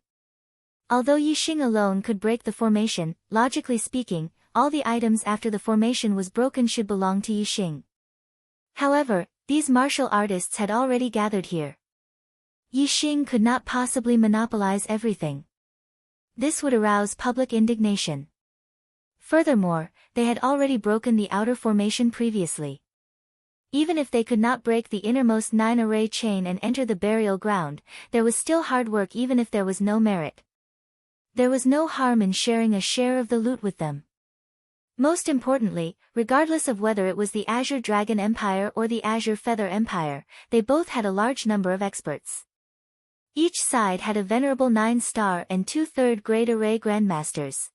Although Yi Xing alone could break the formation, logically speaking, all the items after the formation was broken should belong to Yi Xing. However, these martial artists had already gathered here. Yi Xing could not possibly monopolize everything. This would arouse public indignation. Furthermore, they had already broken the outer formation previously. Even if they could not break the innermost 9-array chain and enter the burial ground, there was still hard work even if there was no merit. There was no harm in sharing a share of the loot with them. Most importantly, regardless of whether it was the Azure Dragon Empire or the Azure Feather Empire, they both had a large number of experts. Each side had a venerable 9-star and 2/3 grade array grandmasters.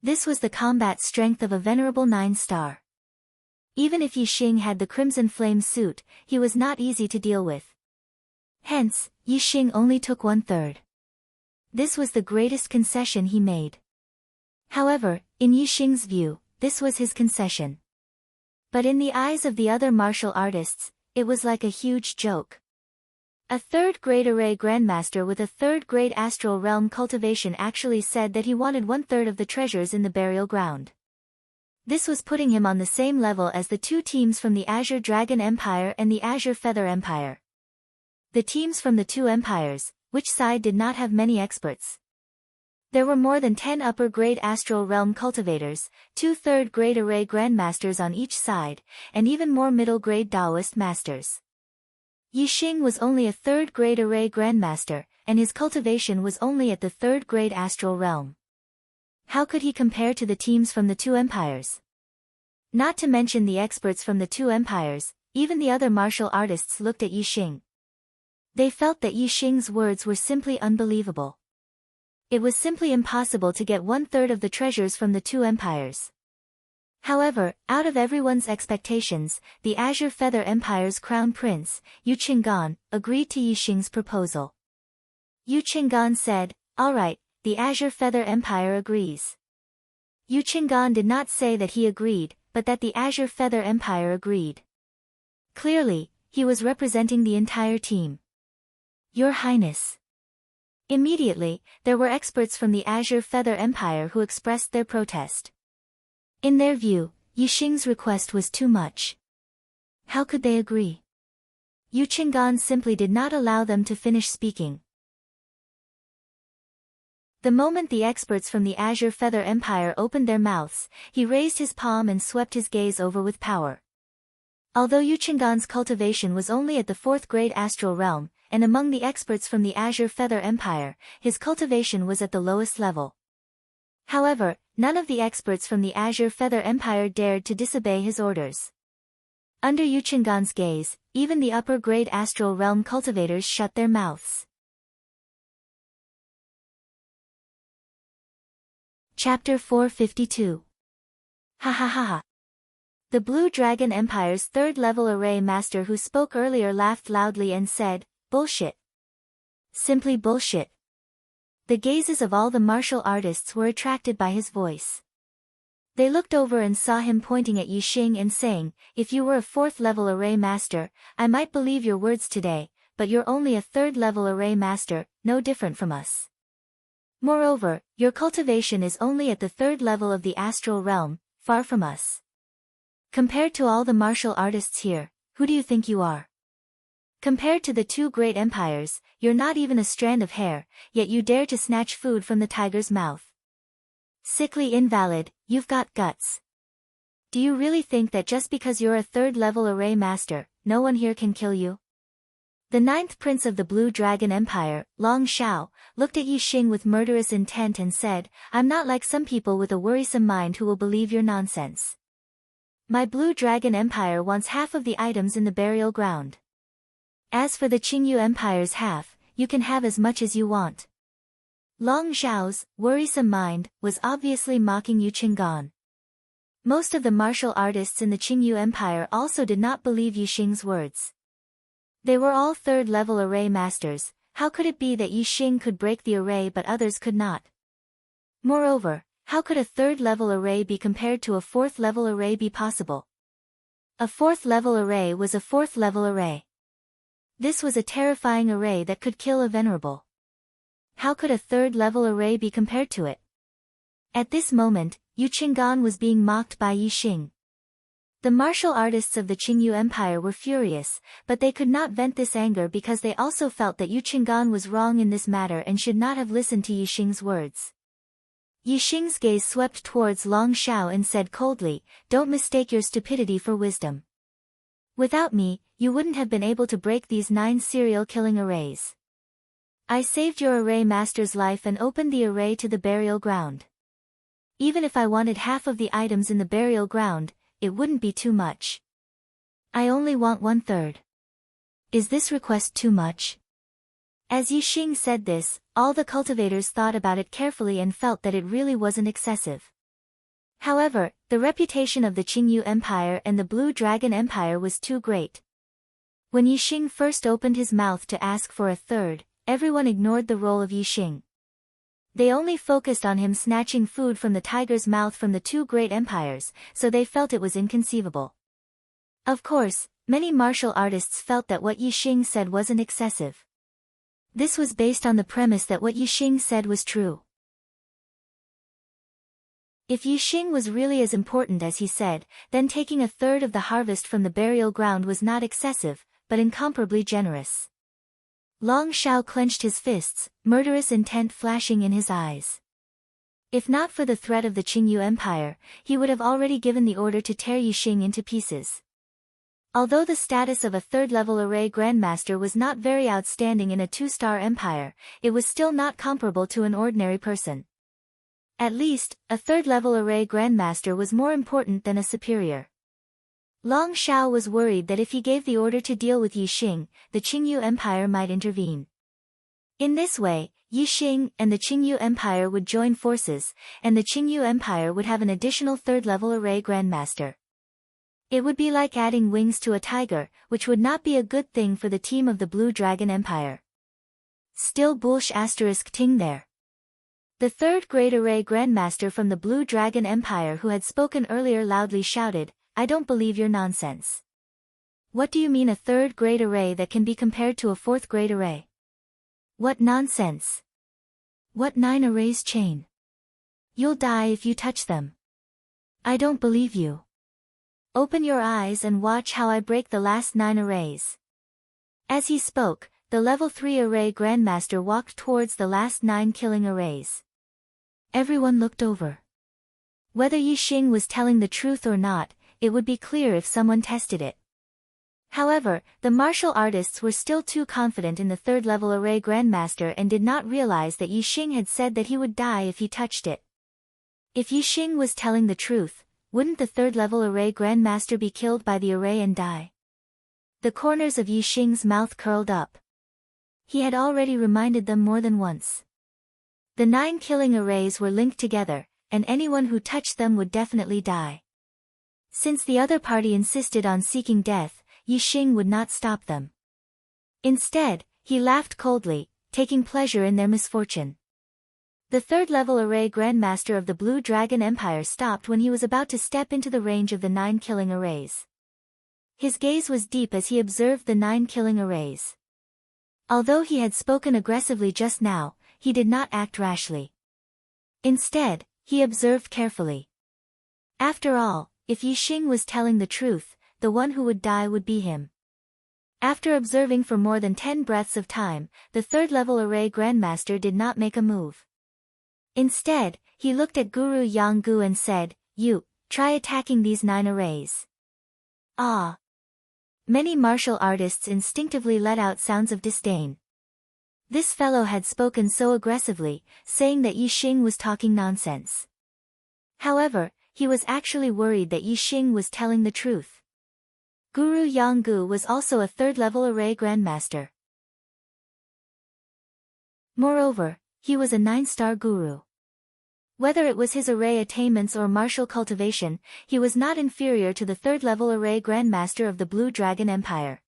This was the combat strength of a venerable 9-star. Even if Yi Xing had the Crimson Flame suit, he was not easy to deal with. Hence, Yi Xing only took 1/3. This was the greatest concession he made. However, in Yi Xing's view, this was his concession. But in the eyes of the other martial artists, it was like a huge joke. A 3rd grade array grandmaster with a 3rd grade astral realm cultivation actually said that he wanted 1/3 of the treasures in the burial ground. This was putting him on the same level as the two teams from the Azure Dragon Empire and the Azure Feather Empire. The teams from the two empires, which side did not have many experts. There were more than 10 upper grade astral realm cultivators, 2 3rd grade array grandmasters on each side, and even more middle grade Taoist masters. Yi Xing was only a 3rd grade array grandmaster, and his cultivation was only at the 3rd grade astral realm. How could he compare to the teams from the two empires? Not to mention the experts from the two empires, even the other martial artists looked at Yi Xing. They felt that Yi Xing's words were simply unbelievable. It was simply impossible to get 1/3 of the treasures from the two empires. However, out of everyone's expectations, the Azure Feather Empire's crown prince, Yu Qinggan, agreed to Yi Xing's proposal. Yu Qinggan said, "All right, the Azure Feather Empire agrees." Yu Qinggan did not say that he agreed, but that the Azure Feather Empire agreed. Clearly, he was representing the entire team. "Your Highness." Immediately, there were experts from the Azure Feather Empire who expressed their protest. In their view, Yi Xing's request was too much. How could they agree? Yu Qinggan simply did not allow them to finish speaking. The moment the experts from the Azure Feather Empire opened their mouths, he raised his palm and swept his gaze over with power. Although Yu Qinggan's cultivation was only at the 4th grade astral realm, and among the experts from the Azure Feather Empire, his cultivation was at the lowest level. However, none of the experts from the Azure Feather Empire dared to disobey his orders. Under Yu Qinggan's gaze, even the upper grade astral realm cultivators shut their mouths. Chapter 452. Ha ha ha ha. The Blue Dragon Empire's 3rd level array master who spoke earlier laughed loudly and said, "Bullshit. Simply bullshit." The gazes of all the martial artists were attracted by his voice. They looked over and saw him pointing at Yi Xing and saying, "If you were a 4th level array master, I might believe your words today, but you're only a 3rd level array master, no different from us. Moreover, your cultivation is only at the 3rd level of the astral realm, far from us. Compared to all the martial artists here, who do you think you are? Compared to the two great empires, you're not even a strand of hair, yet you dare to snatch food from the tiger's mouth. Sickly invalid, you've got guts. Do you really think that just because you're a 3rd level array master, no one here can kill you?" The 9th prince of the Blue Dragon Empire, Long Xiao, looked at Yi Xing with murderous intent and said, "I'm not like some people with a worrisome mind who will believe your nonsense. My Blue Dragon Empire wants half of the items in the burial ground. As for the Qingyu Empire's half, you can have as much as you want." Long Xiao's worrisome mind was obviously mocking Yu Qinggan. Most of the martial artists in the Qingyu Empire also did not believe Yi Xing's words. They were all 3rd level array masters. How could it be that Yi Xing could break the array but others could not? Moreover, how could a 3rd level array be compared to a 4th level array be possible? A 4th level array was a 4th level array. This was a terrifying array that could kill a venerable. How could a 3rd level array be compared to it? At this moment, Yu Qinggan was being mocked by Yi Xing. The martial artists of the Qingyu Empire were furious, but they could not vent this anger because they also felt that Yu Qinggan was wrong in this matter and should not have listened to Yi Xing's words. Yi Xing's gaze swept towards Long Xiao and said coldly, "Don't mistake your stupidity for wisdom. Without me, you wouldn't have been able to break these 9 serial-killing arrays. I saved your array master's life and opened the array to the burial ground. Even if I wanted half of the items in the burial ground, it wouldn't be too much. I only want 1/3. Is this request too much? As Yi Xing said this, all the cultivators thought about it carefully and felt that it really wasn't excessive. However, the reputation of the Qingyu Empire and the Blue Dragon Empire was too great. When Yi Xing first opened his mouth to ask for 1/3, everyone ignored the role of Yi Xing. They only focused on him snatching food from the tiger's mouth from the 2 great empires, so they felt it was inconceivable. Of course, many martial artists felt that what Yi Xing said wasn't excessive. This was based on the premise that what Yi Xing said was true. If Yi Xing was really as important as he said, then taking 1/3 of the harvest from the burial ground was not excessive, but incomparably generous. Long Shao clenched his fists, murderous intent flashing in his eyes. If not for the threat of the Qingyu Empire, he would have already given the order to tear Yi Xing into pieces. Although the status of a 3rd-level array grandmaster was not very outstanding in a 2-star empire, it was still not comparable to an ordinary person. At least, a 3rd-level array grandmaster was more important than a superior. Long Shao was worried that if he gave the order to deal with Yi Xing, the Qingyu Empire might intervene. In this way, Yi Xing and the Qingyu Empire would join forces, and the Qingyu Empire would have an additional 3rd-level array grandmaster. It would be like adding wings to a tiger, which would not be a good thing for the team of the Blue Dragon Empire. Still bulsh asterisk ting there. The 3rd Great Array Grandmaster from the Blue Dragon Empire who had spoken earlier loudly shouted, I don't believe your nonsense. What do you mean a 3rd Great Array that can be compared to a 4th Great Array? What nonsense! What 9 arrays chain? You'll die if you touch them. I don't believe you. Open your eyes and watch how I break the last 9 arrays. As he spoke, the level 3 array grandmaster walked towards the last 9 killing arrays. Everyone looked over. Whether Yi Xing was telling the truth or not, it would be clear if someone tested it. However, the martial artists were still too confident in the 3rd-level array grandmaster and did not realize that Yi Xing had said that he would die if he touched it. If Yi Xing was telling the truth, wouldn't the 3rd-level array grandmaster be killed by the array and die? The corners of Yi Xing's mouth curled up. He had already reminded them more than once. The 9 killing arrays were linked together, and anyone who touched them would definitely die. Since the other party insisted on seeking death, Yi Xing would not stop them. Instead, he laughed coldly, taking pleasure in their misfortune. The 3rd-level array grandmaster of the Blue Dragon Empire stopped when he was about to step into the range of the 9 killing arrays. His gaze was deep as he observed the 9 killing arrays. Although he had spoken aggressively just now, he did not act rashly. Instead, he observed carefully. After all, if Yi Xing was telling the truth, the one who would die would be him. After observing for more than 10 breaths of time, the 3rd-level array grandmaster did not make a move. Instead, he looked at Guru Yanggu and said, You, try attacking these 9 arrays. Ah! Many martial artists instinctively let out sounds of disdain. This fellow had spoken so aggressively, saying that Yi Xing was talking nonsense. However, he was actually worried that Yi Xing was telling the truth. Guru Yanggu was also a 3rd-level array grandmaster. Moreover, he was a 9-star guru. Whether it was his array attainments or martial cultivation, he was not inferior to the 3rd-level array grandmaster of the Blue Dragon Empire.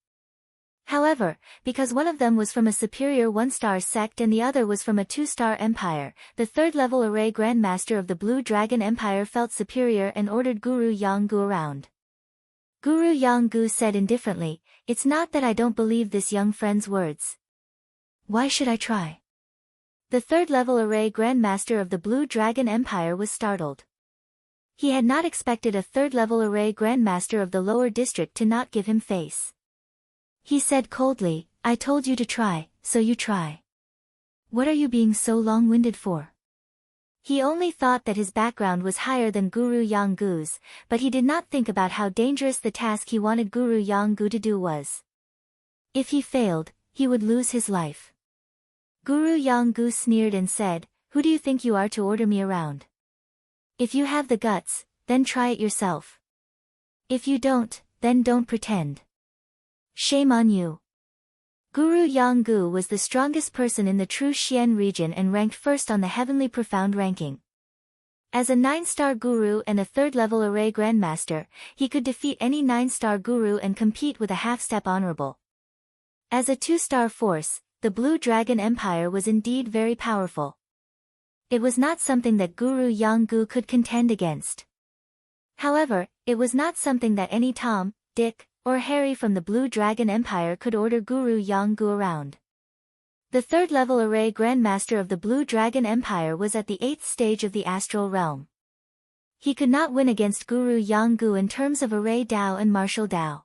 However, because one of them was from a superior 1-star sect and the other was from a 2-star empire, the 3rd-level array grandmaster of the Blue Dragon Empire felt superior and ordered Guru Yanggu around. Guru Yanggu said indifferently, It's not that I don't believe this young friend's words. Why should I try? The 3rd-level array grandmaster of the Blue Dragon Empire was startled. He had not expected a 3rd-level array grandmaster of the lower district to not give him face. He said coldly, I told you to try, so you try. What are you being so long-winded for? He only thought that his background was higher than Guru Yanggu's, but he did not think about how dangerous the task he wanted Guru Yanggu to do was. If he failed, he would lose his life. Guru Yanggu sneered and said, "Who do you think you are to order me around? If you have the guts, then try it yourself. If you don't, then don't pretend. Shame on you." Guru Yanggu was the strongest person in the true Xian region and ranked first on the heavenly profound ranking. As a 9-star guru and a 3rd-level array grandmaster, he could defeat any 9-star guru and compete with a half-step honorable. As a 2-star force, the Blue Dragon Empire was indeed very powerful. It was not something that Guru Yanggu could contend against. However, it was not something that any Tom, Dick, or Harry from the Blue Dragon Empire could order Guru Yanggu around. The 3rd-level array grandmaster of the Blue Dragon Empire was at the 8th stage of the astral realm. He could not win against Guru Yanggu in terms of array Dao and martial Dao.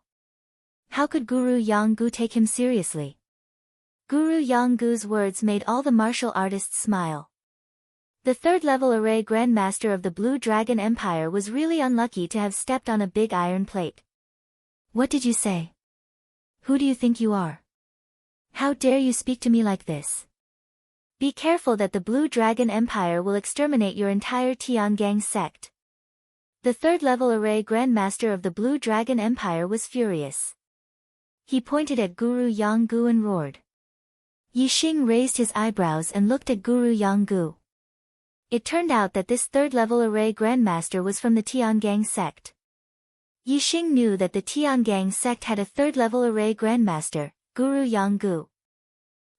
How could Guru Yanggu take him seriously? Guru Yanggu's words made all the martial artists smile. The 3rd-level array grandmaster of the Blue Dragon Empire was really unlucky to have stepped on a big iron plate. "What did you say? Who do you think you are? How dare you speak to me like this? Be careful that the Blue Dragon Empire will exterminate your entire Tiangang sect." The 3rd-level array grandmaster of the Blue Dragon Empire was furious. He pointed at Guru Yanggu and roared. Yixing raised his eyebrows and looked at Guru Yanggu. It turned out that this 3rd-level array grandmaster was from the Tiangang sect. Yixing knew that the Tiangang sect had a 3rd-level array grandmaster, Guru Yanggu.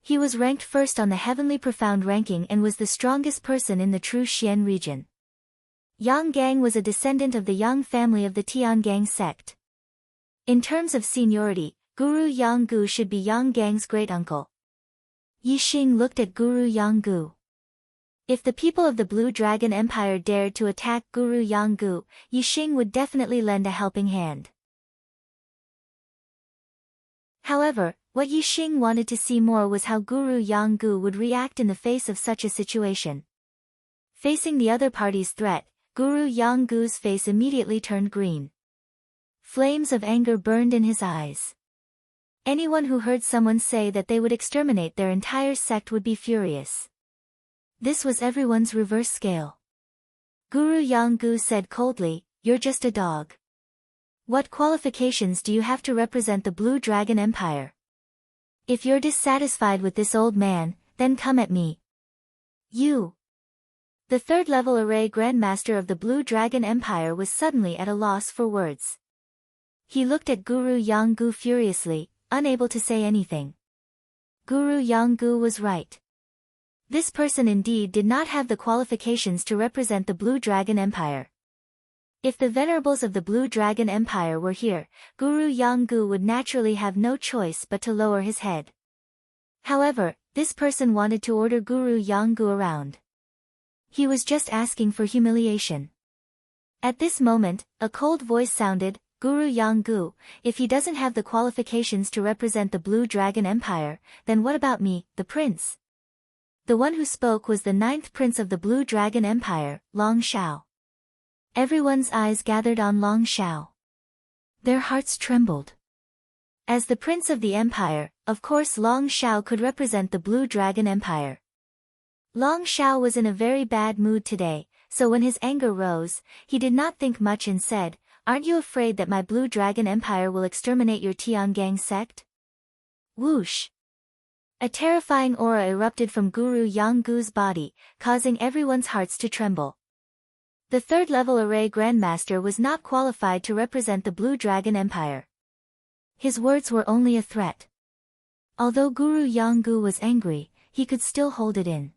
He was ranked first on the heavenly profound ranking and was the strongest person in the true Xian region. Yang Gang was a descendant of the Yang family of the Tiangang sect. In terms of seniority, Guru Yanggu should be Yang Gang's great-uncle. Yixing looked at Guru Yanggu. If the people of the Blue Dragon Empire dared to attack Guru Yanggu, Yixing would definitely lend a helping hand. However, what Yixing wanted to see more was how Guru Yanggu would react in the face of such a situation. Facing the other party's threat, Guru Yanggu's face immediately turned green. Flames of anger burned in his eyes. Anyone who heard someone say that they would exterminate their entire sect would be furious. This was everyone's reverse scale. Guru Yanggu said coldly, "You're just a dog. What qualifications do you have to represent the Blue Dragon Empire? If you're dissatisfied with this old man, then come at me. You." The 3rd-level array grandmaster of the Blue Dragon Empire was suddenly at a loss for words. He looked at Guru Yanggu furiously, unable to say anything. Guru Yanggu was right. This person indeed did not have the qualifications to represent the Blue Dragon Empire. If the venerables of the Blue Dragon Empire were here, Guru Yanggu would naturally have no choice but to lower his head. However, this person wanted to order Guru Yanggu around. He was just asking for humiliation. At this moment, a cold voice sounded, "Guru Yanggu, if he doesn't have the qualifications to represent the Blue Dragon Empire, then what about me, the prince?" The one who spoke was the 9th prince of the Blue Dragon Empire, Long Shao. Everyone's eyes gathered on Long Shao. Their hearts trembled. As the prince of the empire, of course Long Shao could represent the Blue Dragon Empire. Long Shao was in a very bad mood today, so when his anger rose, he did not think much and said, "Aren't you afraid that my Blue Dragon Empire will exterminate your Tiangang sect?" Whoosh! A terrifying aura erupted from Guru Yanggu's body, causing everyone's hearts to tremble. The 3rd-level array grandmaster was not qualified to represent the Blue Dragon Empire. His words were only a threat. Although Guru Yanggu was angry, he could still hold it in.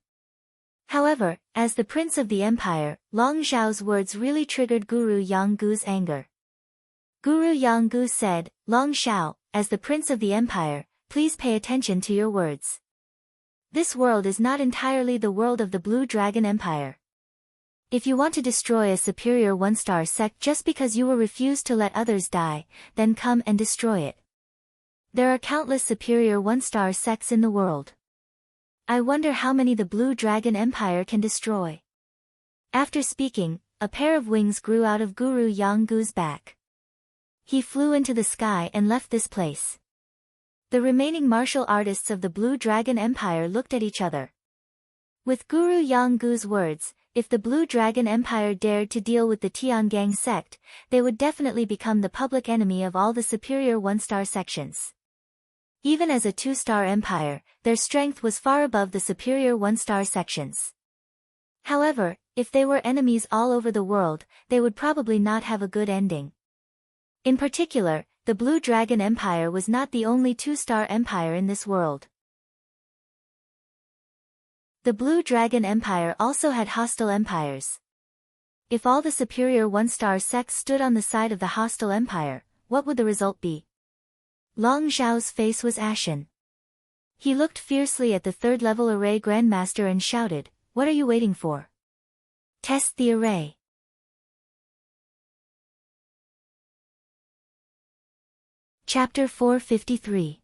However, as the prince of the empire, Long Zhao's words really triggered Guru Yanggu's anger. Guru Yanggu said, "Long Zhao, as the prince of the empire, please pay attention to your words. This world is not entirely the world of the Blue Dragon Empire. If you want to destroy a superior 1-star sect just because you will refuse to let others die, then come and destroy it. There are countless superior 1-star sects in the world. I wonder how many the Blue Dragon Empire can destroy. After speaking, a pair of wings grew out of Guru Yanggu's back. He flew into the sky and left this place. The remaining martial artists of the Blue Dragon Empire looked at each other. With Guru Yanggu's words, if the Blue Dragon Empire dared to deal with the Tiangang sect, they would definitely become the public enemy of all the superior one-star sections. Even as a two-star empire, their strength was far above the superior one-star sections. However, if they were enemies all over the world, they would probably not have a good ending. In particular, the Blue Dragon Empire was not the only two-star empire in this world. The Blue Dragon Empire also had hostile empires. If all the superior one-star sects stood on the side of the hostile empire, what would the result be? Long Zhao's face was ashen. He looked fiercely at the third-level array grandmaster and shouted, "What are you waiting for? Test the array." Chapter 453.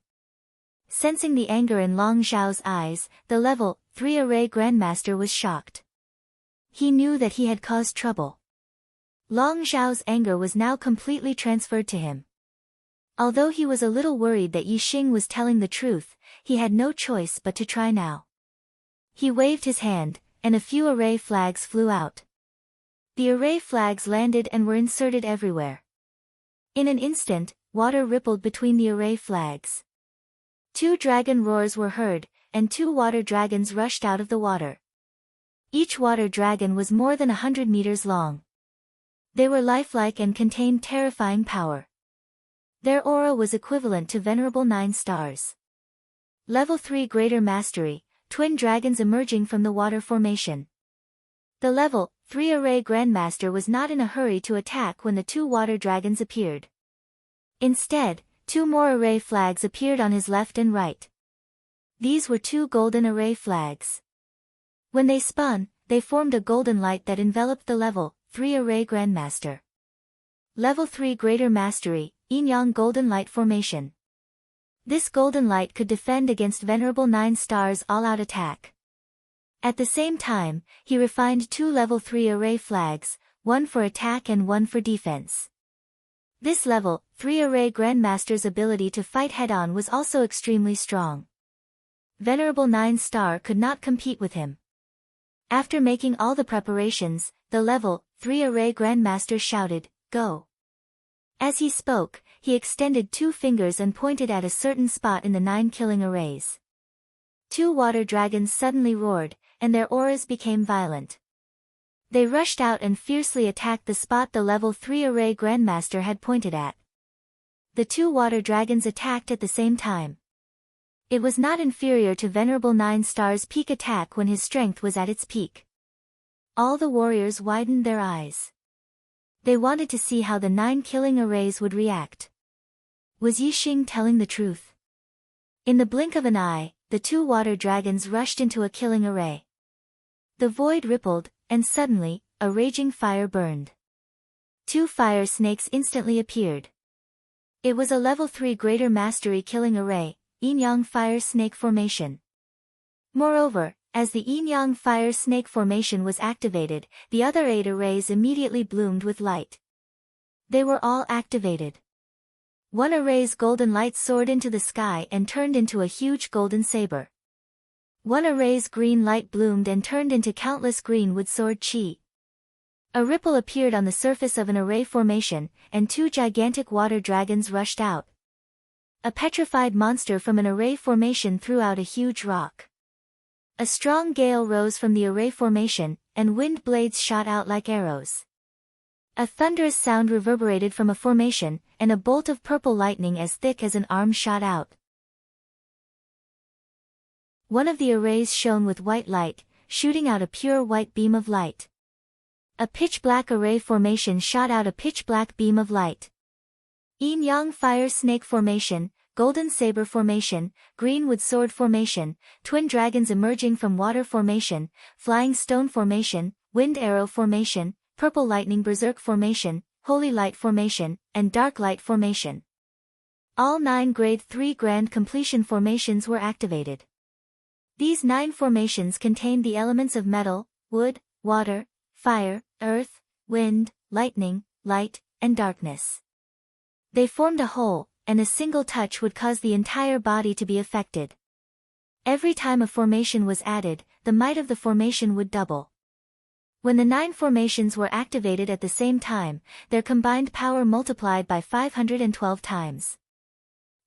Sensing the anger in Long Zhao's eyes, the level 3 array grandmaster was shocked. He knew that he had caused trouble. Long Zhao's anger was now completely transferred to him. Although he was a little worried that Yi Xing was telling the truth, he had no choice but to try now. He waved his hand, and a few array flags flew out. The array flags landed and were inserted everywhere. In an instant, water rippled between the array flags. 2 dragon roars were heard, and 2 water dragons rushed out of the water. Each water dragon was more than 100 meters long. They were lifelike and contained terrifying power. Their aura was equivalent to Venerable 9 stars. Level 3 Greater Mastery, twin dragons emerging from the water formation. The level 3 array grandmaster was not in a hurry to attack when the 2 water dragons appeared. Instead, 2 more array flags appeared on his left and right. These were 2 golden array flags. When they spun, they formed a golden light that enveloped the level 3 array grandmaster. Level 3 Greater Mastery, Yin-Yang Golden Light Formation. This golden light could defend against Venerable 9 stars all-out attack. At the same time, he refined 2 level 3 array flags, one for attack and one for defense. This level 3 array grandmaster's ability to fight head-on was also extremely strong. Venerable 9 star could not compete with him. After making all the preparations, the level 3 array grandmaster shouted, "Go." As he spoke, he extended 2 fingers and pointed at a certain spot in the 9 killing arrays. 2 water dragons suddenly roared, and their auras became violent. They rushed out and fiercely attacked the spot the level 3 array grandmaster had pointed at. The 2 water dragons attacked at the same time. It was not inferior to Venerable 9 star's peak attack when his strength was at its peak. All the warriors widened their eyes. They wanted to see how the 9 killing arrays would react. Was Yi Xing telling the truth? In the blink of an eye, the 2 water dragons rushed into a killing array. The void rippled, and suddenly, a raging fire burned. 2 fire snakes instantly appeared. It was a level 3 Greater Mastery killing array, Yin-Yang Fire Snake Formation. Moreover, as the Yin-Yang Fire Snake Formation was activated, the other 8 arrays immediately bloomed with light. They were all activated. One array's golden light soared into the sky and turned into a huge golden saber. One array's green light bloomed and turned into countless green wood sword chi. A ripple appeared on the surface of an array formation, and 2 gigantic water dragons rushed out. A petrified monster from an array formation threw out a huge rock. A strong gale rose from the array formation, and wind blades shot out like arrows. A thunderous sound reverberated from a formation, and a bolt of purple lightning as thick as an arm shot out. One of the arrays shone with white light, shooting out a pure white beam of light. A pitch-black array formation shot out a pitch-black beam of light. Yin-Yang Fire Snake Formation, Golden Saber Formation, Green Wood Sword Formation, Twin Dragons emerging from Water Formation, Flying Stone Formation, Wind Arrow Formation, Purple Lightning Berserk Formation, Holy Light Formation, and Dark Light Formation. All 9 Grade 3 Grand Completion formations were activated. These 9 formations contained the elements of metal, wood, water, fire, earth, wind, lightning, light, and darkness. They formed a whole, and a single touch would cause the entire body to be affected. Every time a formation was added, the might of the formation would double. When the 9 formations were activated at the same time, their combined power multiplied by 512 times.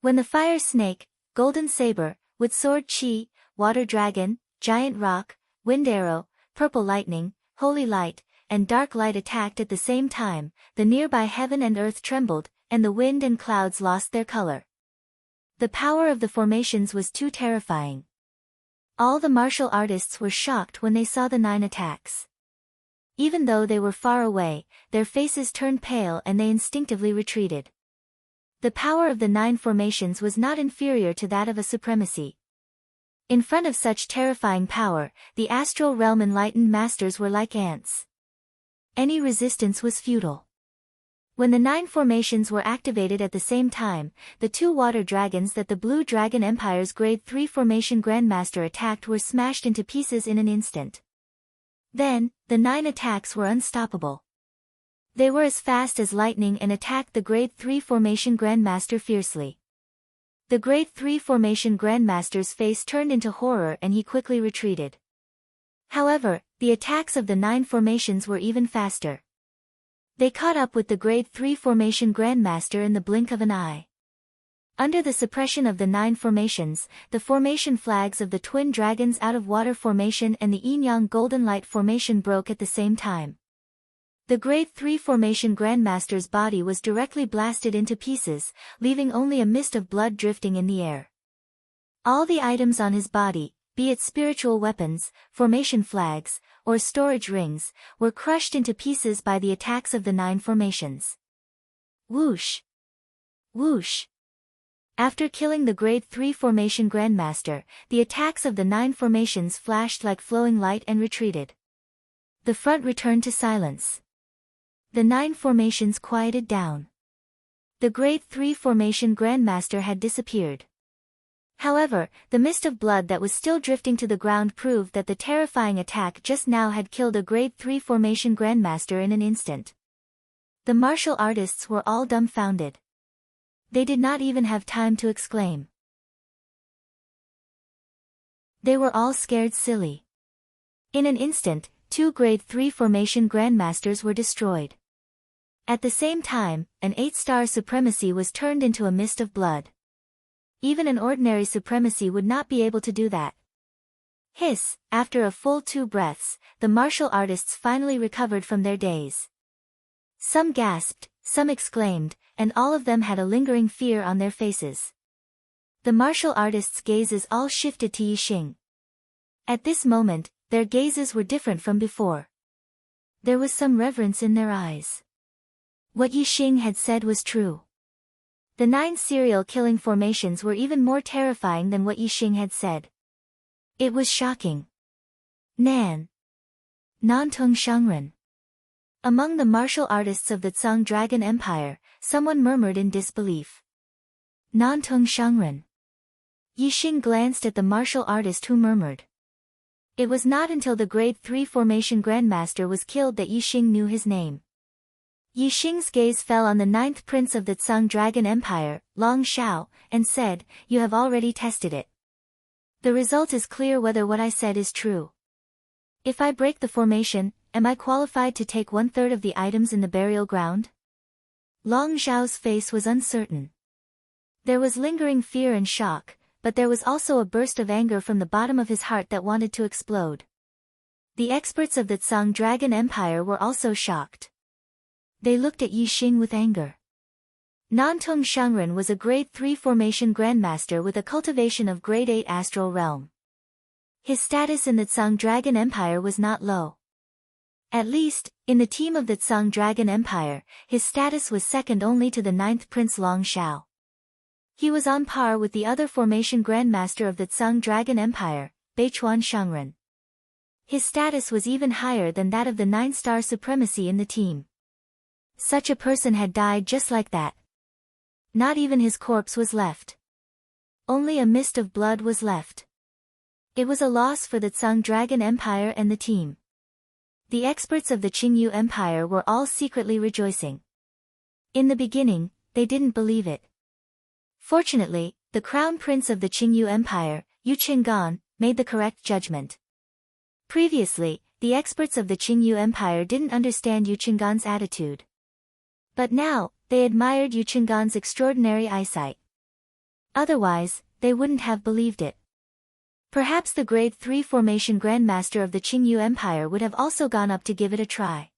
When the fire snake, golden saber, with sword chi, water dragon, giant rock, wind arrow, purple lightning, holy light, and dark light attacked at the same time, the nearby heaven and earth trembled, and the wind and clouds lost their color. The power of the formations was too terrifying. All the martial artists were shocked when they saw the 9 attacks. Even though they were far away, their faces turned pale and they instinctively retreated. The power of the 9 formations was not inferior to that of a supremacy. In front of such terrifying power, the astral realm enlightened masters were like ants. Any resistance was futile. When the 9 formations were activated at the same time, the 2 water dragons that the Blue Dragon Empire's Grade 3 formation Grandmaster attacked were smashed into pieces in an instant. Then, the 9 attacks were unstoppable. They were as fast as lightning and attacked the Grade 3 formation Grandmaster fiercely. The Grade 3 formation Grandmaster's face turned into horror and he quickly retreated. However, the attacks of the 9 formations were even faster. They caught up with the Grade 3 formation Grandmaster in the blink of an eye. Under the suppression of the 9 formations, the formation flags of the Twin Dragons out of Water formation and the Yin-Yang Golden Light formation broke at the same time. The Grade 3 formation Grandmaster's body was directly blasted into pieces, leaving only a mist of blood drifting in the air. All the items on his body, be it spiritual weapons, formation flags, or storage rings, were crushed into pieces by the attacks of the 9 formations. Whoosh! Whoosh! After killing the Grade 3 formation Grandmaster, the attacks of the 9 formations flashed like flowing light and retreated. The front returned to silence. The 9 formations quieted down. The Grade 3 formation Grandmaster had disappeared. However, the mist of blood that was still drifting to the ground proved that the terrifying attack just now had killed a Grade 3 formation Grandmaster in an instant. The martial artists were all dumbfounded. They did not even have time to exclaim. They were all scared silly. In an instant, 2 Grade 3 formation Grandmasters were destroyed. At the same time, an 8-star supremacy was turned into a mist of blood. Even an ordinary supremacy would not be able to do that. Hiss, after a full 2 breaths, the martial artists finally recovered from their daze. Some gasped, some exclaimed, and all of them had a lingering fear on their faces. The martial artists' gazes all shifted to Yixing. At this moment, their gazes were different from before. There was some reverence in their eyes. What Yixing had said was true. The 9 serial killing formations were even more terrifying than what Yixing had said. It was shocking. Nan Nantung Shangren. Among the martial artists of the Tsang Dragon Empire, someone murmured in disbelief. Nantung Shangren. Yixing glanced at the martial artist who murmured. It was not until the Grade 3 formation Grandmaster was killed that Yixing knew his name. Yixing's gaze fell on the 9th prince of the Tsang Dragon Empire, Long Xiao, and said, "You have already tested it. The result is clear whether what I said is true. If I break the formation, am I qualified to take 1/3 of the items in the burial ground?" Long Xiao's face was uncertain. There was lingering fear and shock, but there was also a burst of anger from the bottom of his heart that wanted to explode. The experts of the Tsang Dragon Empire were also shocked. They looked at Yixing with anger. Nantung Shangren was a Grade 3 formation Grandmaster with a cultivation of Grade 8 astral realm. His status in the Tsang Dragon Empire was not low. At least, in the team of the Tsang Dragon Empire, his status was second only to the 9th Prince Long Xiao. He was on par with the other formation Grandmaster of the Tsang Dragon Empire, Beichuan Shangren. His status was even higher than that of the 9-star supremacy in the team. Such a person had died just like that. Not even his corpse was left. Only a mist of blood was left. It was a loss for the Tsang Dragon Empire and the team. The experts of the Qingyu Empire were all secretly rejoicing. In the beginning, they didn't believe it. Fortunately, the crown prince of the Qingyu Empire, Yu Qinggan, made the correct judgment. Previously, the experts of the Qingyu Empire didn't understand Yu Qinggan's attitude. But now, they admired Yu Qinggan's extraordinary eyesight. Otherwise, they wouldn't have believed it. Perhaps the grade 3 formation grandmaster of the Qingyu Empire would have also gone up to give it a try.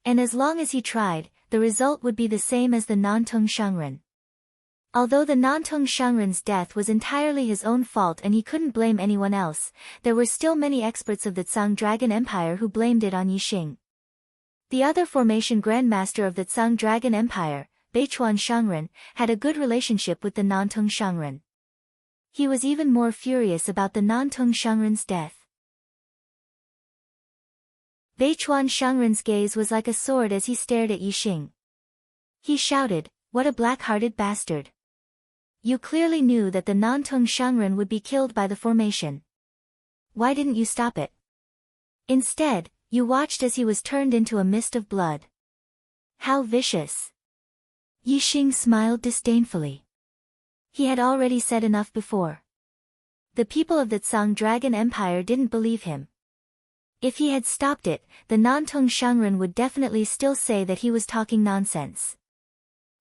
And as long as he tried, the result would be the same as the Nantung Shangren. Although the Nantung Shangren's death was entirely his own fault and he couldn't blame anyone else, there were still many experts of the Tsang Dragon Empire who blamed it on Yixing. The other formation grandmaster of the Tsang Dragon Empire, Beichuan Shangren, had a good relationship with the Nantung Shangren. He was even more furious about the Nantung Shangren's death. Beichuan Shangren's gaze was like a sword as he stared at Yixing. He shouted, "What a black-hearted bastard! You clearly knew that the Nantung Shangren would be killed by the formation. Why didn't you stop it? Instead, you watched as he was turned into a mist of blood. How vicious!" Yixing smiled disdainfully. He had already said enough before. The people of the Tsang Dragon Empire didn't believe him. If he had stopped it, the Nantung Shangren would definitely still say that he was talking nonsense.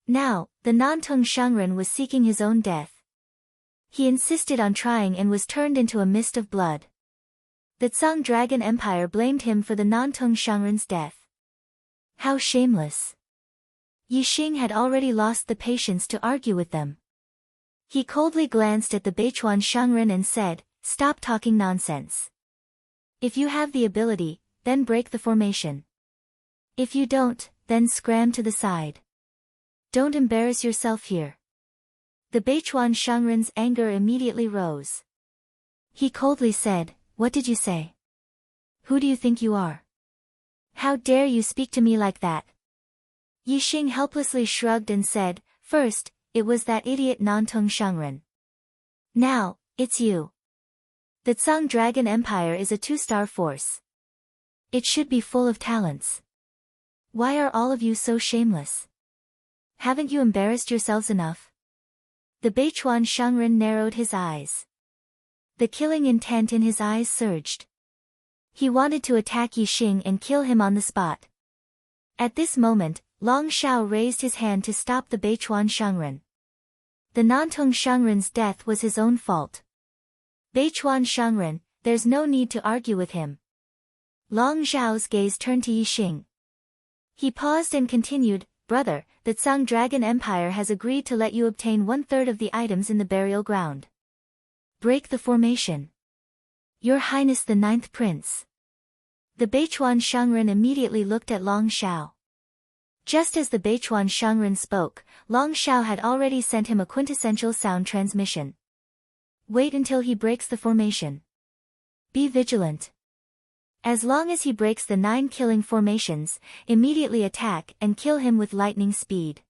Now, the Nantung Shangren was seeking his own death. He insisted on trying and was turned into a mist of blood. The Tsang Dragon Empire blamed him for the Nantung Shangren's death. How shameless! Yixing had already lost the patience to argue with them. He coldly glanced at the Beichuan Shangren and said, "Stop talking nonsense. If you have the ability, then break the formation. If you don't, then scram to the side. Don't embarrass yourself here." The Beichuan Shangren's anger immediately rose. He coldly said, "What did you say? Who do you think you are? How dare you speak to me like that?" Yixing helplessly shrugged and said, "First, it was that idiot Nantung Shangren. Now, it's you. The Tsang Dragon Empire is a 2-star force. It should be full of talents. Why are all of you so shameless? Haven't you embarrassed yourselves enough?" The Beichuan Shangren narrowed his eyes. The killing intent in his eyes surged. He wanted to attack Yixing and kill him on the spot. At this moment, Long Shao raised his hand to stop the Beichuan Shangren. The Nantung Shangren's death was his own fault. "Beichuan Shangren, there's no need to argue with him." Long Zhao's gaze turned to Yixing. He paused and continued, "Brother, the Tsang Dragon Empire has agreed to let you obtain 1/3 of the items in the burial ground. Break the formation. Your Highness the 9th Prince." The Beichuan Shangren immediately looked at Long Shao. Just as the Beichuan Shangren spoke, Long Shao had already sent him a quintessential sound transmission. "Wait until he breaks the formation. Be vigilant. As long as he breaks the 9 killing formations, immediately attack and kill him with lightning speed."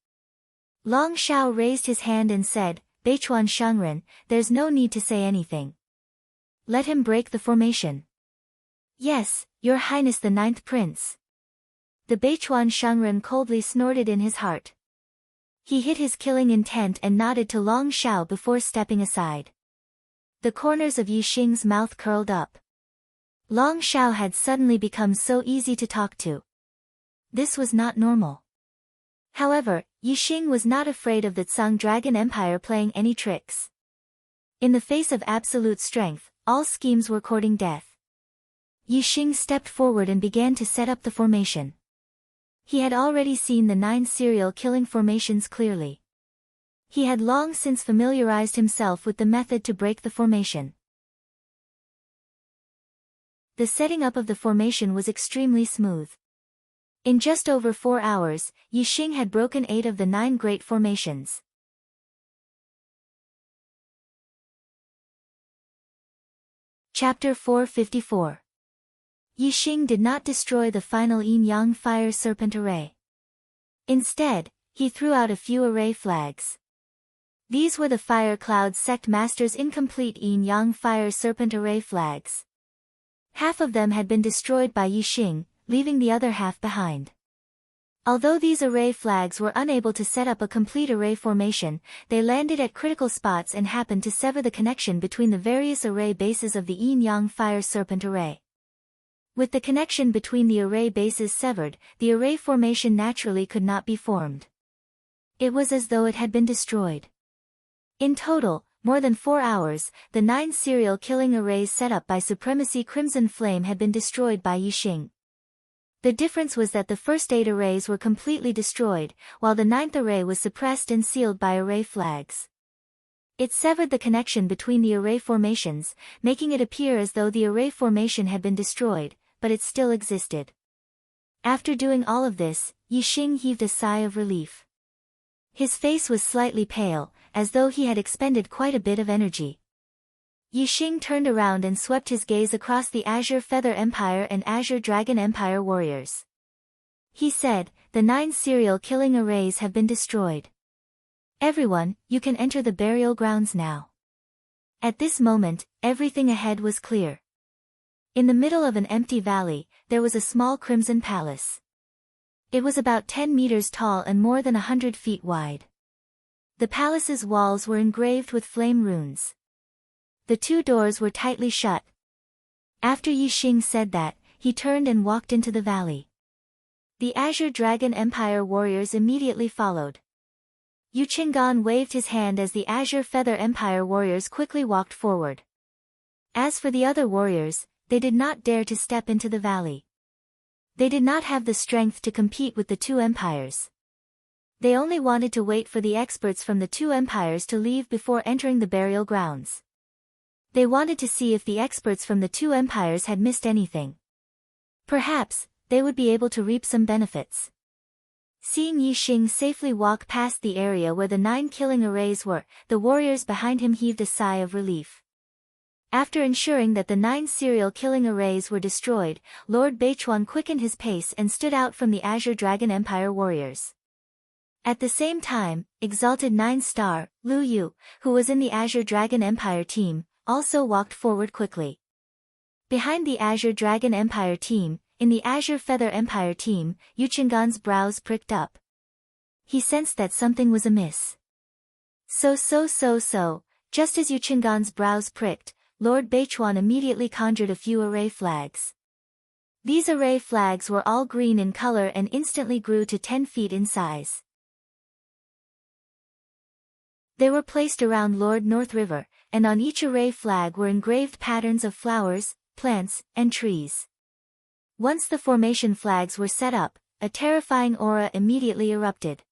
Long Shao raised his hand and said, "Beichuan Shangren, there's no need to say anything. Let him break the formation." "Yes, Your Highness the 9th Prince." The Beichuan Shangren coldly snorted in his heart. He hid his killing intent and nodded to Long Shao before stepping aside. The corners of Yixing's mouth curled up. Long Shao had suddenly become so easy to talk to. This was not normal. However, Yixing was not afraid of the Tsang Dragon Empire playing any tricks. In the face of absolute strength, all schemes were courting death. Yixing stepped forward and began to set up the formation. He had already seen the 9 serial killing formations clearly. He had long since familiarized himself with the method to break the formation. The setting up of the formation was extremely smooth. In just over 4 hours, Yixing had broken 8 of the 9 great formations. Chapter 454. Yixing did not destroy the final yin-yang fire serpent array. Instead, he threw out a few array flags. These were the Fire Cloud Sect Master's incomplete yin-yang fire serpent array flags. Half of them had been destroyed by Yixing, leaving the other half behind. Although these array flags were unable to set up a complete array formation, they landed at critical spots and happened to sever the connection between the various array bases of the yin-yang fire serpent array. With the connection between the array bases severed, the array formation naturally could not be formed. It was as though it had been destroyed. In total, more than 4 hours, the 9 serial killing arrays set up by Supremacy Crimson Flame had been destroyed by Yixing. The difference was that the first 8 arrays were completely destroyed, while the 9th array was suppressed and sealed by array flags. It severed the connection between the array formations, making it appear as though the array formation had been destroyed, but it still existed. After doing all of this, Yixing heaved a sigh of relief. His face was slightly pale, as though he had expended quite a bit of energy. Yixing turned around and swept his gaze across the Azure Feather Empire and Azure Dragon Empire warriors. He said, "The 9 serial killing arrays have been destroyed. Everyone, you can enter the burial grounds now." At this moment, everything ahead was clear. In the middle of an empty valley, there was a small crimson palace. It was about 10 meters tall and more than 100 feet wide. The palace's walls were engraved with flame runes. The 2 doors were tightly shut. After Yixing said that, he turned and walked into the valley. The Azure Dragon Empire warriors immediately followed. Yu Qinggan waved his hand as the Azure Feather Empire warriors quickly walked forward. As for the other warriors, they did not dare to step into the valley. They did not have the strength to compete with the 2 empires. They only wanted to wait for the experts from the 2 empires to leave before entering the burial grounds. They wanted to see if the experts from the 2 empires had missed anything. Perhaps, they would be able to reap some benefits. Seeing Yixing safely walk past the area where the 9 killing arrays were, the warriors behind him heaved a sigh of relief. After ensuring that the 9 serial killing arrays were destroyed, Lord Beichuan quickened his pace and stood out from the Azure Dragon Empire warriors. At the same time, Exalted 9-star, Lu Yu, who was in the Azure Dragon Empire team, also walked forward quickly. Behind the Azure Dragon Empire team, in the Azure Feather Empire team, Yu Qinggan's brows pricked up. He sensed that something was amiss. Just as Yu Qinggan's brows pricked, Lord Beichuan immediately conjured a few array flags. These array flags were all green in color and instantly grew to 10 feet in size. They were placed around Lord North River, and on each array flag were engraved patterns of flowers, plants, and trees. Once the formation flags were set up, a terrifying aura immediately erupted.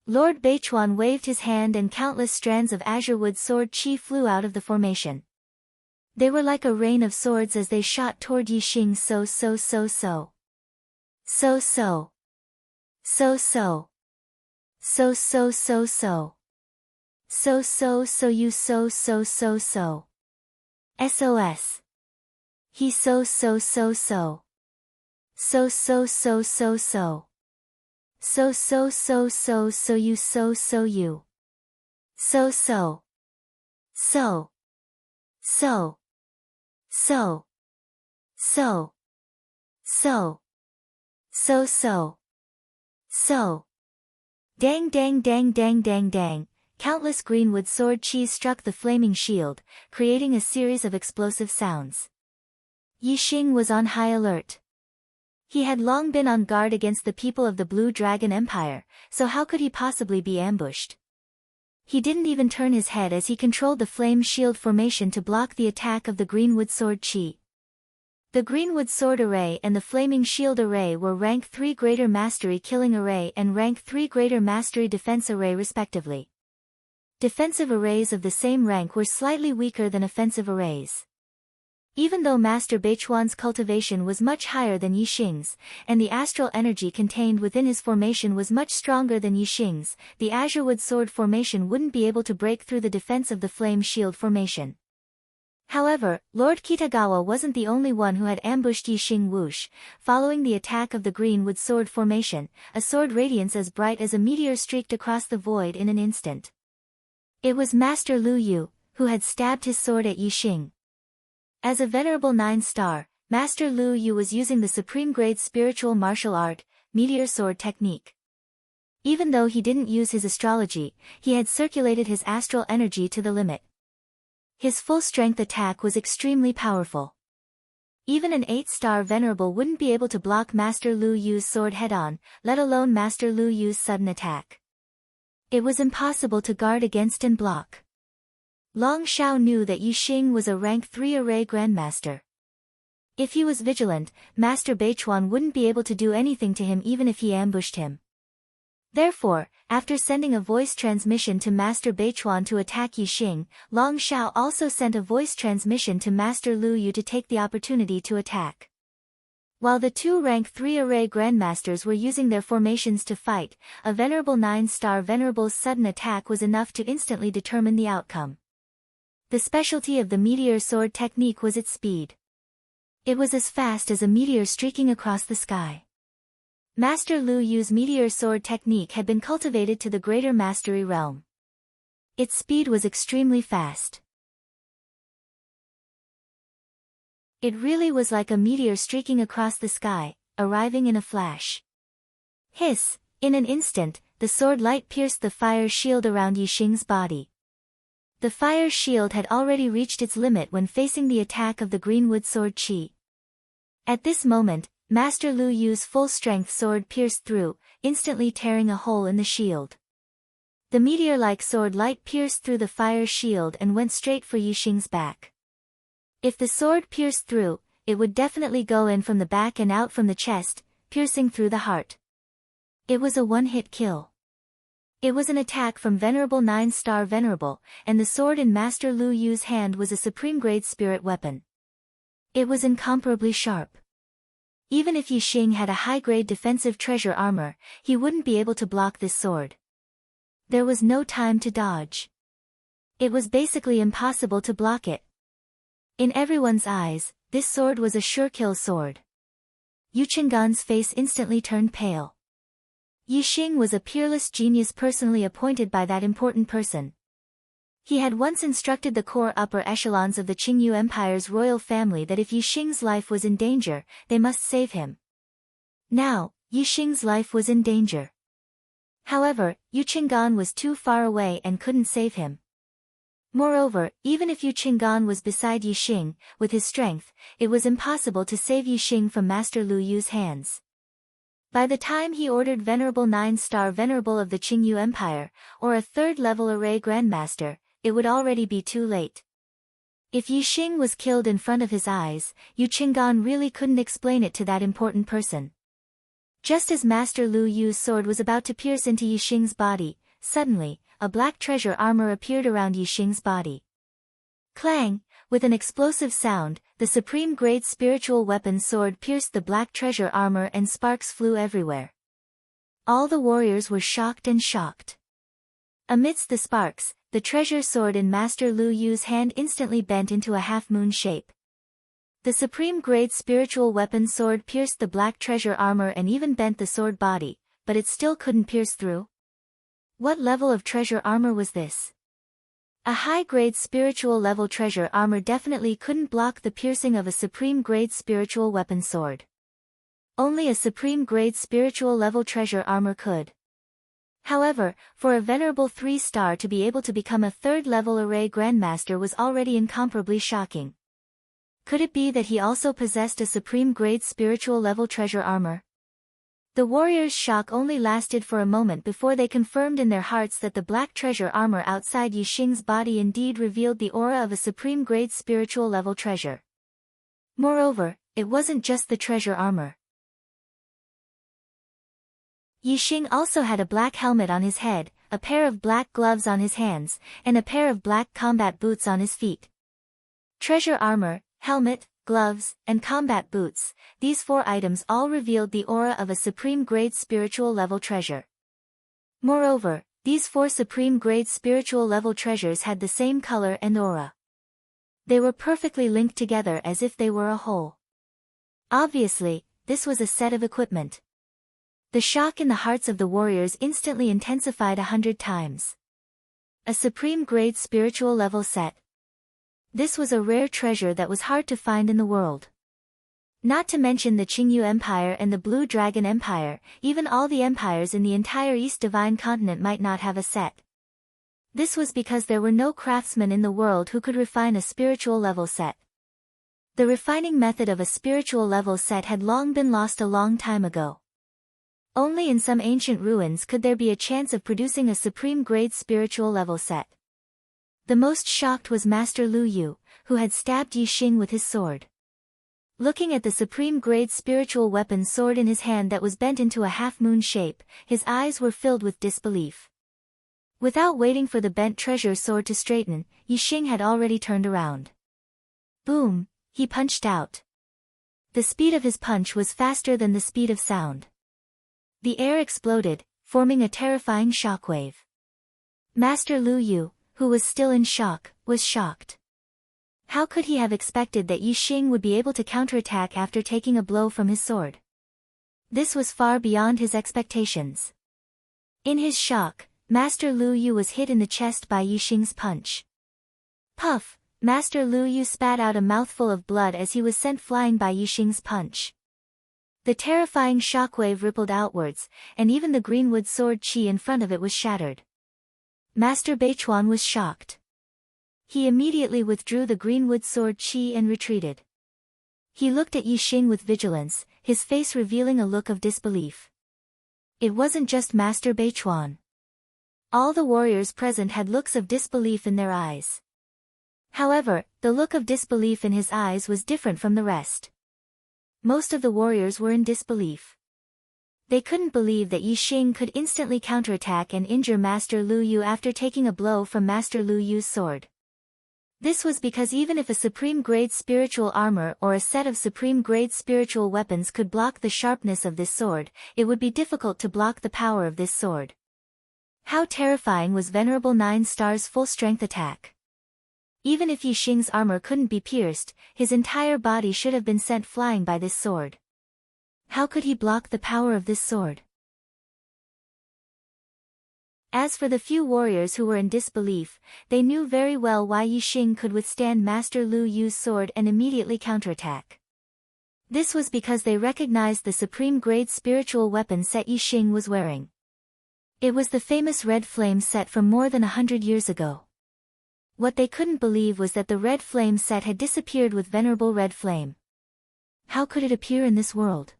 Lord Beichuan waved his hand and countless strands of azure wood sword chi flew out of the formation. They were like a rain of swords as they shot toward Yixing. SOS. He so you. Dang dang dang dang dang dang. Countless greenwood sword cheese struck the flaming shield, creating a series of explosive sounds. Yixing was on high alert. He had long been on guard against the people of the Blue Dragon Empire, so how could he possibly be ambushed? He didn't even turn his head as he controlled the flame shield formation to block the attack of the greenwood sword chi. The Greenwood Sword Array and the Flaming Shield Array were Rank 3 Greater Mastery Killing Array and Rank 3 Greater Mastery Defense Array respectively. Defensive arrays of the same rank were slightly weaker than offensive arrays. Even though Master Beichuan's cultivation was much higher than Yixing's, and the astral energy contained within his formation was much stronger than Yixing's, the Azurewood Sword formation wouldn't be able to break through the defense of the Flame Shield formation. However, Lord Kitagawa wasn't the only one who had ambushed Yixing Wush. Following the attack of the Greenwood Sword formation, a sword radiance as bright as a meteor streaked across the void in an instant. It was Master Lu Yu, who had stabbed his sword at Yixing. As a venerable 9-star, Master Lu Yu was using the supreme-grade spiritual martial art, meteor sword technique. Even though he didn't use his astrology, he had circulated his astral energy to the limit. His full-strength attack was extremely powerful. Even an 8-star venerable wouldn't be able to block Master Lu Yu's sword head-on, let alone Master Lu Yu's sudden attack. It was impossible to guard against and block. Long Shao knew that Yixing was a rank 3 array grandmaster. If he was vigilant, Master Beichuan wouldn't be able to do anything to him even if he ambushed him. Therefore, after sending a voice transmission to Master Beichuan to attack Yixing, Long Shao also sent a voice transmission to Master Lu Yu to take the opportunity to attack. While the two rank 3 array grandmasters were using their formations to fight, a venerable 9-star venerable's sudden attack was enough to instantly determine the outcome. The specialty of the meteor sword technique was its speed. It was as fast as a meteor streaking across the sky. Master Lu Yu's meteor sword technique had been cultivated to the greater mastery realm. Its speed was extremely fast. It really was like a meteor streaking across the sky, arriving in a flash. Hiss! In an instant, the sword light pierced the fire shield around Yixing's body. The fire shield had already reached its limit when facing the attack of the greenwood sword Qi. At this moment, Master Lu Yu's full-strength sword pierced through, instantly tearing a hole in the shield. The meteor-like sword light pierced through the fire shield and went straight for Yixing's back. If the sword pierced through, it would definitely go in from the back and out from the chest, piercing through the heart. It was a one-hit kill. It was an attack from Venerable 9-star Venerable, and the sword in Master Lu Yu's hand was a supreme-grade spirit weapon. It was incomparably sharp. Even if Yixing had a high-grade defensive treasure armor, he wouldn't be able to block this sword. There was no time to dodge. It was basically impossible to block it. In everyone's eyes, this sword was a sure-kill sword. Yu Qinggan's face instantly turned pale. Yixing was a peerless genius personally appointed by that important person. He had once instructed the core upper echelons of the Qingyu Empire's royal family that if Yixing's life was in danger, they must save him. Now, Yixing's life was in danger. However, Yu Qinggan was too far away and couldn't save him. Moreover, even if Yu Qinggan was beside Yixing, with his strength, it was impossible to save Yixing from Master Lu Yu's hands. By the time he ordered Venerable 9-star Venerable of the Qingyu Empire, or a 3rd-level array grandmaster, it would already be too late. If Yixing was killed in front of his eyes, Yu Qinggan really couldn't explain it to that important person. Just as Master Lu Yu's sword was about to pierce into Yixing's body, suddenly, a black treasure armor appeared around Yixing's body. Clang! With an explosive sound, the supreme-grade spiritual weapon sword pierced the black treasure armor and sparks flew everywhere. All the warriors were shocked and shocked. Amidst the sparks, the treasure sword in Master Lu Yu's hand instantly bent into a half-moon shape. The supreme-grade spiritual weapon sword pierced the black treasure armor and even bent the sword body, but it still couldn't pierce through. What level of treasure armor was this? A high-grade spiritual level treasure armor definitely couldn't block the piercing of a supreme-grade spiritual weapon sword. Only a supreme-grade spiritual level treasure armor could. However, for a venerable 3-star to be able to become a 3rd-level array grandmaster was already incomparably shocking. Could it be that he also possessed a supreme-grade spiritual level treasure armor? The warriors' shock only lasted for a moment before they confirmed in their hearts that the black treasure armor outside Yixing's body indeed revealed the aura of a supreme-grade spiritual level treasure. Moreover, it wasn't just the treasure armor. Yixing also had a black helmet on his head, a pair of black gloves on his hands, and a pair of black combat boots on his feet. Treasure armor, helmet, gloves, and combat boots, these 4 items all revealed the aura of a supreme-grade spiritual level treasure. Moreover, these 4 supreme-grade spiritual level treasures had the same color and aura. They were perfectly linked together as if they were a whole. Obviously, this was a set of equipment. The shock in the hearts of the warriors instantly intensified 100 times. A supreme-grade spiritual level set. This was a rare treasure that was hard to find in the world. Not to mention the Qingyu Empire and the Blue Dragon Empire, even all the empires in the entire East Divine Continent might not have a set. This was because there were no craftsmen in the world who could refine a spiritual level set. The refining method of a spiritual level set had long been lost a long time ago. Only in some ancient ruins could there be a chance of producing a supreme grade spiritual level set. The most shocked was Master Lu Yu, who had stabbed Yi Xing with his sword. Looking at the supreme grade spiritual weapon sword in his hand that was bent into a half-moon shape, his eyes were filled with disbelief. Without waiting for the bent treasure sword to straighten, Yi Xing had already turned around. Boom, he punched out. The speed of his punch was faster than the speed of sound. The air exploded, forming a terrifying shockwave. Master Lu Yu, who was still in shock, was shocked. How could he have expected that Yi Xing would be able to counterattack after taking a blow from his sword? This was far beyond his expectations. In his shock, Master Lu Yu was hit in the chest by Yi Xing's punch. Puff! Master Lu Yu spat out a mouthful of blood as he was sent flying by Yi Xing's punch. The terrifying shockwave rippled outwards, and even the greenwood sword qi in front of it was shattered. Master Beichuan was shocked. He immediately withdrew the greenwood sword qi and retreated. He looked at Yi Xing with vigilance, his face revealing a look of disbelief. It wasn't just Master Beichuan. All the warriors present had looks of disbelief in their eyes. However, the look of disbelief in his eyes was different from the rest. Most of the warriors were in disbelief. They couldn't believe that Yi Xing could instantly counterattack and injure Master Lu Yu after taking a blow from Master Lu Yu's sword. This was because even if a supreme-grade spiritual armor or a set of supreme-grade spiritual weapons could block the sharpness of this sword, it would be difficult to block the power of this sword. How terrifying was Venerable Nine Star's full-strength attack! Even if Yi Xing's armor couldn't be pierced, his entire body should have been sent flying by this sword. How could he block the power of this sword? As for the few warriors who were in disbelief, they knew very well why Yi Xing could withstand Master Lu Yu's sword and immediately counterattack. This was because they recognized the supreme-grade spiritual weapon set Yi Xing was wearing. It was the famous Red Flame set from more than 100 years ago. What they couldn't believe was that the Red Flame set had disappeared with Venerable Red Flame. How could it appear in this world?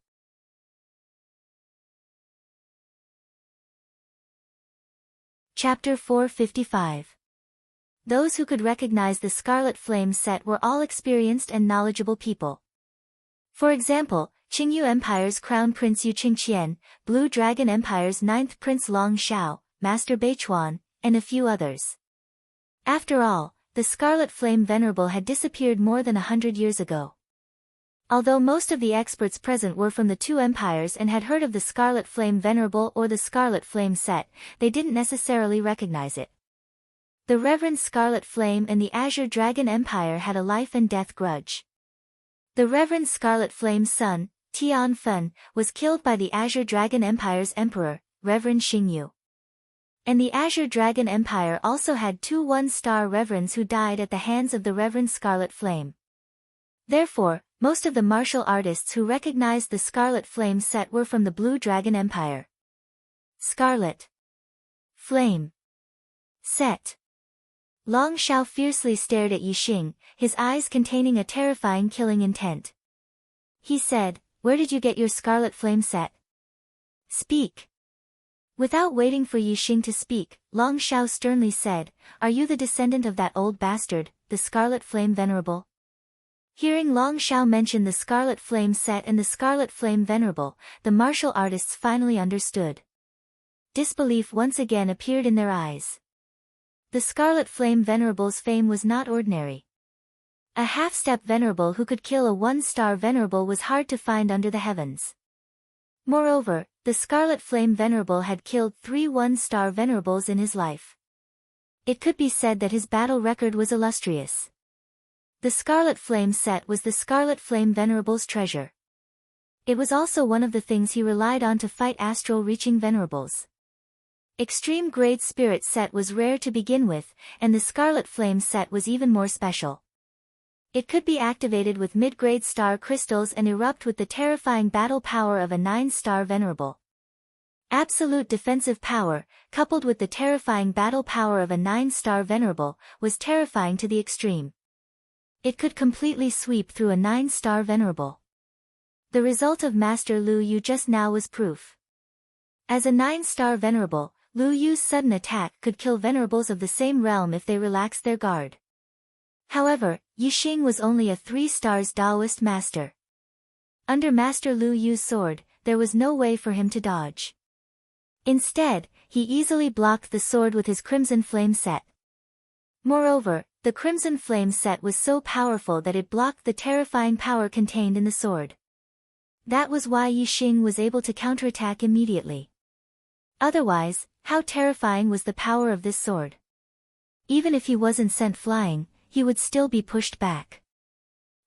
Chapter 455. Those who could recognize the Scarlet Flame set were all experienced and knowledgeable people. For example, Qingyu Empire's Crown Prince Yu Qingqian, Blue Dragon Empire's 9th Prince Long Xiao, Master Beichuan, and a few others. After all, the Scarlet Flame Venerable had disappeared more than 100 years ago. Although most of the experts present were from the two empires and had heard of the Scarlet Flame Venerable or the Scarlet Flame set, they didn't necessarily recognize it. The Reverend Scarlet Flame and the Azure Dragon Empire had a life and death grudge. The Reverend Scarlet Flame's son, Tian Fen, was killed by the Azure Dragon Empire's emperor, Reverend Xingyu. And the Azure Dragon Empire also had two one-star reverends who died at the hands of the Reverend Scarlet Flame. Therefore, most of the martial artists who recognized the Scarlet Flame set were from the Blue Dragon Empire. Scarlet Flame set. Long Xiao fiercely stared at Yi Xing, his eyes containing a terrifying killing intent. He said, "Where did you get your Scarlet Flame set? Speak." Without waiting for Yi Xing to speak, Long Xiao sternly said, "Are you the descendant of that old bastard, the Scarlet Flame Venerable?" Hearing Long Xiao mention the Scarlet Flame set and the Scarlet Flame Venerable, the martial artists finally understood. Disbelief once again appeared in their eyes. The Scarlet Flame Venerable's fame was not ordinary. A half-step Venerable who could kill a one-star Venerable was hard to find under the heavens. Moreover, the Scarlet Flame Venerable had killed 3 one-star Venerables in his life. It could be said that his battle record was illustrious. The Scarlet Flame set was the Scarlet Flame Venerable's treasure. It was also one of the things he relied on to fight astral-reaching Venerables. Extreme Grade Spirit set was rare to begin with, and the Scarlet Flame set was even more special. It could be activated with mid-grade star crystals and erupt with the terrifying battle power of a 9-star venerable. Absolute defensive power, coupled with the terrifying battle power of a 9-star venerable, was terrifying to the extreme. It could completely sweep through a 9-star venerable. The result of Master Lu Yu just now was proof. As a 9-star venerable, Lu Yu's sudden attack could kill venerables of the same realm if they relaxed their guard. However, Yixing was only a 3-star Taoist master. Under Master Lu Yu's sword, there was no way for him to dodge. Instead, he easily blocked the sword with his Crimson Flame set. Moreover, the Crimson Flame set was so powerful that it blocked the terrifying power contained in the sword. That was why Yixing was able to counterattack immediately. Otherwise, how terrifying was the power of this sword? Even if he wasn't sent flying, he would still be pushed back.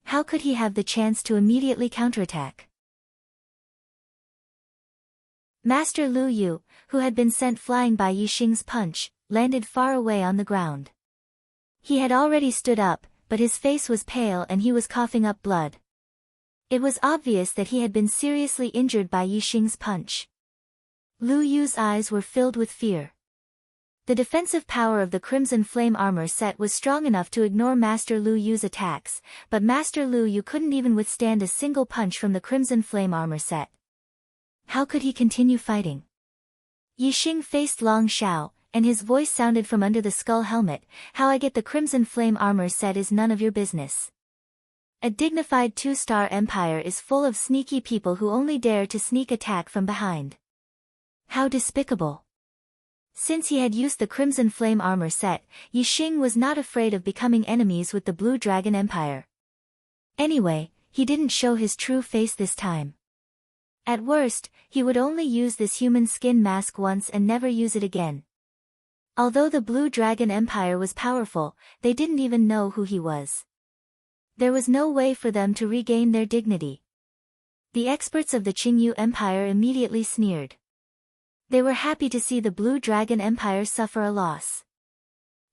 How could he have the chance to immediately counterattack? Master Lu Yu, who had been sent flying by Yixing's punch, landed far away on the ground. He had already stood up, but his face was pale and he was coughing up blood. It was obvious that he had been seriously injured by Yixing's punch. Lu Yu's eyes were filled with fear. The defensive power of the Crimson Flame armor set was strong enough to ignore Master Lu Yu's attacks, but Master Lu Yu couldn't even withstand a single punch from the Crimson Flame armor set. How could he continue fighting? Yixing faced Long Xiao, and his voice sounded from under the skull helmet, "How I get the Crimson Flame armor set is none of your business. A dignified 2-star empire is full of sneaky people who only dare to sneak attack from behind. How despicable." Since he had used the Crimson Flame armor set, Yixing was not afraid of becoming enemies with the Blue Dragon Empire. Anyway, he didn't show his true face this time. At worst, he would only use this human skin mask once and never use it again. Although the Blue Dragon Empire was powerful, they didn't even know who he was. There was no way for them to regain their dignity. The experts of the Qingyu Empire immediately sneered. They were happy to see the Blue Dragon Empire suffer a loss.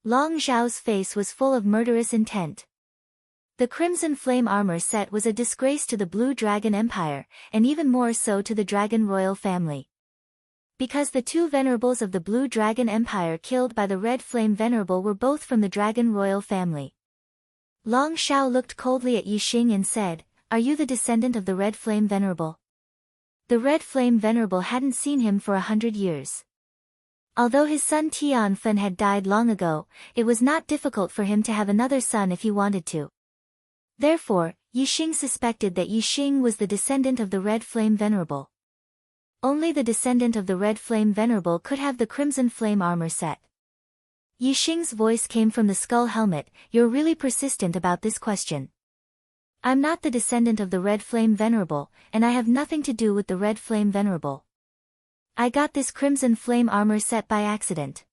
Long Zhao's face was full of murderous intent. The Crimson Flame armor set was a disgrace to the Blue Dragon Empire, and even more so to the Dragon Royal family. Because the 2 venerables of the Blue Dragon Empire killed by the Red Flame Venerable were both from the Dragon Royal family. Long Xiao looked coldly at Yixing and said, "Are you the descendant of the Red Flame Venerable?" The Red Flame Venerable hadn't seen him for 100 years. Although his son Tian Fen had died long ago, it was not difficult for him to have another son if he wanted to. Therefore, Yixing suspected that Yixing was the descendant of the Red Flame Venerable. Only the descendant of the Red Flame Venerable could have the Crimson Flame armor set. Yixing's voice came from the skull helmet, "You're really persistent about this question. I'm not the descendant of the Red Flame Venerable, and I have nothing to do with the Red Flame Venerable. I got this Crimson Flame armor set by accident.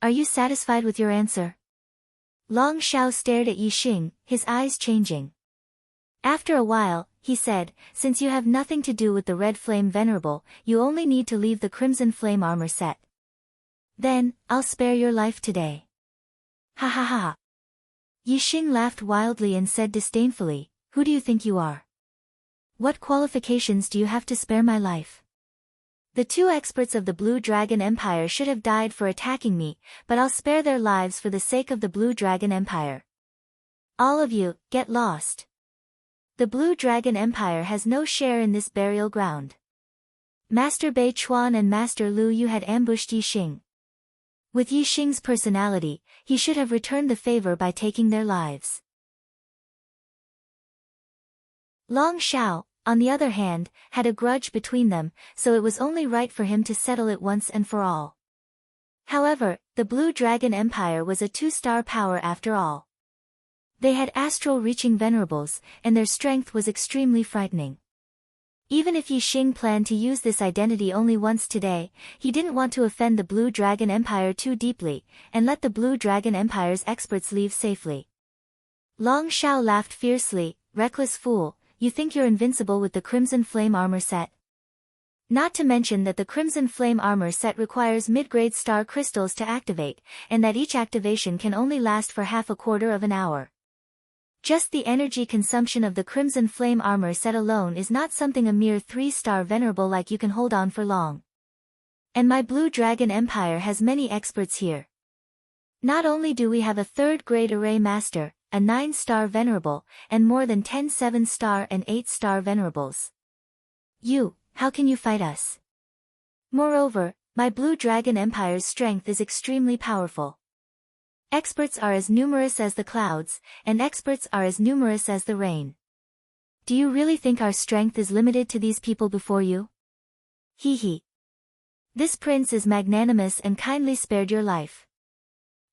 Are you satisfied with your answer?" Long Xiao stared at Yixing, his eyes changing. After a while, he said, "Since you have nothing to do with the Red Flame Venerable, you only need to leave the Crimson Flame armor set. Then, I'll spare your life today." Ha ha ha. Yixing laughed wildly and said disdainfully, "Who do you think you are? What qualifications do you have to spare my life? The 2 experts of the Blue Dragon Empire should have died for attacking me, but I'll spare their lives for the sake of the Blue Dragon Empire. All of you, get lost. The Blue Dragon Empire has no share in this burial ground." Master Bei Chuan and Master Lu Yu had ambushed Yixing. With Yixing's personality, he should have returned the favor by taking their lives. Long Xiao, on the other hand, had a grudge between them, so it was only right for him to settle it once and for all. However, the Blue Dragon Empire was a 2-star power after all. They had astral-reaching venerables, and their strength was extremely frightening. Even if Yixing planned to use this identity only once today, he didn't want to offend the Blue Dragon Empire too deeply, and let the Blue Dragon Empire's experts leave safely. Long Xiao laughed fiercely, "Reckless fool, you think you're invincible with the Crimson Flame armor set? Not to mention that the Crimson Flame armor set requires mid-grade star crystals to activate, and that each activation can only last for half a quarter of an hour. Just the energy consumption of the Crimson Flame armor set alone is not something a mere 3-star venerable like you can hold on for long. And my Blue Dragon Empire has many experts here. Not only do we have a 3rd-grade array master, a 9-star venerable, and more than 10 7-star and 8-star venerables. How can you fight us? Moreover, my Blue Dragon Empire's strength is extremely powerful. Experts are as numerous as the clouds, and experts are as numerous as the rain. Do you really think our strength is limited to these people before you? Hee hee. This prince is magnanimous and kindly spared your life.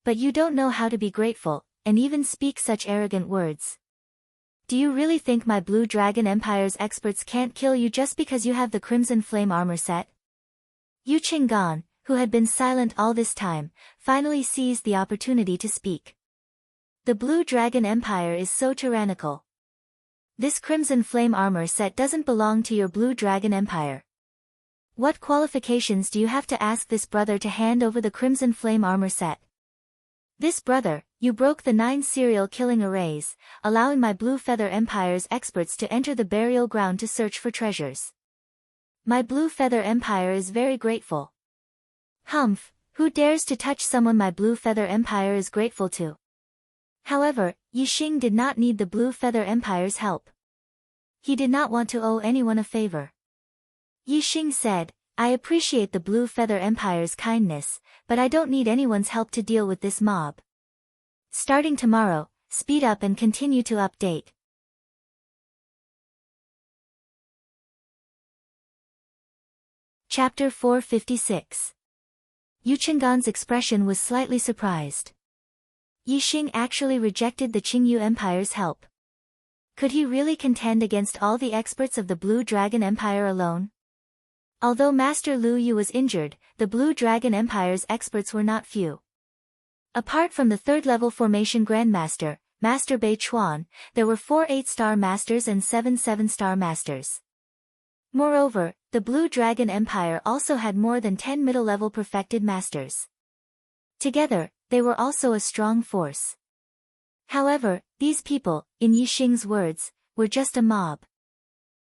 But you don't know how to be grateful, and even speak such arrogant words. Do you really think my Blue Dragon Empire's experts can't kill you just because you have the Crimson Flame armor set? Yu Qinggan, who had been silent all this time, finally seized the opportunity to speak. The Blue Dragon Empire is so tyrannical. This Crimson Flame armor set doesn't belong to your Blue Dragon Empire. What qualifications do you have to ask this brother to hand over the Crimson Flame armor set? This brother, you broke the 9 serial killing arrays, allowing my Blue Feather Empire's experts to enter the burial ground to search for treasures. My Blue Feather Empire is very grateful. Humph, who dares to touch someone my Blue Feather Empire is grateful to? However, Yixing did not need the Blue Feather Empire's help. He did not want to owe anyone a favor. Yixing said, I appreciate the Blue Feather Empire's kindness, but I don't need anyone's help to deal with this mob. Starting tomorrow, speed up and continue to update. Chapter 456. Yu Qinggan's expression was slightly surprised. Yixing actually rejected the Qingyu Empire's help. Could he really contend against all the experts of the Blue Dragon Empire alone? Although Master Lu Yu was injured, the Blue Dragon Empire's experts were not few. Apart from the 3rd-level formation Grandmaster, Master Bei Chuan, there were 4 8-star masters and 7 7-star masters. Moreover, the Blue Dragon Empire also had more than 10 middle-level perfected masters. Together, they were also a strong force. However, these people, in Yixing's words, were just a mob.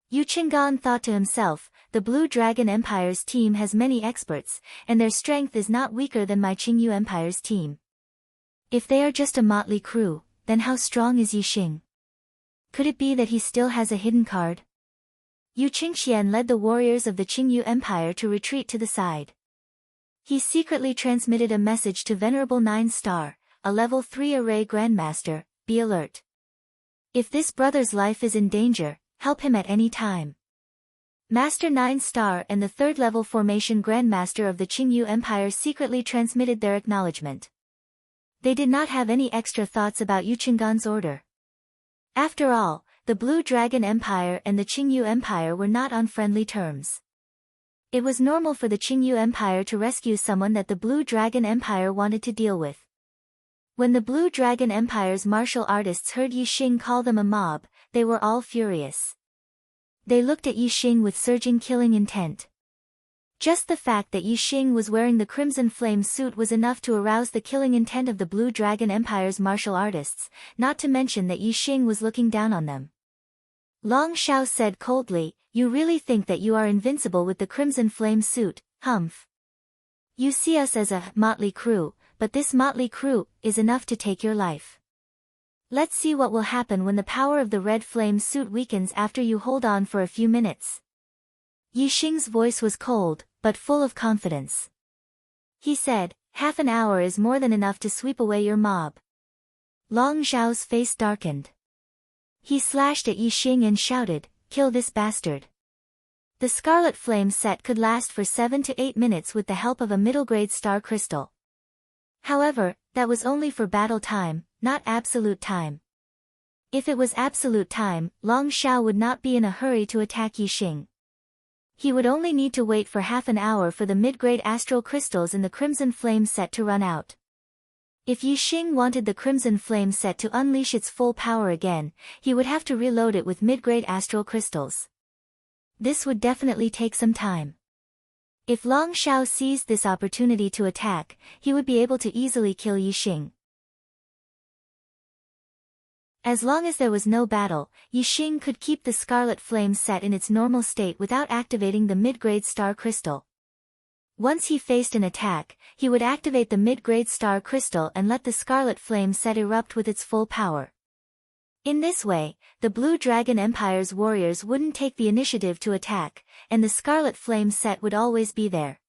Yu Qinggan thought to himself, the Blue Dragon Empire's team has many experts, and their strength is not weaker than my Qingyu Empire's team. If they are just a motley crew, then how strong is Yixing? Could it be that he still has a hidden card? Yu Qingxian led the warriors of the Qingyu Empire to retreat to the side. He secretly transmitted a message to Venerable 9-star, a level 3 array Grandmaster, be alert. If this brother's life is in danger, help him at any time. Master 9-star and the 3rd-level formation Grandmaster of the Qingyu Empire secretly transmitted their acknowledgement. They did not have any extra thoughts about Yu Qinggan's order. After all, the Blue Dragon Empire and the Qingyu Empire were not on friendly terms. It was normal for the Qingyu Empire to rescue someone that the Blue Dragon Empire wanted to deal with. When the Blue Dragon Empire's martial artists heard Yixing call them a mob, they were all furious. They looked at Yixing with surging killing intent. Just the fact that Yixing was wearing the Crimson Flame suit was enough to arouse the killing intent of the Blue Dragon Empire's martial artists, not to mention that Yixing was looking down on them. Long Xiao said coldly, you really think that you are invincible with the Crimson Flame suit, humph. You see us as a motley crew, but this motley crew is enough to take your life. Let's see what will happen when the power of the Red Flame suit weakens after you hold on for a few minutes. Yixing's voice was cold, but full of confidence. He said, half an hour is more than enough to sweep away your mob. Long Zhao's face darkened. He slashed at Yixing and shouted, kill this bastard. The Scarlet Flame set could last for 7 to 8 minutes with the help of a middle-grade star crystal. However, that was only for battle time, not absolute time. If it was absolute time, Long Xiao would not be in a hurry to attack Yixing. He would only need to wait for half an hour for the mid-grade astral crystals in the Crimson Flame set to run out. If Yixing wanted the Crimson Flame set to unleash its full power again, he would have to reload it with mid-grade astral crystals. This would definitely take some time. If Long Xiao seized this opportunity to attack, he would be able to easily kill Yixing. As long as there was no battle, Yixing could keep the scarlet flame set in its normal state without activating the mid-grade star crystal. Once he faced an attack, he would activate the mid-grade star crystal and let the scarlet flame set erupt with its full power. In this way, the Blue Dragon Empire's warriors wouldn't take the initiative to attack, and the scarlet flame set would always be there.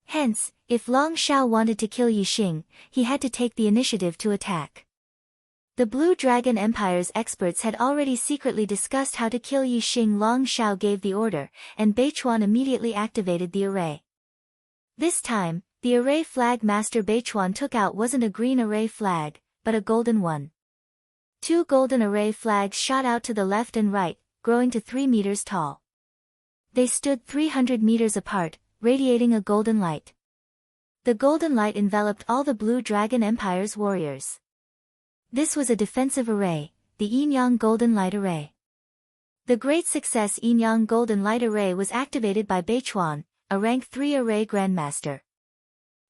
Hence, if Long Shao wanted to kill Yixing, he had to take the initiative to attack. The Blue Dragon Empire's experts had already secretly discussed how to kill Yixing. Long Shao gave the order, and Beichuan immediately activated the array. This time, the array flag Master Beichuan took out wasn't a green array flag, but a golden one. 2 golden array flags shot out to the left and right, growing to 3 meters tall. They stood 300 meters apart, radiating a golden light. The golden light enveloped all the Blue Dragon Empire's warriors. This was a defensive array, the Yin-Yang Golden Light Array. The great success Yin-Yang Golden Light Array was activated by Beichuan, a rank 3 array grandmaster.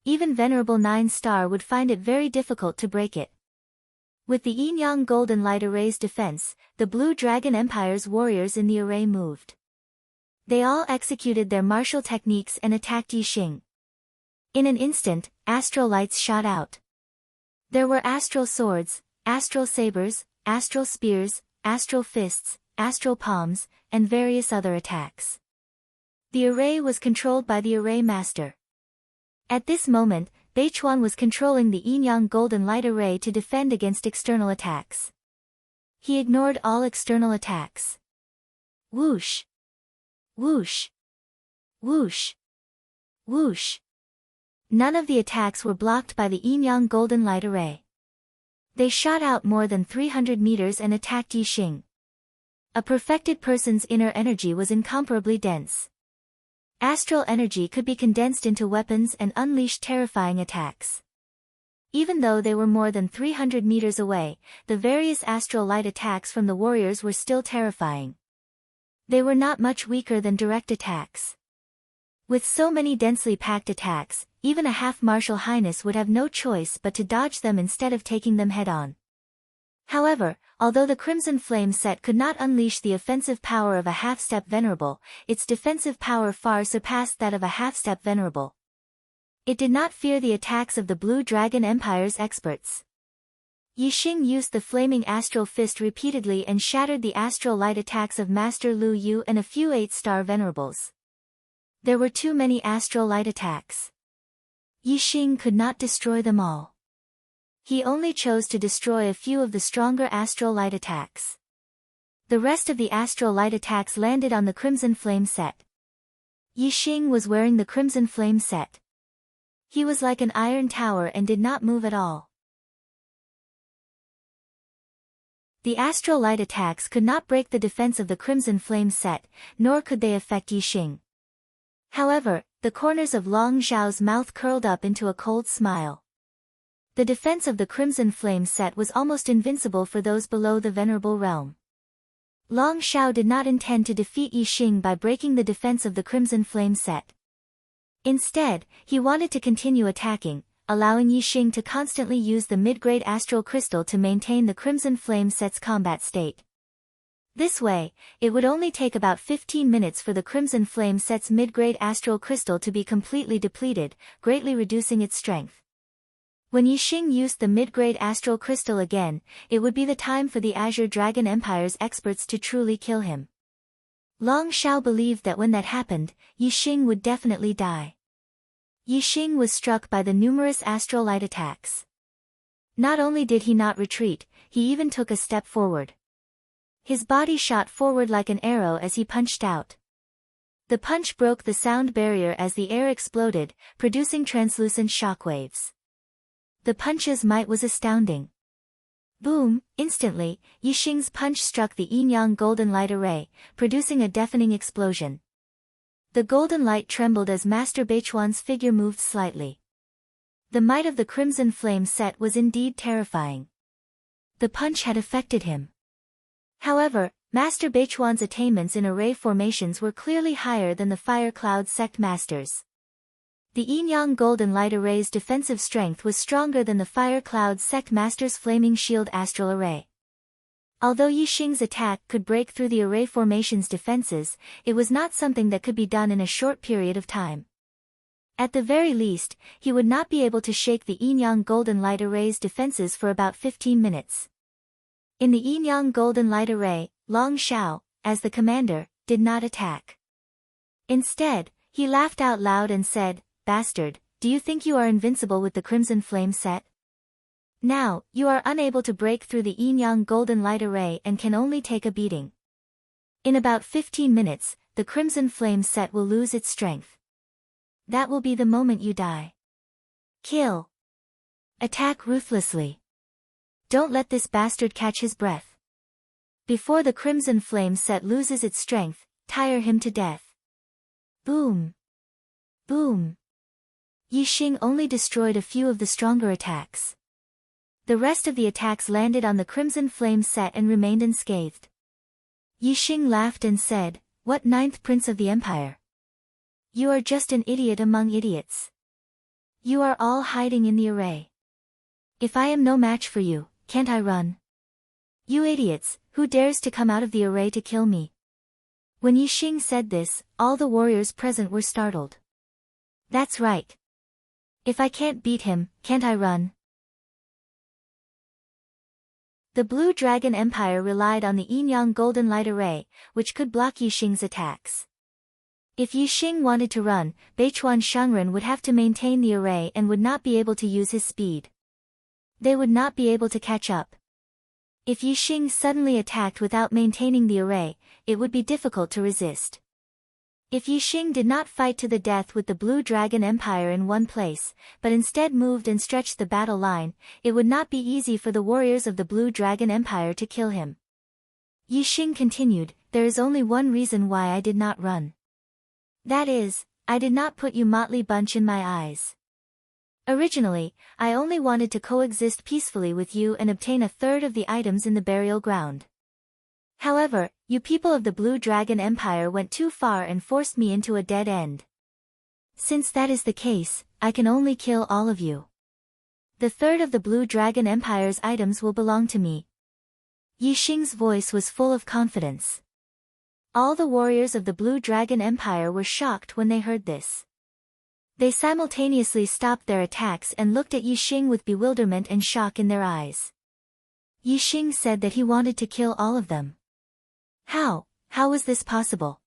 Even Venerable 9-star would find it very difficult to break it. With the Yin-Yang Golden Light Array's defense, the Blue Dragon Empire's warriors in the array moved. They all executed their martial techniques and attacked Yixing. In an instant, astral lights shot out. There were astral swords, astral sabers, astral spears, astral fists, astral palms, and various other attacks. The array was controlled by the array master. At this moment, Beichuan was controlling the Yin-Yang Golden Light Array to defend against external attacks. He ignored all external attacks. Whoosh! Whoosh! Whoosh! Whoosh! None of the attacks were blocked by the Yin-Yang Golden Light Array. They shot out more than 300 meters and attacked Yixing. A perfected person's inner energy was incomparably dense. Astral energy could be condensed into weapons and unleash terrifying attacks. Even though they were more than 300 meters away, the various astral light attacks from the warriors were still terrifying. They were not much weaker than direct attacks. With so many densely packed attacks, even a half-martial highness would have no choice but to dodge them instead of taking them head-on. However, although the Crimson Flame set could not unleash the offensive power of a half-step venerable, its defensive power far surpassed that of a half-step venerable. It did not fear the attacks of the Blue Dragon Empire's experts. Yixing used the Flaming Astral Fist repeatedly and shattered the astral light attacks of Master Lu Yu and a few 8-star venerables. There were too many astral light attacks. Yixing could not destroy them all. He only chose to destroy a few of the stronger astral light attacks. The rest of the astral light attacks landed on the Crimson Flame set. Yixing was wearing the Crimson Flame set. He was like an iron tower and did not move at all. The astral light attacks could not break the defense of the Crimson Flame set, nor could they affect Yixing. However, the corners of Long Zhao's mouth curled up into a cold smile. The defense of the Crimson Flame set was almost invincible for those below the Venerable Realm. Long Zhao did not intend to defeat Yixing by breaking the defense of the Crimson Flame set. Instead, he wanted to continue attacking, allowing Yixing to constantly use the mid-grade astral crystal to maintain the Crimson Flame set's combat state. This way, it would only take about 15 minutes for the Crimson Flame set's mid-grade astral crystal to be completely depleted, greatly reducing its strength. When Yixing used the mid-grade astral crystal again, it would be the time for the Azure Dragon Empire's experts to truly kill him. Long Zhao believed that when that happened, Yixing would definitely die. Yixing was struck by the numerous astral light attacks. Not only did he not retreat, he even took a step forward. His body shot forward like an arrow as he punched out. The punch broke the sound barrier as the air exploded, producing translucent shockwaves. The punch's might was astounding. Boom! Instantly, Yixing's punch struck the Yin-Yang Golden Light Array, producing a deafening explosion. The golden light trembled as Master Beichuan's figure moved slightly. The might of the Crimson Flame set was indeed terrifying. The punch had affected him. However, Master Beichuan's attainments in array formations were clearly higher than the Fire Cloud sect masters. The Yin-Yang Golden Light Array's defensive strength was stronger than the Fire Cloud sect master's Flaming Shield Astral Array. Although Yixing's attack could break through the array formation's defenses, it was not something that could be done in a short period of time. At the very least, he would not be able to shake the Yin-Yang Golden Light Array's defenses for about 15 minutes. In the Yin-Yang Golden Light Array, Long Xiao, as the commander, did not attack. Instead, he laughed out loud and said, "Bastard, do you think you are invincible with the Crimson Flame set? Now, you are unable to break through the Yin-Yang Golden Light Array and can only take a beating. In about 15 minutes, the Crimson Flame set will lose its strength. That will be the moment you die. Kill. Attack ruthlessly. Don't let this bastard catch his breath. Before the Crimson Flame set loses its strength, tire him to death." Boom. Boom. Yixing only destroyed a few of the stronger attacks. The rest of the attacks landed on the Crimson Flame set and remained unscathed. Yixing laughed and said, "What ninth prince of the empire? You are just an idiot among idiots. You are all hiding in the array. If I am no match for you, can't I run? You idiots, who dares to come out of the array to kill me?" When Yixing said this, all the warriors present were startled. That's right. If I can't beat him, can't I run? The Blue Dragon Empire relied on the Yin-Yang Golden Light Array, which could block Yixing's attacks. If Yixing wanted to run, Beichuan Shengren would have to maintain the array and would not be able to use his speed. They would not be able to catch up. If Yixing suddenly attacked without maintaining the array, it would be difficult to resist. If Yixing did not fight to the death with the Blue Dragon Empire in one place, but instead moved and stretched the battle line, it would not be easy for the warriors of the Blue Dragon Empire to kill him. Yixing continued, "There is only one reason why I did not run. That is, I did not put you motley bunch in my eyes. Originally, I only wanted to coexist peacefully with you and obtain a third of the items in the burial ground. However, you people of the Blue Dragon Empire went too far and forced me into a dead end. Since that is the case, I can only kill all of you. The third of the Blue Dragon Empire's items will belong to me." Yixing's voice was full of confidence. All the warriors of the Blue Dragon Empire were shocked when they heard this. They simultaneously stopped their attacks and looked at Yixing with bewilderment and shock in their eyes. Yixing said that he wanted to kill all of them. How was this possible?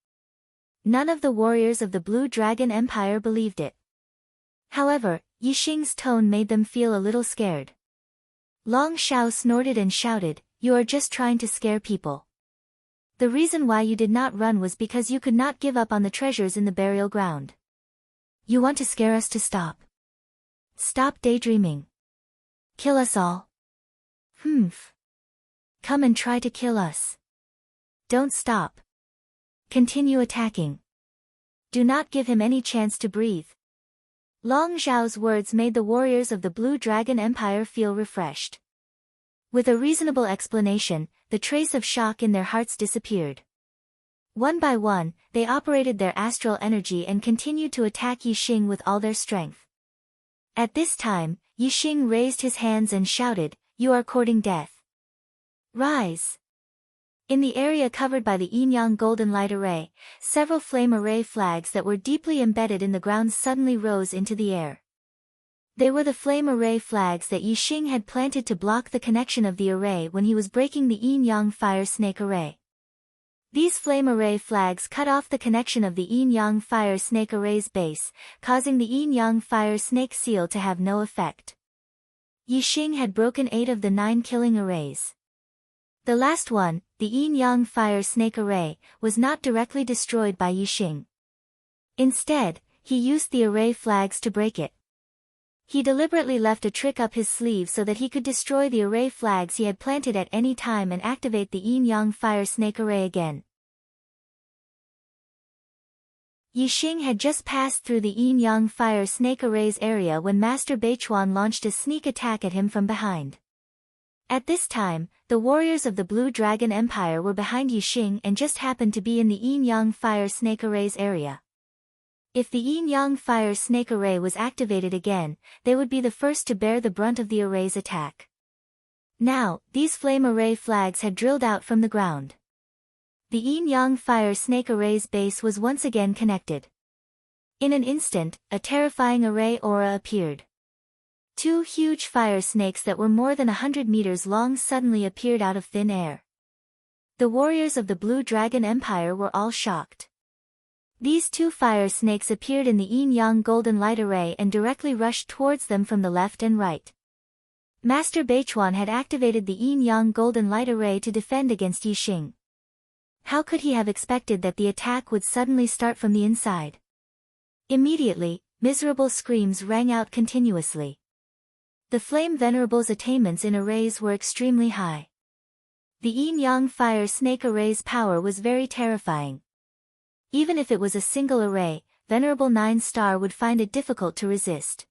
None of the warriors of the Blue Dragon Empire believed it. However, Yixing's tone made them feel a little scared. Long Xiao snorted and shouted, "You are just trying to scare people. The reason why you did not run was because you could not give up on the treasures in the burial ground. You want to scare us to stop. Stop daydreaming. Kill us all. Humph. Come and try to kill us. Don't stop. Continue attacking. Do not give him any chance to breathe." Long Zhao's words made the warriors of the Blue Dragon Empire feel refreshed. With a reasonable explanation, the trace of shock in their hearts disappeared. One by one, they operated their astral energy and continued to attack Yixing with all their strength. At this time, Yixing raised his hands and shouted, "You are courting death. Rise!" In the area covered by the Yin-Yang Golden Light Array, several flame array flags that were deeply embedded in the ground suddenly rose into the air. They were the flame array flags that Yixing had planted to block the connection of the array when he was breaking the Yin-Yang Fire Snake Array. These flame array flags cut off the connection of the Yin-Yang Fire Snake Array's base, causing the Yin-Yang Fire Snake Seal to have no effect. Yixing had broken 8 of the 9 killing arrays. The last one, the Yin-Yang Fire Snake Array, was not directly destroyed by Yixing. Instead, he used the array flags to break it. He deliberately left a trick up his sleeve so that he could destroy the array flags he had planted at any time and activate the Yin-Yang Fire Snake Array again. Yixing had just passed through the Yin-Yang Fire Snake Array's area when Master Beichuan launched a sneak attack at him from behind. At this time, the warriors of the Blue Dragon Empire were behind Yixing and just happened to be in the Yin-Yang Fire Snake Array's area. If the Yin-Yang Fire Snake Array was activated again, they would be the first to bear the brunt of the array's attack. Now, these flame array flags had drilled out from the ground. The yin-yang fire snake array's base was once again connected. In an instant, a terrifying array aura appeared. Two huge fire snakes that were more than 100 meters long suddenly appeared out of thin air. The warriors of the Blue Dragon Empire were all shocked. These two fire snakes appeared in the yin-yang golden light array and directly rushed towards them from the left and right. Master Beichuan had activated the yin-yang golden light array to defend against Yixing. How could he have expected that the attack would suddenly start from the inside? Immediately, miserable screams rang out continuously. The Flame Venerable's attainments in arrays were extremely high. The yin-yang fire snake array's power was very terrifying. Even if it was a single array, Venerable 9-star would find it difficult to resist.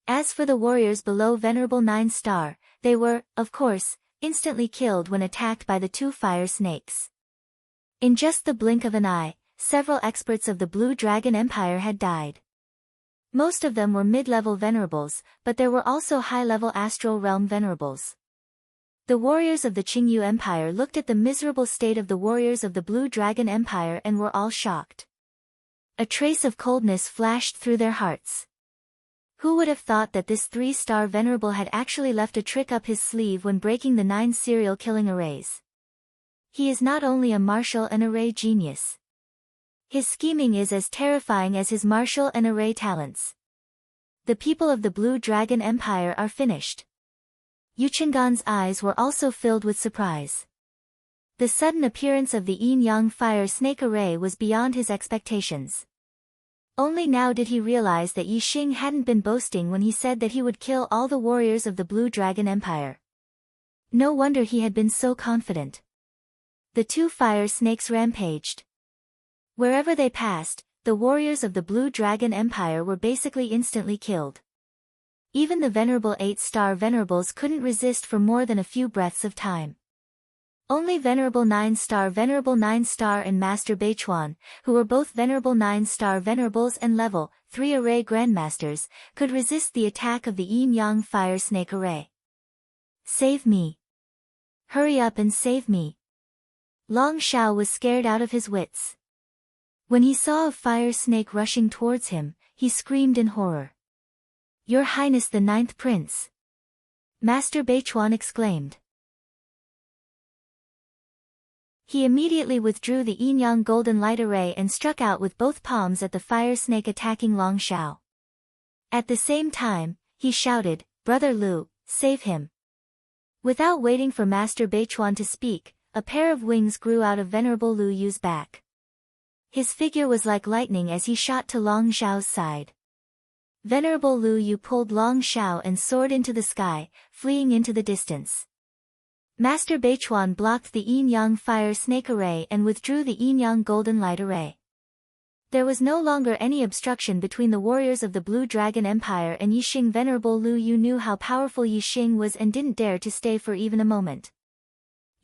As for the warriors below Venerable 9-star, they were, of course, instantly killed when attacked by the two fire snakes. In just the blink of an eye, several experts of the Blue Dragon Empire had died. Most of them were mid-level venerables, but there were also high-level astral realm venerables. The warriors of the Qingyu Empire looked at the miserable state of the warriors of the Blue Dragon Empire and were all shocked. A trace of coldness flashed through their hearts. Who would have thought that this 3-star venerable had actually left a trick up his sleeve when breaking the 9 serial killing arrays? He is not only a martial and array genius. His scheming is as terrifying as his martial and array talents. The people of the Blue Dragon Empire are finished. Yuchengan's eyes were also filled with surprise. The sudden appearance of the yin-yang fire snake array was beyond his expectations. Only now did he realize that Yixing hadn't been boasting when he said that he would kill all the warriors of the Blue Dragon Empire. No wonder he had been so confident. The two fire snakes rampaged. Wherever they passed, the warriors of the Blue Dragon Empire were basically instantly killed. Even the Venerable 8-star venerables couldn't resist for more than a few breaths of time. Only Venerable 9-star and Master Beichuan, who were both Venerable 9-star venerables and level 3 array grandmasters, could resist the attack of the yin-yang fire snake array. Save me! Hurry up and save me! Long Shao was scared out of his wits. When he saw a fire snake rushing towards him, he screamed in horror. Your Highness the 9th Prince! Master Beichuan exclaimed. He immediately withdrew the yin-yang golden light array and struck out with both palms at the fire snake attacking Long Shao. At the same time, he shouted, Brother Lu, save him! Without waiting for Master Beichuan to speak, a pair of wings grew out of Venerable Lu Yu's back. His figure was like lightning as he shot to Long Shao's side. Venerable Lu Yu pulled Long Shao and soared into the sky, fleeing into the distance. Master Beichuan blocked the yin-yang fire snake array and withdrew the yin-yang golden light array. There was no longer any obstruction between the warriors of the Blue Dragon Empire and Yixing. Venerable Lu Yu knew how powerful Yixing was and didn't dare to stay for even a moment.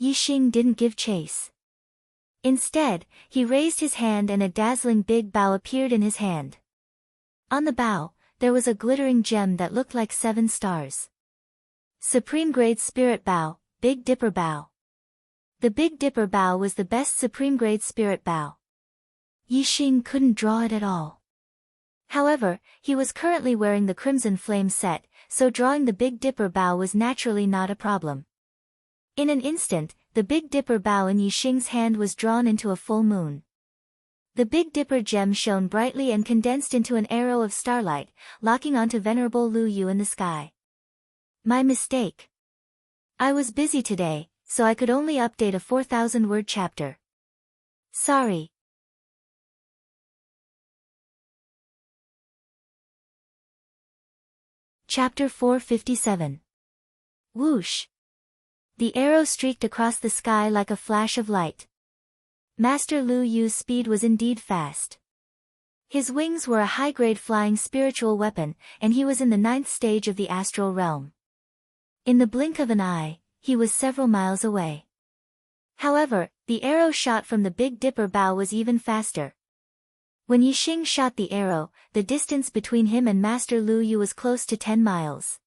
Yixing didn't give chase. Instead, he raised his hand and a dazzling big bow appeared in his hand. On the bow, there was a glittering gem that looked like 7 stars. Supreme Grade Spirit Bow, Big Dipper Bow. The Big Dipper Bow was the best Supreme Grade Spirit Bow. Yixing couldn't draw it at all. However, he was currently wearing the Crimson Flame set, so drawing the Big Dipper Bow was naturally not a problem. In an instant, the Big Dipper Bow in Yixing's hand was drawn into a full moon. The Big Dipper gem shone brightly and condensed into an arrow of starlight, locking onto Venerable Lu Yu in the sky. My mistake. I was busy today, so I could only update a 4,000-word chapter. Sorry. Chapter 457. Whoosh! The arrow streaked across the sky like a flash of light. Master Lu Yu's speed was indeed fast. His wings were a high-grade flying spiritual weapon, and he was in the 9th stage of the astral realm. In the blink of an eye, he was several miles away. However, the arrow shot from the Big Dipper Bow was even faster. When Yixing shot the arrow, the distance between him and Master Lu Yu was close to 10 miles.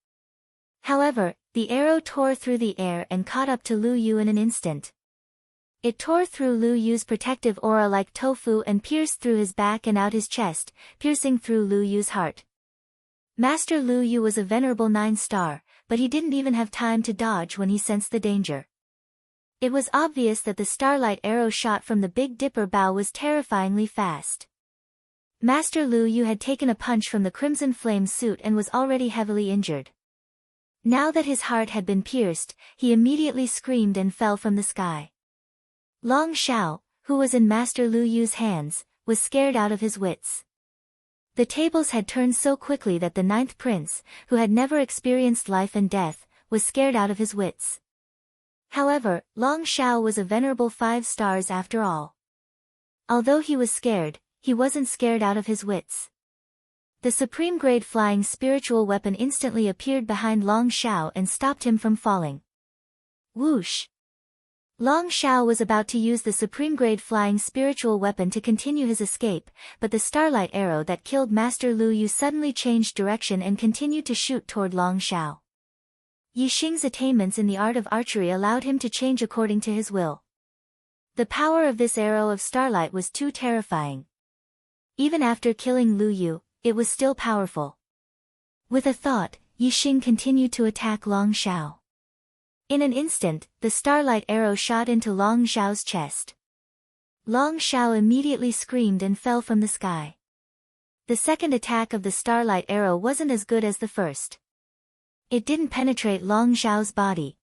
However, The arrow tore through the air and caught up to Lu Yu in an instant. It tore through Lu Yu's protective aura like tofu and pierced through his back and out his chest, piercing through Lu Yu's heart. Master Lu Yu was a venerable 9-star, but he didn't even have time to dodge when he sensed the danger. It was obvious that the starlight arrow shot from the Big Dipper bow was terrifyingly fast. Master Lu Yu had taken a punch from the Crimson Flame suit and was already heavily injured. Now that his heart had been pierced, he immediately screamed and fell from the sky. Long Xiao, who was in Master Lu Yu's hands, was scared out of his wits. The tables had turned so quickly that the 9th prince, who had never experienced life and death, was scared out of his wits. However, Long Xiao was a venerable 5 stars after all. Although he was scared, he wasn't scared out of his wits. The supreme grade flying spiritual weapon instantly appeared behind Long Xiao and stopped him from falling. Whoosh! Long Xiao was about to use the supreme grade flying spiritual weapon to continue his escape, but the starlight arrow that killed Master Lu Yu suddenly changed direction and continued to shoot toward Long Xiao. Yi Xing's attainments in the art of archery allowed him to change according to his will. The power of this arrow of starlight was too terrifying. Even after killing Lu Yu, it was still powerful. With a thought, Yi Xing continued to attack Long Xiao. In an instant, the starlight arrow shot into Long Xiao's chest. Long Xiao immediately screamed and fell from the sky. The second attack of the starlight arrow wasn't as good as the first. It didn't penetrate Long Xiao's body.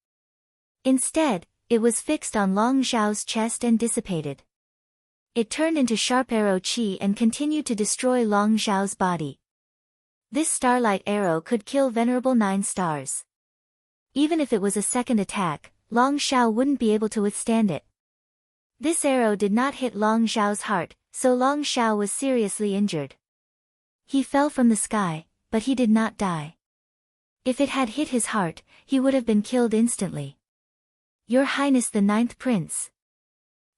Instead, it was fixed on Long Xiao's chest and dissipated. It turned into sharp arrow qi and continued to destroy Long Xiao's body. This starlight arrow could kill venerable 9 stars. Even if it was a second attack, Long Xiao wouldn't be able to withstand it. This arrow did not hit Long Xiao's heart, so Long Xiao was seriously injured. He fell from the sky, but he did not die. If it had hit his heart, he would have been killed instantly. Your Highness the 9th Prince.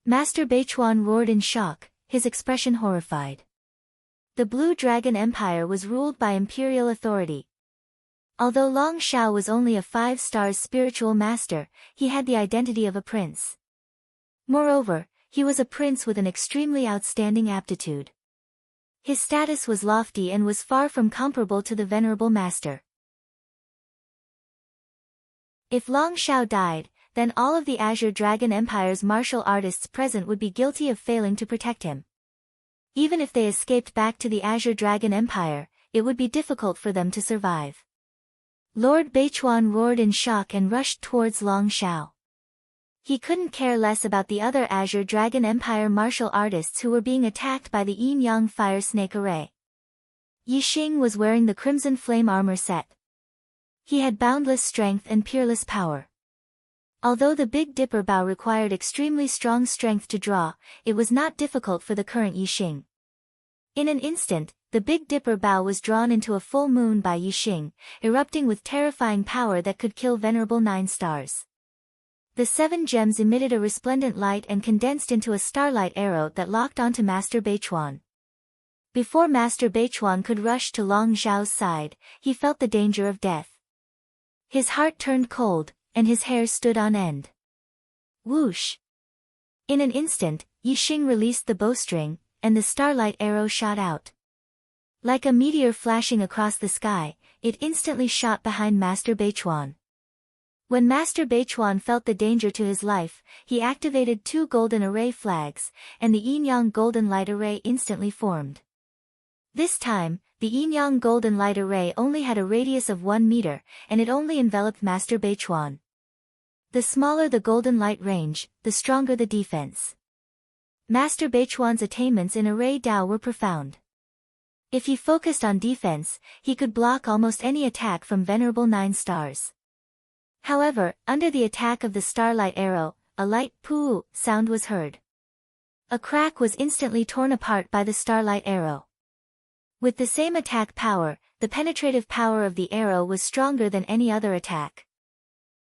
Master Beichuan roared in shock, his expression horrified. The Blue Dragon Empire was ruled by imperial authority. Although Long Xiao was only a 5-star spiritual master, he had the identity of a prince. Moreover, he was a prince with an extremely outstanding aptitude. His status was lofty and was far from comparable to the venerable master. If Long Xiao died, then all of the Azure Dragon Empire's martial artists present would be guilty of failing to protect him. Even if they escaped back to the Azure Dragon Empire, it would be difficult for them to survive. Lord Beichuan roared in shock and rushed towards Long Xiao. He couldn't care less about the other Azure Dragon Empire martial artists who were being attacked by the Yin-Yang Fire Snake Array. Yi Xing was wearing the Crimson Flame armor set. He had boundless strength and peerless power. Although the Big Dipper bow required extremely strong strength to draw, it was not difficult for the current Yi Xing. In an instant, the Big Dipper bow was drawn into a full moon by Yi Xing, erupting with terrifying power that could kill venerable 9 stars. The 7 gems emitted a resplendent light and condensed into a starlight arrow that locked onto Master Beichuan. Before Master Beichuan could rush to Long Xiao's side, he felt the danger of death. His heart turned cold, and his hair stood on end. Whoosh! In an instant, Yi Xing released the bowstring, and the starlight arrow shot out. Like a meteor flashing across the sky, it instantly shot behind Master Beichuan. When Master Beichuan felt the danger to his life, he activated 2 golden array flags, and the Yin-Yang golden light array instantly formed. This time, the Yin-Yang golden light array only had a radius of 1 meter, and it only enveloped Master Beichuan. The smaller the golden light range, the stronger the defense. Master Beichuan's attainments in Array Dao were profound. If he focused on defense, he could block almost any attack from venerable 9 stars. However, under the attack of the starlight arrow, a light poo sound was heard. A crack was instantly torn apart by the starlight arrow. With the same attack power, the penetrative power of the arrow was stronger than any other attack.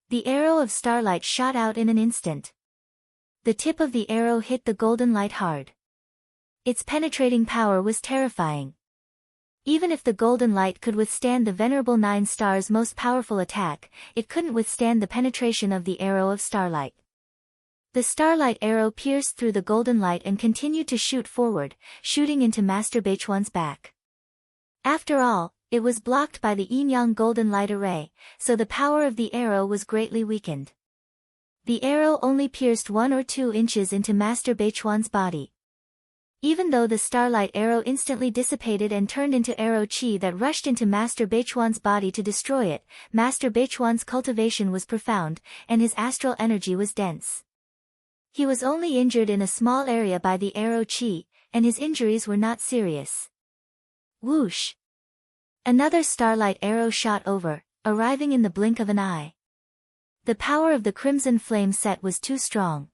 The arrow of starlight shot out in an instant. The tip of the arrow hit the golden light hard. Its penetrating power was terrifying. Even if the golden light could withstand the Venerable Nine Stars' most powerful attack, it couldn't withstand the penetration of the arrow of starlight. The starlight arrow pierced through the golden light and continued to shoot forward, shooting into Master Beichuan's back. After all, it was blocked by the yin-yang golden light array, so the power of the arrow was greatly weakened. The arrow only pierced 1 or 2 inches into Master Beichuan's body. Even though the starlight arrow instantly dissipated and turned into arrow chi that rushed into Master Beichuan's body to destroy it, Master Beichuan's cultivation was profound, and his astral energy was dense. He was only injured in a small area by the arrow chi, and his injuries were not serious. Whoosh! Another starlight arrow shot over, arriving in the blink of an eye. The power of the crimson flame set was too strong.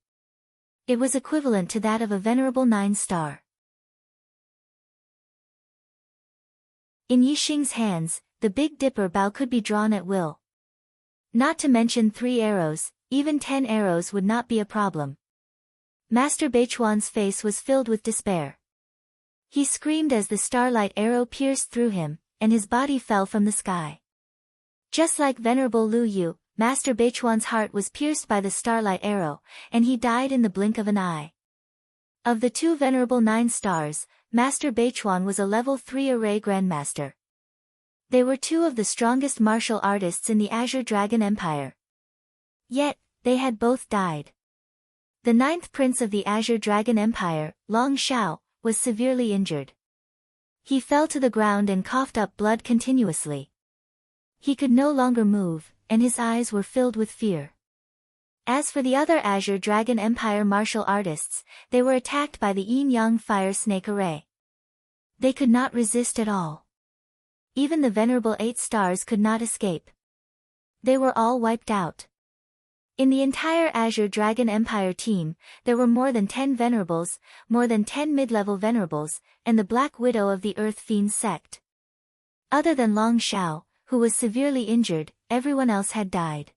It was equivalent to that of a Venerable Nine Star. In Yixing's hands, the Big Dipper bow could be drawn at will. Not to mention 3 arrows, even 10 arrows would not be a problem. Master Beichuan's face was filled with despair. He screamed as the starlight arrow pierced through him, and his body fell from the sky. Just like Venerable Lu Yu, Master Beichuan's heart was pierced by the starlight arrow, and he died in the blink of an eye. Of the 2 Venerable Nine Stars, Master Beichuan was a level 3 array Grandmaster. They were 2 of the strongest martial artists in the Azure Dragon Empire. Yet, they had both died. The 9th Prince of the Azure Dragon Empire, Long Shao, was severely injured. He fell to the ground and coughed up blood continuously. He could no longer move, and his eyes were filled with fear. As for the other Azure Dragon Empire martial artists, they were attacked by the yin-yang fire snake array. They could not resist at all. Even the Venerable 8 Stars could not escape. They were all wiped out. In the entire Azure Dragon Empire team, there were more than 10 Venerables, more than 10 mid-level Venerables, and the Black Widow of the Earth Fiend sect. Other than Long Shao, who was severely injured, everyone else had died.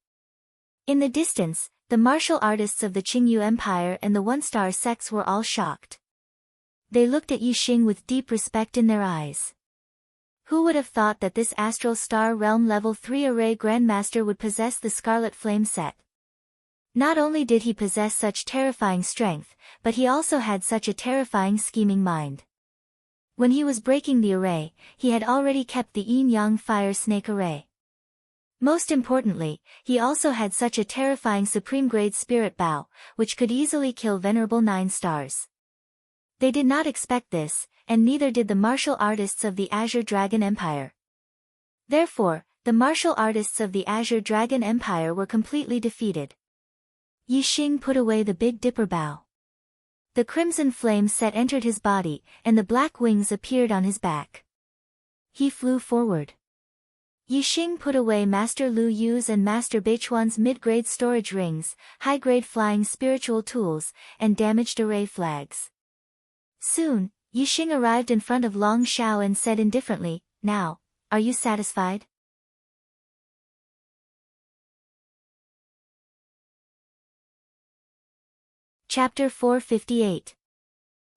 In the distance, the martial artists of the Qingyu Empire and the One-Star sects were all shocked. They looked at Yixing with deep respect in their eyes. Who would have thought that this Astral Star Realm Level 3 Array Grandmaster would possess the Scarlet Flame set? Not only did he possess such terrifying strength, but he also had such a terrifying scheming mind. When he was breaking the array, he had already kept the yin-yang fire snake array. Most importantly, he also had such a terrifying supreme-grade spirit bow, which could easily kill Venerable 9 Stars. They did not expect this, and neither did the martial artists of the Azure Dragon Empire. Therefore, the martial artists of the Azure Dragon Empire were completely defeated. Yixing put away the Big Dipper bow. The crimson flame set entered his body, and the black wings appeared on his back. He flew forward. Yixing put away Master Lu Yu's and Master Beichuan's mid-grade storage rings, high-grade flying spiritual tools, and damaged array flags. Soon, Yixing arrived in front of Long Shao and said indifferently, "Now, are you satisfied?" Chapter 458.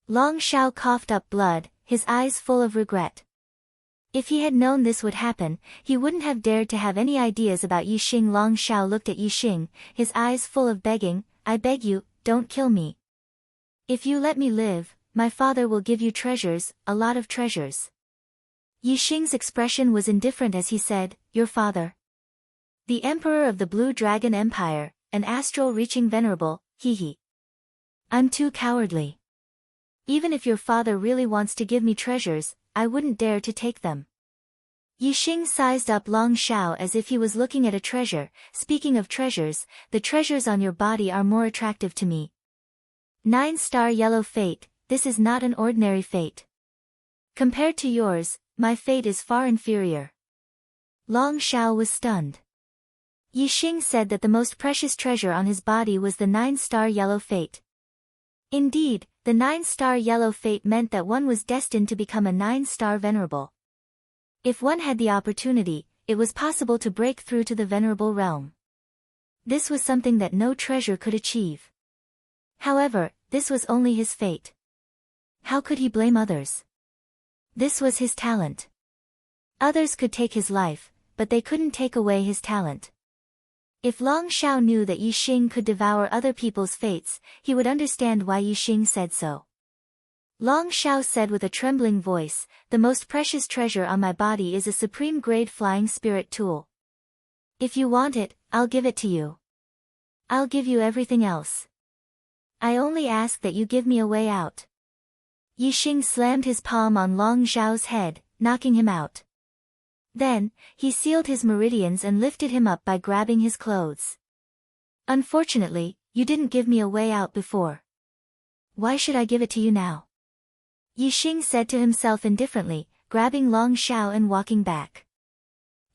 Long Shao coughed up blood, his eyes full of regret. If he had known this would happen, he wouldn't have dared to have any ideas about Yixing. Long Shao looked at Yixing, his eyes full of begging, "I beg you, don't kill me. If you let me live, my father will give you treasures, a lot of treasures." Yixing's expression was indifferent as he said, "Your father? The Emperor of the Blue Dragon Empire, an astral-reaching venerable, hee. I'm too cowardly. Even if your father really wants to give me treasures, I wouldn't dare to take them." Yixing sized up Long Shao as if he was looking at a treasure. "Speaking of treasures, the treasures on your body are more attractive to me. 9-star yellow fate, this is not an ordinary fate. Compared to yours, my fate is far inferior." Long Shao was stunned. Yixing said that the most precious treasure on his body was the 9-star yellow fate. Indeed, the 9-star yellow fate meant that one was destined to become a 9-star venerable. If one had the opportunity, it was possible to break through to the venerable realm. This was something that no treasure could achieve. However, this was only his fate. How could he blame others? This was his talent. Others could take his life, but they couldn't take away his talent. If Long Xiao knew that Yi Xing could devour other people's fates, he would understand why Yi Xing said so. Long Xiao said with a trembling voice, "The most precious treasure on my body is a supreme-grade flying spirit tool. If you want it, I'll give it to you. I'll give you everything else. I only ask that you give me a way out." Yi Xing slammed his palm on Long Xiao's head, knocking him out. Then, he sealed his meridians and lifted him up by grabbing his clothes. "Unfortunately, you didn't give me a way out before. Why should I give it to you now?" Yi Xing said to himself indifferently, grabbing Long Xiao and walking back.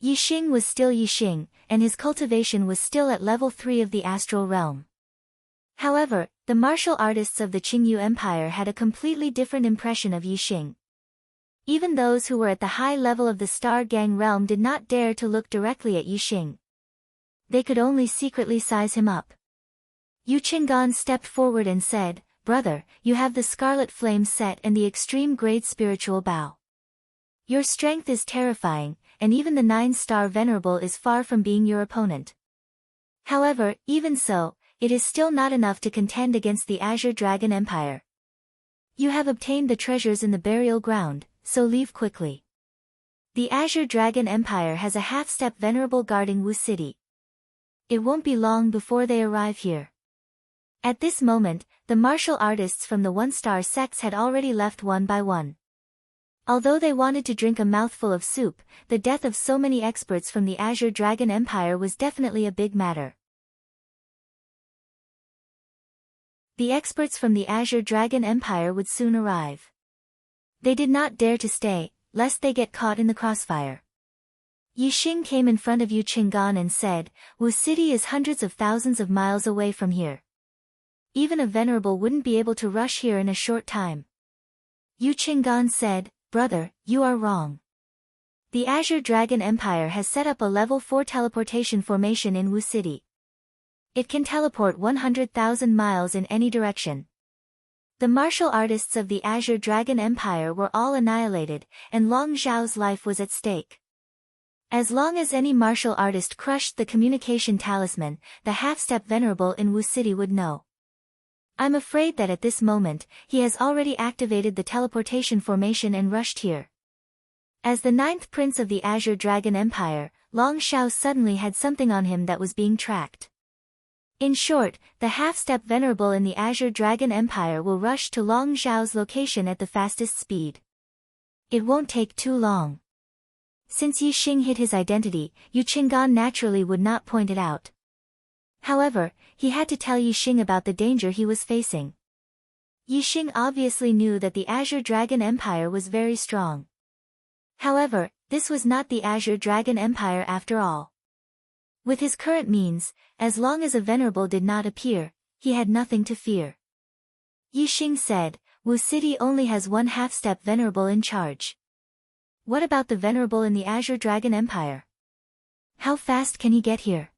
Yi Xing was still Yi Xing, and his cultivation was still at level 3 of the astral realm. However, the martial artists of the Qingyu Empire had a completely different impression of Yi Xing. Even those who were at the high level of the Star Gang realm did not dare to look directly at Yi Xing. They could only secretly size him up. Yu Qinggan stepped forward and said, "Brother, you have the Scarlet Flame set and the Extreme Grade Spiritual Bow. Your strength is terrifying, and even the 9-star Venerable is far from being your opponent. However, even so, it is still not enough to contend against the Azure Dragon Empire. You have obtained the treasures in the burial ground, so leave quickly. The Azure Dragon Empire has a half-step Venerable guarding Wu City. It won't be long before they arrive here." At this moment, the martial artists from the 1-star sects had already left one by one. Although they wanted to drink a mouthful of soup, the death of so many experts from the Azure Dragon Empire was definitely a big matter. The experts from the Azure Dragon Empire would soon arrive. They did not dare to stay, lest they get caught in the crossfire. Yi Xing came in front of Yu Qinggan and said, "Wu City is hundreds of thousands of miles away from here. Even a Venerable wouldn't be able to rush here in a short time." Yu Qinggan said, "Brother, you are wrong. The Azure Dragon Empire has set up a level 4 teleportation formation in Wu City. It can teleport 100,000 miles in any direction." The martial artists of the Azure Dragon Empire were all annihilated, and Long Xiao's life was at stake. As long as any martial artist crushed the communication talisman, the half-step Venerable in Wu City would know. I'm afraid that at this moment, he has already activated the teleportation formation and rushed here. As the 9th Prince of the Azure Dragon Empire, Long Xiao suddenly had something on him that was being tracked. In short, the half-step Venerable in the Azure Dragon Empire will rush to Long Xiao's location at the fastest speed. It won't take too long. Since Yi Xing hid his identity, Yu Qinggan naturally would not point it out. However, he had to tell Yi Xing about the danger he was facing. Yi Xing obviously knew that the Azure Dragon Empire was very strong. However, this was not the Azure Dragon Empire after all. With his current means, as long as a Venerable did not appear, he had nothing to fear. Yi Xing said, "Wu City only has one half-step Venerable in charge. What about the Venerable in the Azure Dragon Empire? How fast can he get here?"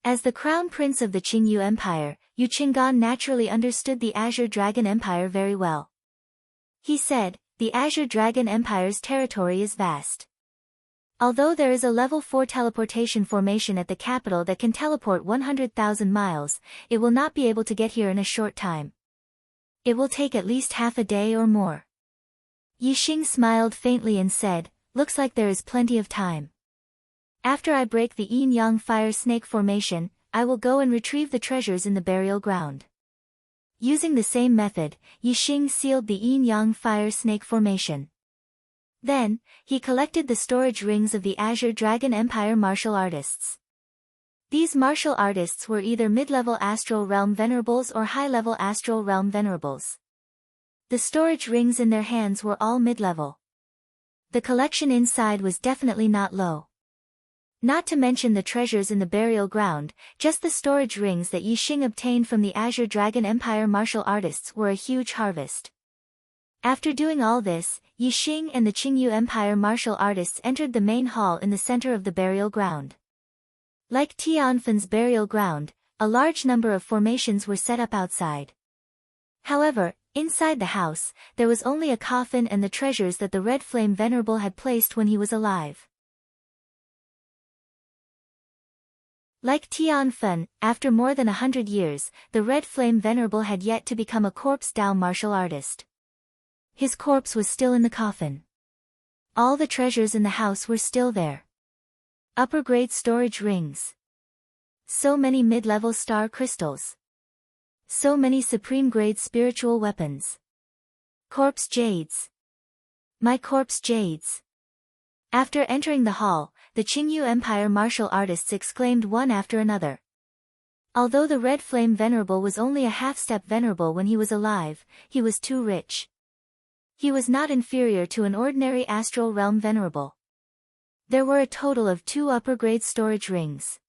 As the Crown Prince of the Qingyu Empire, Yu Qinggan naturally understood the Azure Dragon Empire very well. He said, "The Azure Dragon Empire's territory is vast. Although there is a level 4 teleportation formation at the capital that can teleport 100,000 miles, it will not be able to get here in a short time. It will take at least half a day or more." Yi Xing smiled faintly and said, "Looks like there is plenty of time. After I break the yin-yang fire snake formation, I will go and retrieve the treasures in the burial ground." Using the same method, Yi Xing sealed the yin-yang fire snake formation. Then, he collected the storage rings of the Azure Dragon Empire martial artists. These martial artists were either mid-level Astral Realm Venerables or high-level Astral Realm Venerables. The storage rings in their hands were all mid-level. The collection inside was definitely not low. Not to mention the treasures in the burial ground, just the storage rings that Yi Xing obtained from the Azure Dragon Empire martial artists were a huge harvest. After doing all this, Yi Xing and the Qingyu Empire martial artists entered the main hall in the center of the burial ground. Like Tianfan's burial ground, a large number of formations were set up outside. However, Inside the house, there was only a coffin and the treasures that the Red Flame Venerable had placed when he was alive. Like Tian Fen, after more than 100 years, the Red Flame Venerable had yet to become a corpse Dao martial artist. His corpse was still in the coffin. All the treasures in the house were still there. Upper-grade storage rings. So many mid-level star crystals. So many supreme-grade spiritual weapons. Corpse jades. My corpse jades. After entering the hall, the Qingyu Empire martial artists exclaimed one after another. Although the Red Flame Venerable was only a half-step venerable when he was alive, he was too rich. He was not inferior to an ordinary astral realm venerable. There were a total of 2 upper-grade storage rings.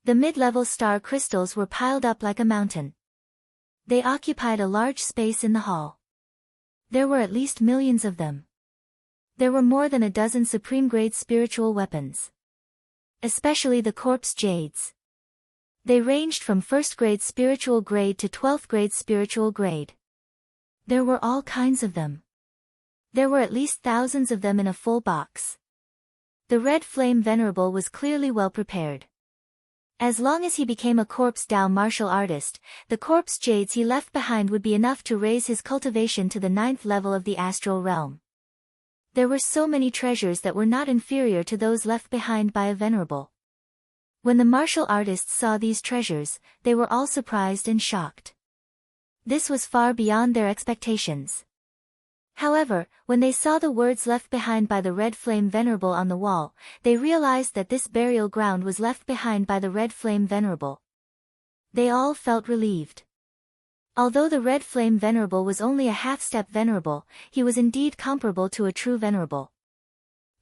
The mid-level star crystals were piled up like a mountain. They occupied a large space in the hall. There were at least millions of them. There were more than a dozen supreme-grade spiritual weapons. Especially the corpse jades. They ranged from 1st grade spiritual grade to 12th grade spiritual grade. There were all kinds of them. There were at least thousands of them in a full box. The Red Flame Venerable was clearly well prepared. As long as he became a corpse Dao martial artist, the corpse jades he left behind would be enough to raise his cultivation to the 9th level of the astral realm. There were so many treasures that were not inferior to those left behind by a venerable. When the martial artists saw these treasures, they were all surprised and shocked. This was far beyond their expectations. However, when they saw the words left behind by the Red Flame Venerable on the wall, they realized that this burial ground was left behind by the Red Flame Venerable. They all felt relieved. Although the Red Flame Venerable was only a half-step venerable, he was indeed comparable to a true venerable.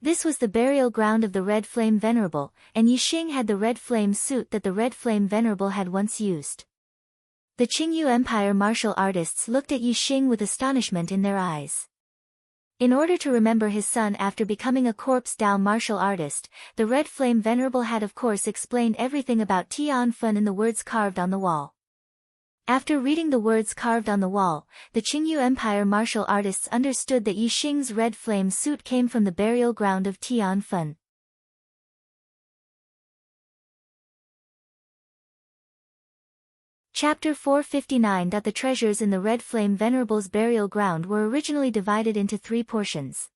This was the burial ground of the Red Flame Venerable, and Yixing had the red flame suit that the Red Flame Venerable had once used. The Qingyu Empire martial artists looked at Yixing with astonishment in their eyes. In order to remember his son after becoming a corpse Dao martial artist, the Red Flame Venerable had of course explained everything about Tian Fen in the words carved on the wall. After reading the words carved on the wall, the Qingyu Empire martial artists understood that Yixing's red flame suit came from the burial ground of Tian Fen. Chapter 459. The treasures in the Red Flame Venerable's burial ground were originally divided into 3 portions.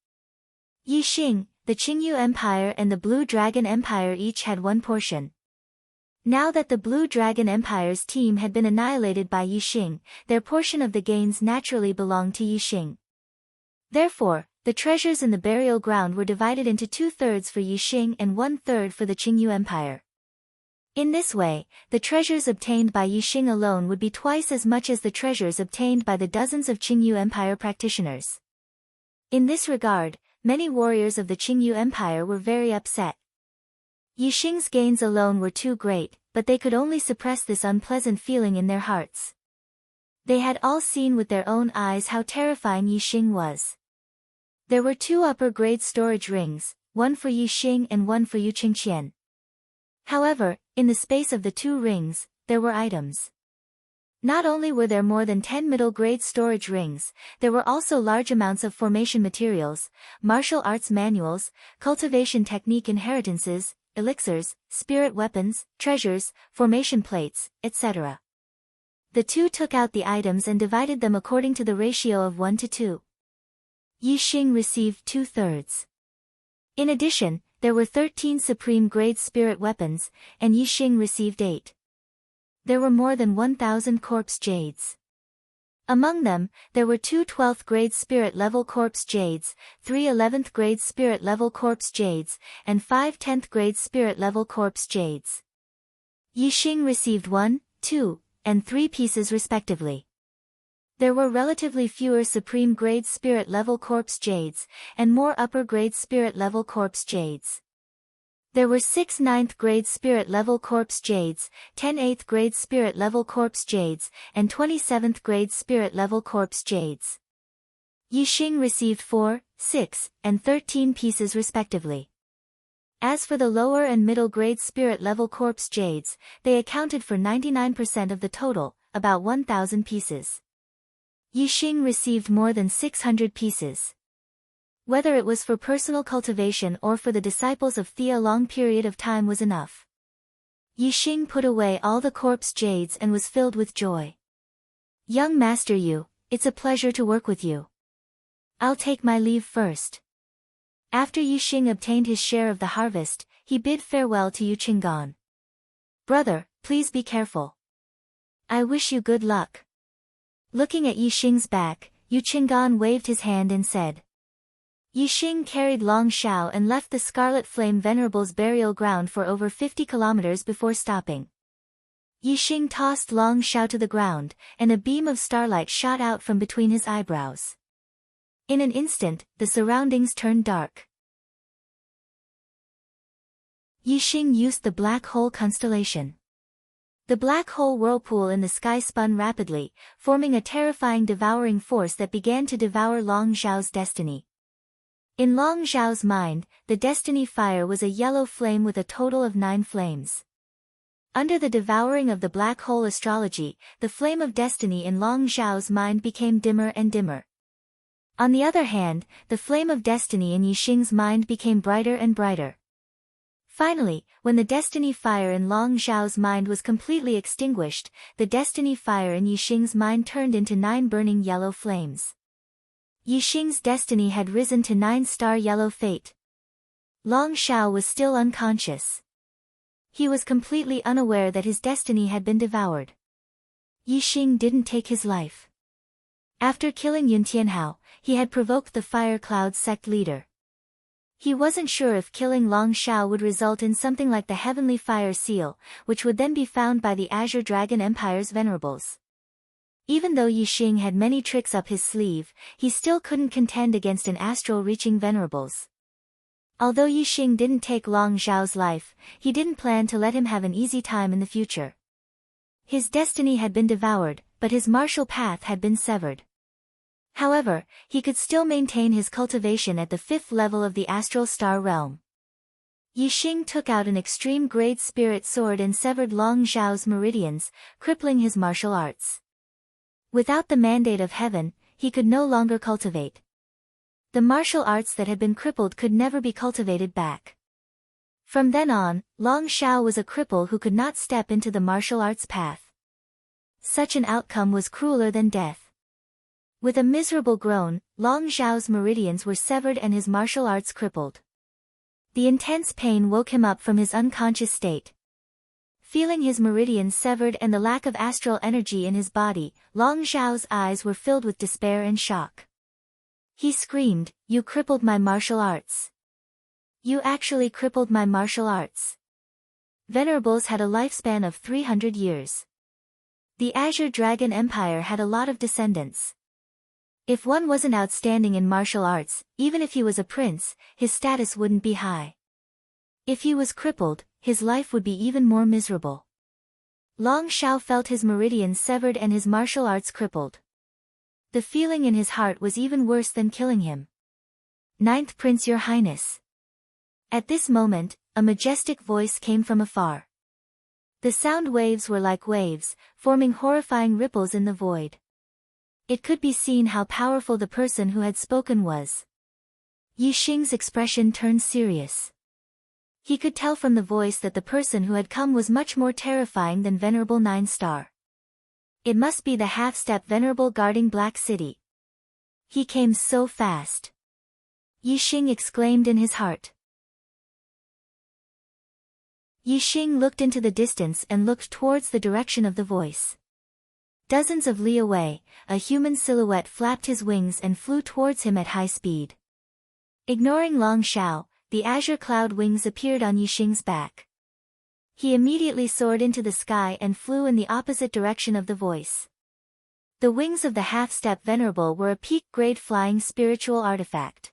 Yixing, the Qingyu Empire and the Blue Dragon Empire each had 1 portion. Now that the Blue Dragon Empire's team had been annihilated by Yixing, their portion of the gains naturally belonged to Yixing. Therefore, the treasures in the burial ground were divided into 2/3 for Yixing and 1/3 for the Qingyu Empire. In this way, the treasures obtained by Yixing alone would be twice as much as the treasures obtained by the dozens of Qingyu Empire practitioners. In this regard, many warriors of the Qingyu Empire were very upset. Yixing's gains alone were too great, but they could only suppress this unpleasant feeling in their hearts. They had all seen with their own eyes how terrifying Yixing was. There were 2 upper-grade storage rings, one for Yixing and one for Yu Qingqian. However, in the space of the 2 rings, there were items. Not only were there more than 10 middle-grade storage rings, there were also large amounts of formation materials, martial arts manuals, cultivation technique inheritances, elixirs, spirit weapons, treasures, formation plates, etc. The 2 took out the items and divided them according to the ratio of 1 to 2. Yixing received 2/3. In addition, there were 13 supreme-grade spirit weapons, and Yixing received 8. There were more than 1,000 corpse jades. Among them, there were 2 12th-grade spirit-level corpse jades, 3 11th-grade spirit-level corpse jades, and 5 10th-grade spirit-level corpse jades. Yixing received 1, 2, and 3 pieces respectively. There were relatively fewer supreme-grade spirit-level corpse jades, and more upper-grade spirit-level corpse jades. There were 6 9th-grade spirit-level corpse jades, 10 8th-grade spirit-level corpse jades, and 27th-grade spirit-level corpse jades. Yixing received 4, 6, and 13 pieces respectively. As for the lower and middle-grade spirit-level corpse jades, they accounted for 99% of the total, about 1,000 pieces. Yixing received more than 600 pieces. Whether it was for personal cultivation or for the disciples of Thea, a long period of time was enough. Yixing put away all the corpse jades and was filled with joy. Young Master Yu, it's a pleasure to work with you. I'll take my leave first. After Yixing obtained his share of the harvest, he bid farewell to Yu Qinggan. Brother, please be careful. I wish you good luck. Looking at Yixing's back, Yu Qinggan waved his hand and said. Yixing carried Long Shao and left the Scarlet Flame Venerable's burial ground for over 50 kilometers before stopping. Yixing tossed Long Shao to the ground, and a beam of starlight shot out from between his eyebrows. In an instant, the surroundings turned dark. Yixing used the black hole constellation. The black hole whirlpool in the sky spun rapidly, forming a terrifying devouring force that began to devour Long Zhao's destiny. In Long Zhao's mind, the destiny fire was a yellow flame with a total of 9 flames. Under the devouring of the black hole astrology, the flame of destiny in Long Zhao's mind became dimmer and dimmer. On the other hand, the flame of destiny in Yixing's mind became brighter and brighter. Finally, when the destiny fire in Long Zhao's mind was completely extinguished, the destiny fire in Yixing's mind turned into 9 burning yellow flames. Yixing's destiny had risen to 9-star yellow fate. Long Zhao was still unconscious. He was completely unaware that his destiny had been devoured. Yixing didn't take his life. After killing Yun Tianhao, he had provoked the Fire Cloud sect leader. He wasn't sure if killing Long Zhao would result in something like the Heavenly Fire Seal, which would then be found by the Azure Dragon Empire's venerables. Even though Yixing had many tricks up his sleeve, he still couldn't contend against an astral-reaching venerables. Although Yixing didn't take Long Zhao's life, he didn't plan to let him have an easy time in the future. His destiny had been devoured, but his martial path had been severed. However, he could still maintain his cultivation at the 5th level of the Astral Star Realm. Yixing took out an extreme-grade spirit sword and severed Long Zhao's meridians, crippling his martial arts. Without the mandate of heaven, he could no longer cultivate. The martial arts that had been crippled could never be cultivated back. From then on, Long Zhao was a cripple who could not step into the martial arts path. Such an outcome was crueler than death. With a miserable groan, Long Zhao's meridians were severed and his martial arts crippled. The intense pain woke him up from his unconscious state. Feeling his meridians severed and the lack of astral energy in his body, Long Zhao's eyes were filled with despair and shock. He screamed, "You crippled my martial arts. You actually crippled my martial arts." Venerables had a lifespan of 300 years. The Azure Dragon Empire had a lot of descendants. If one wasn't outstanding in martial arts, even if he was a prince, his status wouldn't be high. If he was crippled, his life would be even more miserable. Long Zhao felt his meridians severed and his martial arts crippled. The feeling in his heart was even worse than killing him. "Ninth Prince, Your Highness." At this moment, a majestic voice came from afar. The sound waves were like waves, forming horrifying ripples in the void. It could be seen how powerful the person who had spoken was. Yixing's expression turned serious. He could tell from the voice that the person who had come was much more terrifying than Venerable 9-star. It must be the half-step Venerable guarding Black City. He came so fast. Yixing exclaimed in his heart. Yixing looked into the distance and looked towards the direction of the voice. Dozens of li away, a human silhouette flapped his wings and flew towards him at high speed. Ignoring Long Zhao, the azure cloud wings appeared on Yixing's back. He immediately soared into the sky and flew in the opposite direction of the voice. The wings of the half-step Venerable were a peak-grade flying spiritual artifact.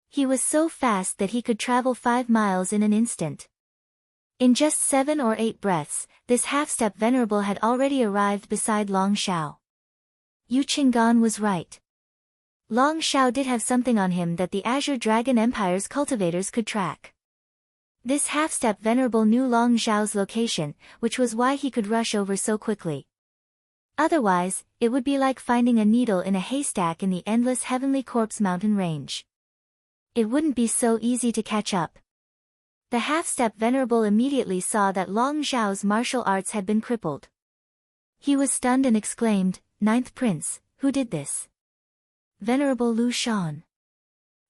He was so fast that he could travel 5 miles in an instant. In just 7 or 8 breaths, this half-step Venerable had already arrived beside Long Zhao. Yu Qinggan was right. Long Zhao did have something on him that the Azure Dragon Empire's cultivators could track. This half-step Venerable knew Long Zhao's location, which was why he could rush over so quickly. Otherwise, it would be like finding a needle in a haystack in the endless Heavenly Corpse mountain range. It wouldn't be so easy to catch up. The half-step venerable immediately saw that Long Zhao's martial arts had been crippled. He was stunned and exclaimed, "Ninth Prince, who did this?" "Venerable Lu Shan."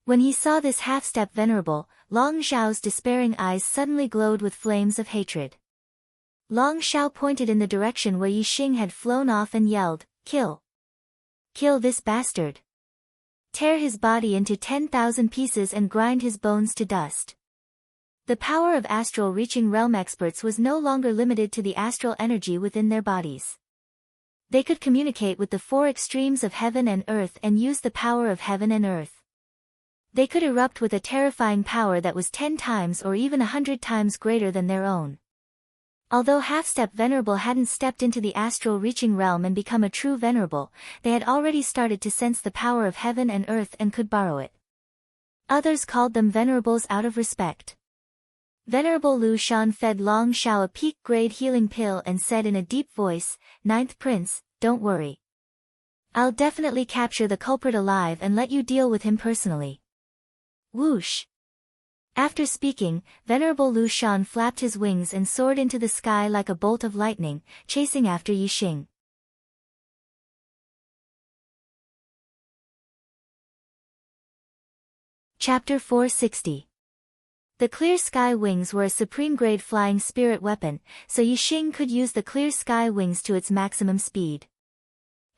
When he saw this half-step venerable, Long Zhao's despairing eyes suddenly glowed with flames of hatred. Long Zhao pointed in the direction where Yi Xing had flown off and yelled, "Kill! Kill this bastard! Tear his body into 10,000 pieces and grind his bones to dust." The power of astral reaching realm experts was no longer limited to the astral energy within their bodies. They could communicate with the four extremes of heaven and earth and use the power of heaven and earth. They could erupt with a terrifying power that was 10 times or even 100 times greater than their own. Although half-step venerable hadn't stepped into the astral reaching realm and become a true venerable, they had already started to sense the power of heaven and earth and could borrow it. Others called them venerables out of respect. Venerable Lu Shan fed Long Zhao a peak-grade healing pill and said in a deep voice, "Ninth Prince, don't worry. I'll definitely capture the culprit alive and let you deal with him personally." Whoosh! After speaking, Venerable Lu Shan flapped his wings and soared into the sky like a bolt of lightning, chasing after Yi Xing. Chapter 460. The clear sky wings were a supreme-grade flying spirit weapon, so Yi Xing could use the clear sky wings to its maximum speed.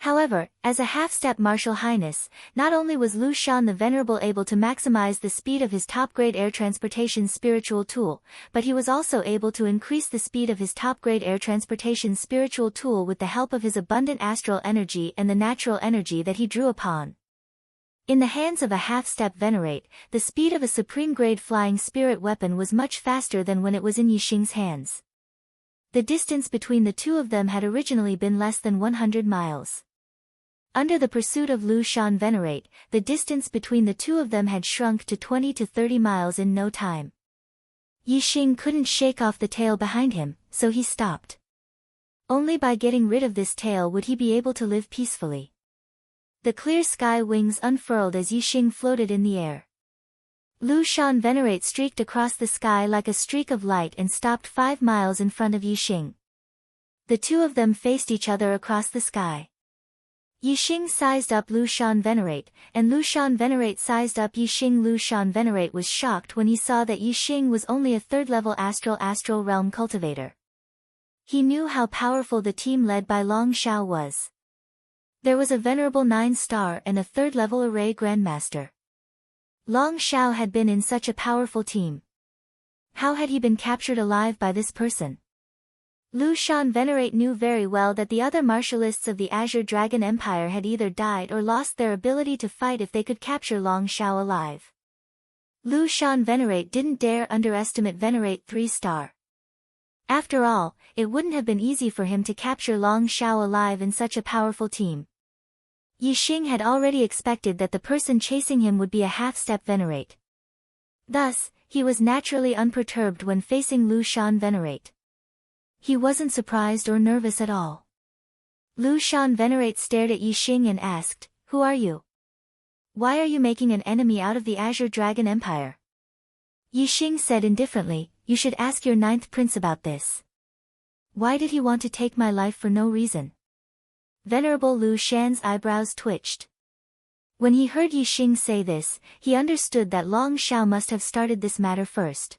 However, as a half-step martial highness, not only was Lu Shan the Venerable able to maximize the speed of his top-grade air transportation spiritual tool, but he was also able to increase the speed of his top-grade air transportation spiritual tool with the help of his abundant astral energy and the natural energy that he drew upon. In the hands of a half-step venerate, the speed of a supreme-grade flying spirit weapon was much faster than when it was in Yi Xing's hands. The distance between the two of them had originally been less than 100 miles. Under the pursuit of Lu Shan Venerate, the distance between the two of them had shrunk to 20 to 30 miles in no time. Yi Xing couldn't shake off the tail behind him, so he stopped. Only by getting rid of this tail would he be able to live peacefully. The clear sky wings unfurled as Yi Xing floated in the air. Lu Shan Venerate streaked across the sky like a streak of light and stopped 5 miles in front of Yi Xing. The two of them faced each other across the sky. Yi Xing sized up Lu Shan Venerate, and Lu Shan Venerate sized up Yi Xing. Lu Shan Venerate was shocked when he saw that Yi Xing was only a third-level astral realm cultivator. He knew how powerful the team led by Long Zhao was. There was a venerable 9-star and a third-level array grandmaster. Long Zhao had been in such a powerful team. How had he been captured alive by this person? Lu Shan Venerate knew very well that the other martialists of the Azure Dragon Empire had either died or lost their ability to fight if they could capture Long Zhao alive. Lu Shan Venerate didn't dare underestimate Venerate 3-star. After all, it wouldn't have been easy for him to capture Long Zhao alive in such a powerful team. Yi Xing had already expected that the person chasing him would be a half-step Venerate. Thus, he was naturally unperturbed when facing Lu Shan Venerate. He wasn't surprised or nervous at all. Lu Shan Venerate stared at Yi Xing and asked, "Who are you? Why are you making an enemy out of the Azure Dragon Empire?" Yi Xing said indifferently, "You should ask your 9th prince about this. Why did he want to take my life for no reason?" Venerable Lu Shan's eyebrows twitched. When he heard Yi Xing say this, he understood that Long Zhao must have started this matter first.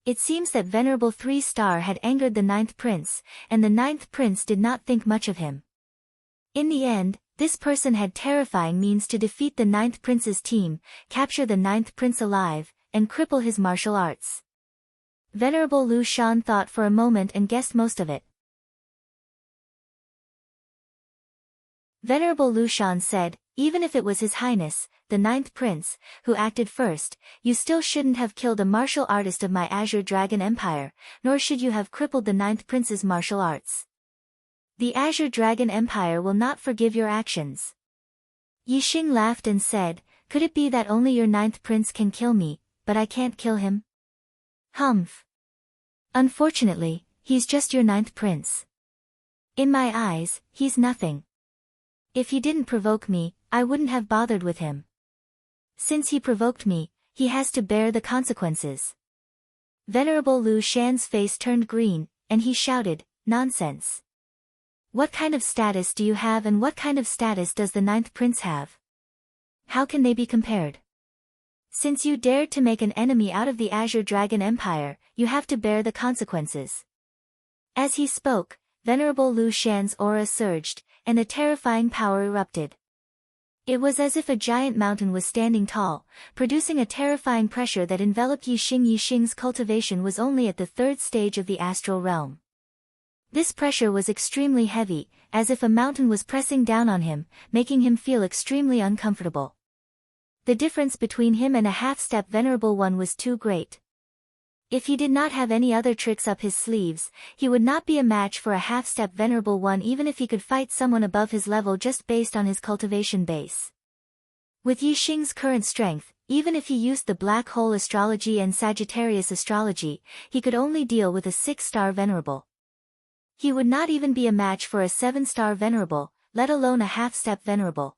It seems that Venerable 3-star had angered the 9th prince, and the 9th prince did not think much of him. In the end, this person had terrifying means to defeat the 9th prince's team, capture the 9th prince alive, and cripple his martial arts. Venerable Lu Shan thought for a moment and guessed most of it. Venerable Lu Shan said, "Even if it was His Highness, the 9th prince, who acted first, you still shouldn't have killed a martial artist of my Azure Dragon Empire, nor should you have crippled the 9th prince's martial arts. The Azure Dragon Empire will not forgive your actions." Yi Xing laughed and said, "Could it be that only your 9th prince can kill me, but I can't kill him?" "Humph. Unfortunately, he's just your 9th prince. In my eyes, he's nothing. If he didn't provoke me, I wouldn't have bothered with him. Since he provoked me, he has to bear the consequences. Venerable Lu Shan's face turned green, and he shouted, "Nonsense! What kind of status do you have and what kind of status does the ninth prince have? How can they be compared? Since you dared to make an enemy out of the Azure Dragon Empire, you have to bear the consequences." As he spoke, Venerable Lu Shan's aura surged, and a terrifying power erupted. It was as if a giant mountain was standing tall, producing a terrifying pressure that enveloped Yixing. Yixing's cultivation was only at the third stage of the astral realm. This pressure was extremely heavy, as if a mountain was pressing down on him, making him feel extremely uncomfortable. The difference between him and a half-step Venerable One was too great. If he did not have any other tricks up his sleeves, he would not be a match for a half-step Venerable One even if he could fight someone above his level just based on his cultivation base. With Yixing's current strength, even if he used the Black Hole Astrology and Sagittarius Astrology, he could only deal with a 6-star Venerable. He would not even be a match for a 7-star Venerable, let alone a half-step Venerable.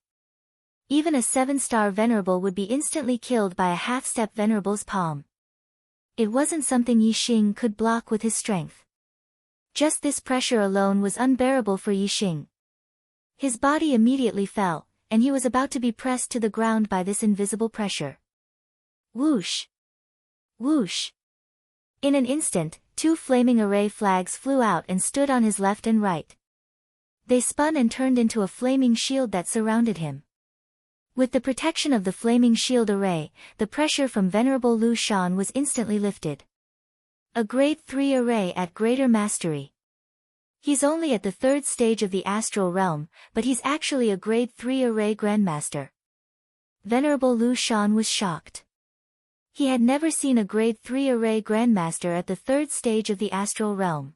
Even a 7-star Venerable would be instantly killed by a half-step Venerable's palm. It wasn't something Yixing could block with his strength. Just this pressure alone was unbearable for Yixing. His body immediately fell, and he was about to be pressed to the ground by this invisible pressure. Whoosh! Whoosh! In an instant, 2 flaming array flags flew out and stood on his left and right. They spun and turned into a flaming shield that surrounded him. With the protection of the flaming shield array, the pressure from Venerable Lu Shan was instantly lifted. A grade 3 array at greater mastery. He's only at the third stage of the astral realm, but he's actually a grade 3 array grandmaster. Venerable Lu Shan was shocked. He had never seen a grade 3 array grandmaster at the third stage of the astral realm.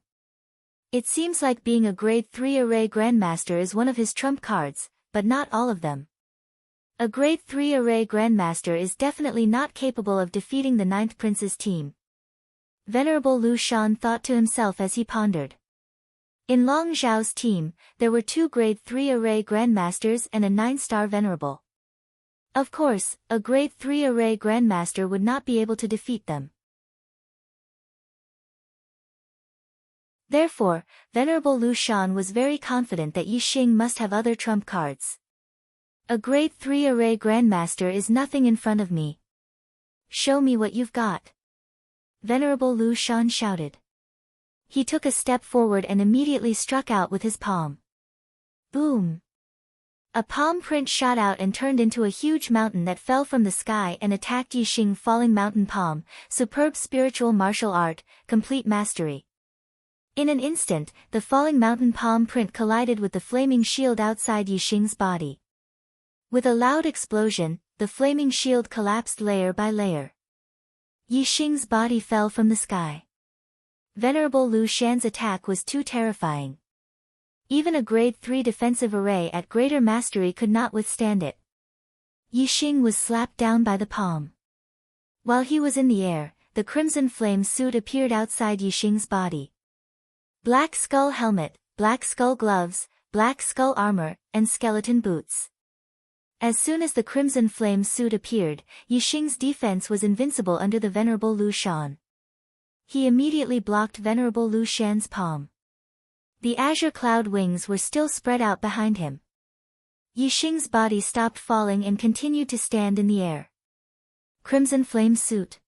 It seems like being a grade 3 array grandmaster is one of his trump cards, but not all of them. A grade 3 array grandmaster is definitely not capable of defeating the ninth prince's team. Venerable Lu Shan thought to himself as he pondered. In Long Zhao's team, there were 2 grade 3 array grandmasters and a 9-star venerable. Of course, a grade 3 array grandmaster would not be able to defeat them. Therefore, Venerable Lu Shan was very confident that Yixing must have other trump cards. A grade 3 array grandmaster is nothing in front of me. Show me what you've got. Venerable Lu Shan shouted. He took a step forward and immediately struck out with his palm. Boom! A palm print shot out and turned into a huge mountain that fell from the sky and attacked Yixing. Falling mountain palm, superb spiritual martial art, complete mastery. In an instant, the falling mountain palm print collided with the flaming shield outside Yixing's body. With a loud explosion, the flaming shield collapsed layer by layer. Yixing's body fell from the sky. Venerable Lu Shan's attack was too terrifying. Even a grade 3 defensive array at greater mastery could not withstand it. Yixing was slapped down by the palm. While he was in the air, the crimson flame suit appeared outside Yixing's body. Black skull helmet, black skull gloves, black skull armor, and skeleton boots. As soon as the crimson flame suit appeared, Yixing's defense was invincible under the Venerable Lu Shan. He immediately blocked Venerable Lu Shan's palm. The azure cloud wings were still spread out behind him. Yixing's body stopped falling and continued to stand in the air. Crimson flame suit.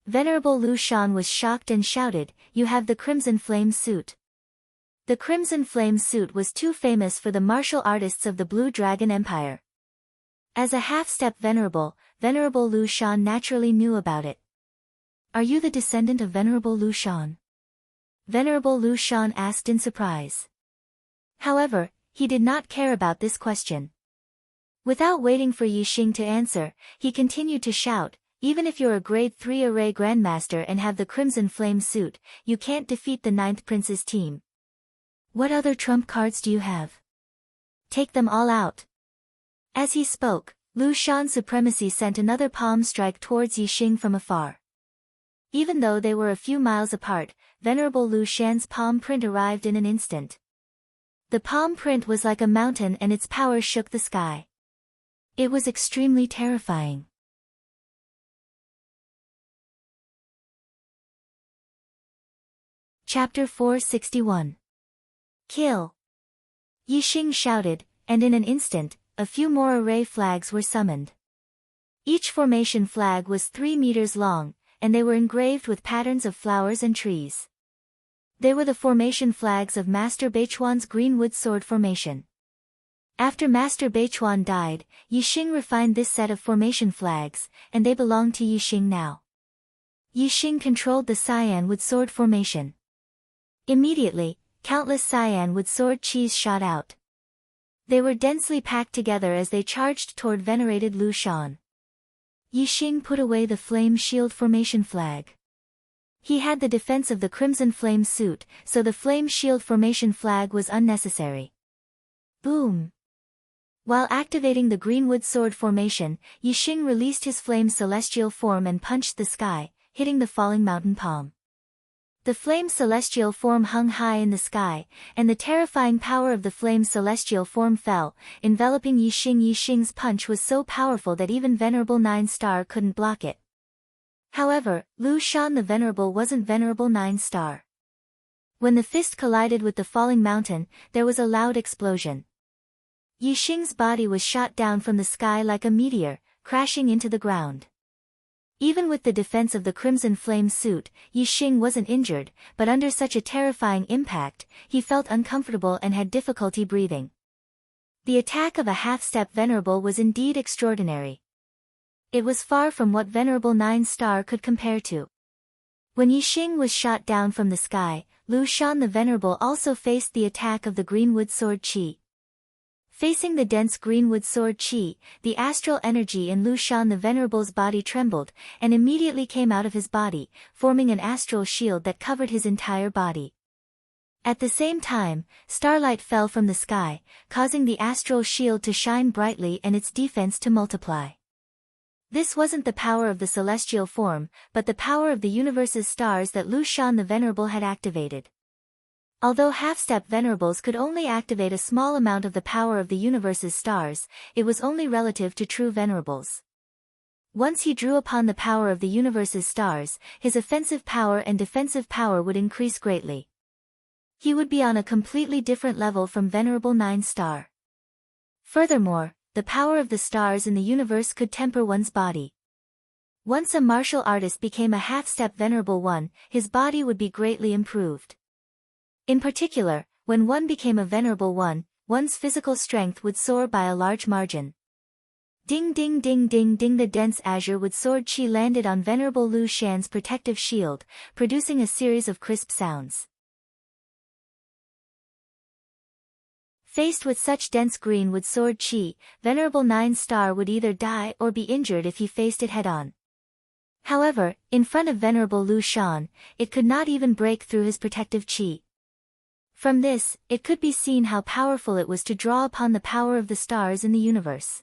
Venerable Lu Shan was shocked and shouted, "You have the crimson flame suit." The crimson flame suit was too famous for the martial artists of the Blue Dragon Empire. As a half-step Venerable Lu Shan naturally knew about it. Are you the descendant of Venerable Lu Shan? Venerable Lu Shan asked in surprise. However, he did not care about this question. Without waiting for Yixing to answer, he continued to shout, "Even if you're a grade 3 array grandmaster and have the crimson flame suit, you can't defeat the ninth prince's team. What other trump cards do you have? Take them all out." As he spoke, Lu Shan's supremacy sent another palm strike towards Yixing from afar. Even though they were a few miles apart, Venerable Lu Shan's palm print arrived in an instant. The palm print was like a mountain and its power shook the sky. It was extremely terrifying. Chapter 461. Kill! Yixing shouted, and in an instant, a few more array flags were summoned. Each formation flag was 3 meters long, and they were engraved with patterns of flowers and trees. They were the formation flags of Master Beichuan's Greenwood Sword Formation. After Master Beichuan died, Yixing refined this set of formation flags, and they belong to Yixing now. Yixing controlled the cyan wood sword formation. Immediately, countless cyan wood sword qis shot out. They were densely packed together as they charged toward venerated Lu Shan. Yixing put away the flame shield formation flag. He had the defense of the Crimson Flame suit, so the flame shield formation flag was unnecessary. Boom! While activating the Greenwood Sword formation, Yixing released his flame celestial form and punched the sky, hitting the falling mountain palm. The flame celestial form hung high in the sky, and the terrifying power of the flame celestial form fell, enveloping Yixing. Yixing's punch was so powerful that even Venerable 9-star couldn't block it. However, Lu Shan the Venerable wasn't Venerable 9-star. When the fist collided with the falling mountain, there was a loud explosion. Yixing's body was shot down from the sky like a meteor, crashing into the ground. Even with the defense of the Crimson Flame suit, Yixing wasn't injured, but under such a terrifying impact, he felt uncomfortable and had difficulty breathing. The attack of a half-step Venerable was indeed extraordinary. It was far from what Venerable 9-star could compare to. When Yixing was shot down from the sky, Lu Shan the Venerable also faced the attack of the Greenwood Sword Qi. Facing the dense Greenwood Sword Qi, the astral energy in Lu Shan the Venerable's body trembled, and immediately came out of his body, forming an astral shield that covered his entire body. At the same time, starlight fell from the sky, causing the astral shield to shine brightly and its defense to multiply. This wasn't the power of the celestial form, but the power of the universe's stars that Lu Shan the Venerable had activated. Although half-step Venerables could only activate a small amount of the power of the universe's stars, it was only relative to true Venerables. Once he drew upon the power of the universe's stars, his offensive power and defensive power would increase greatly. He would be on a completely different level from Venerable 9-star. Furthermore, the power of the stars in the universe could temper one's body. Once a martial artist became a half-step Venerable 1, his body would be greatly improved. In particular, when one became a Venerable 1, one's physical strength would soar by a large margin. Ding ding ding ding ding. The dense azure wood sword qi landed on Venerable Lu Shan's protective shield, producing a series of crisp sounds. Faced with such dense green wood sword qi, Venerable 9-star would either die or be injured if he faced it head-on. However, in front of Venerable Lu Shan, it could not even break through his protective qi. From this, it could be seen how powerful it was to draw upon the power of the stars in the universe.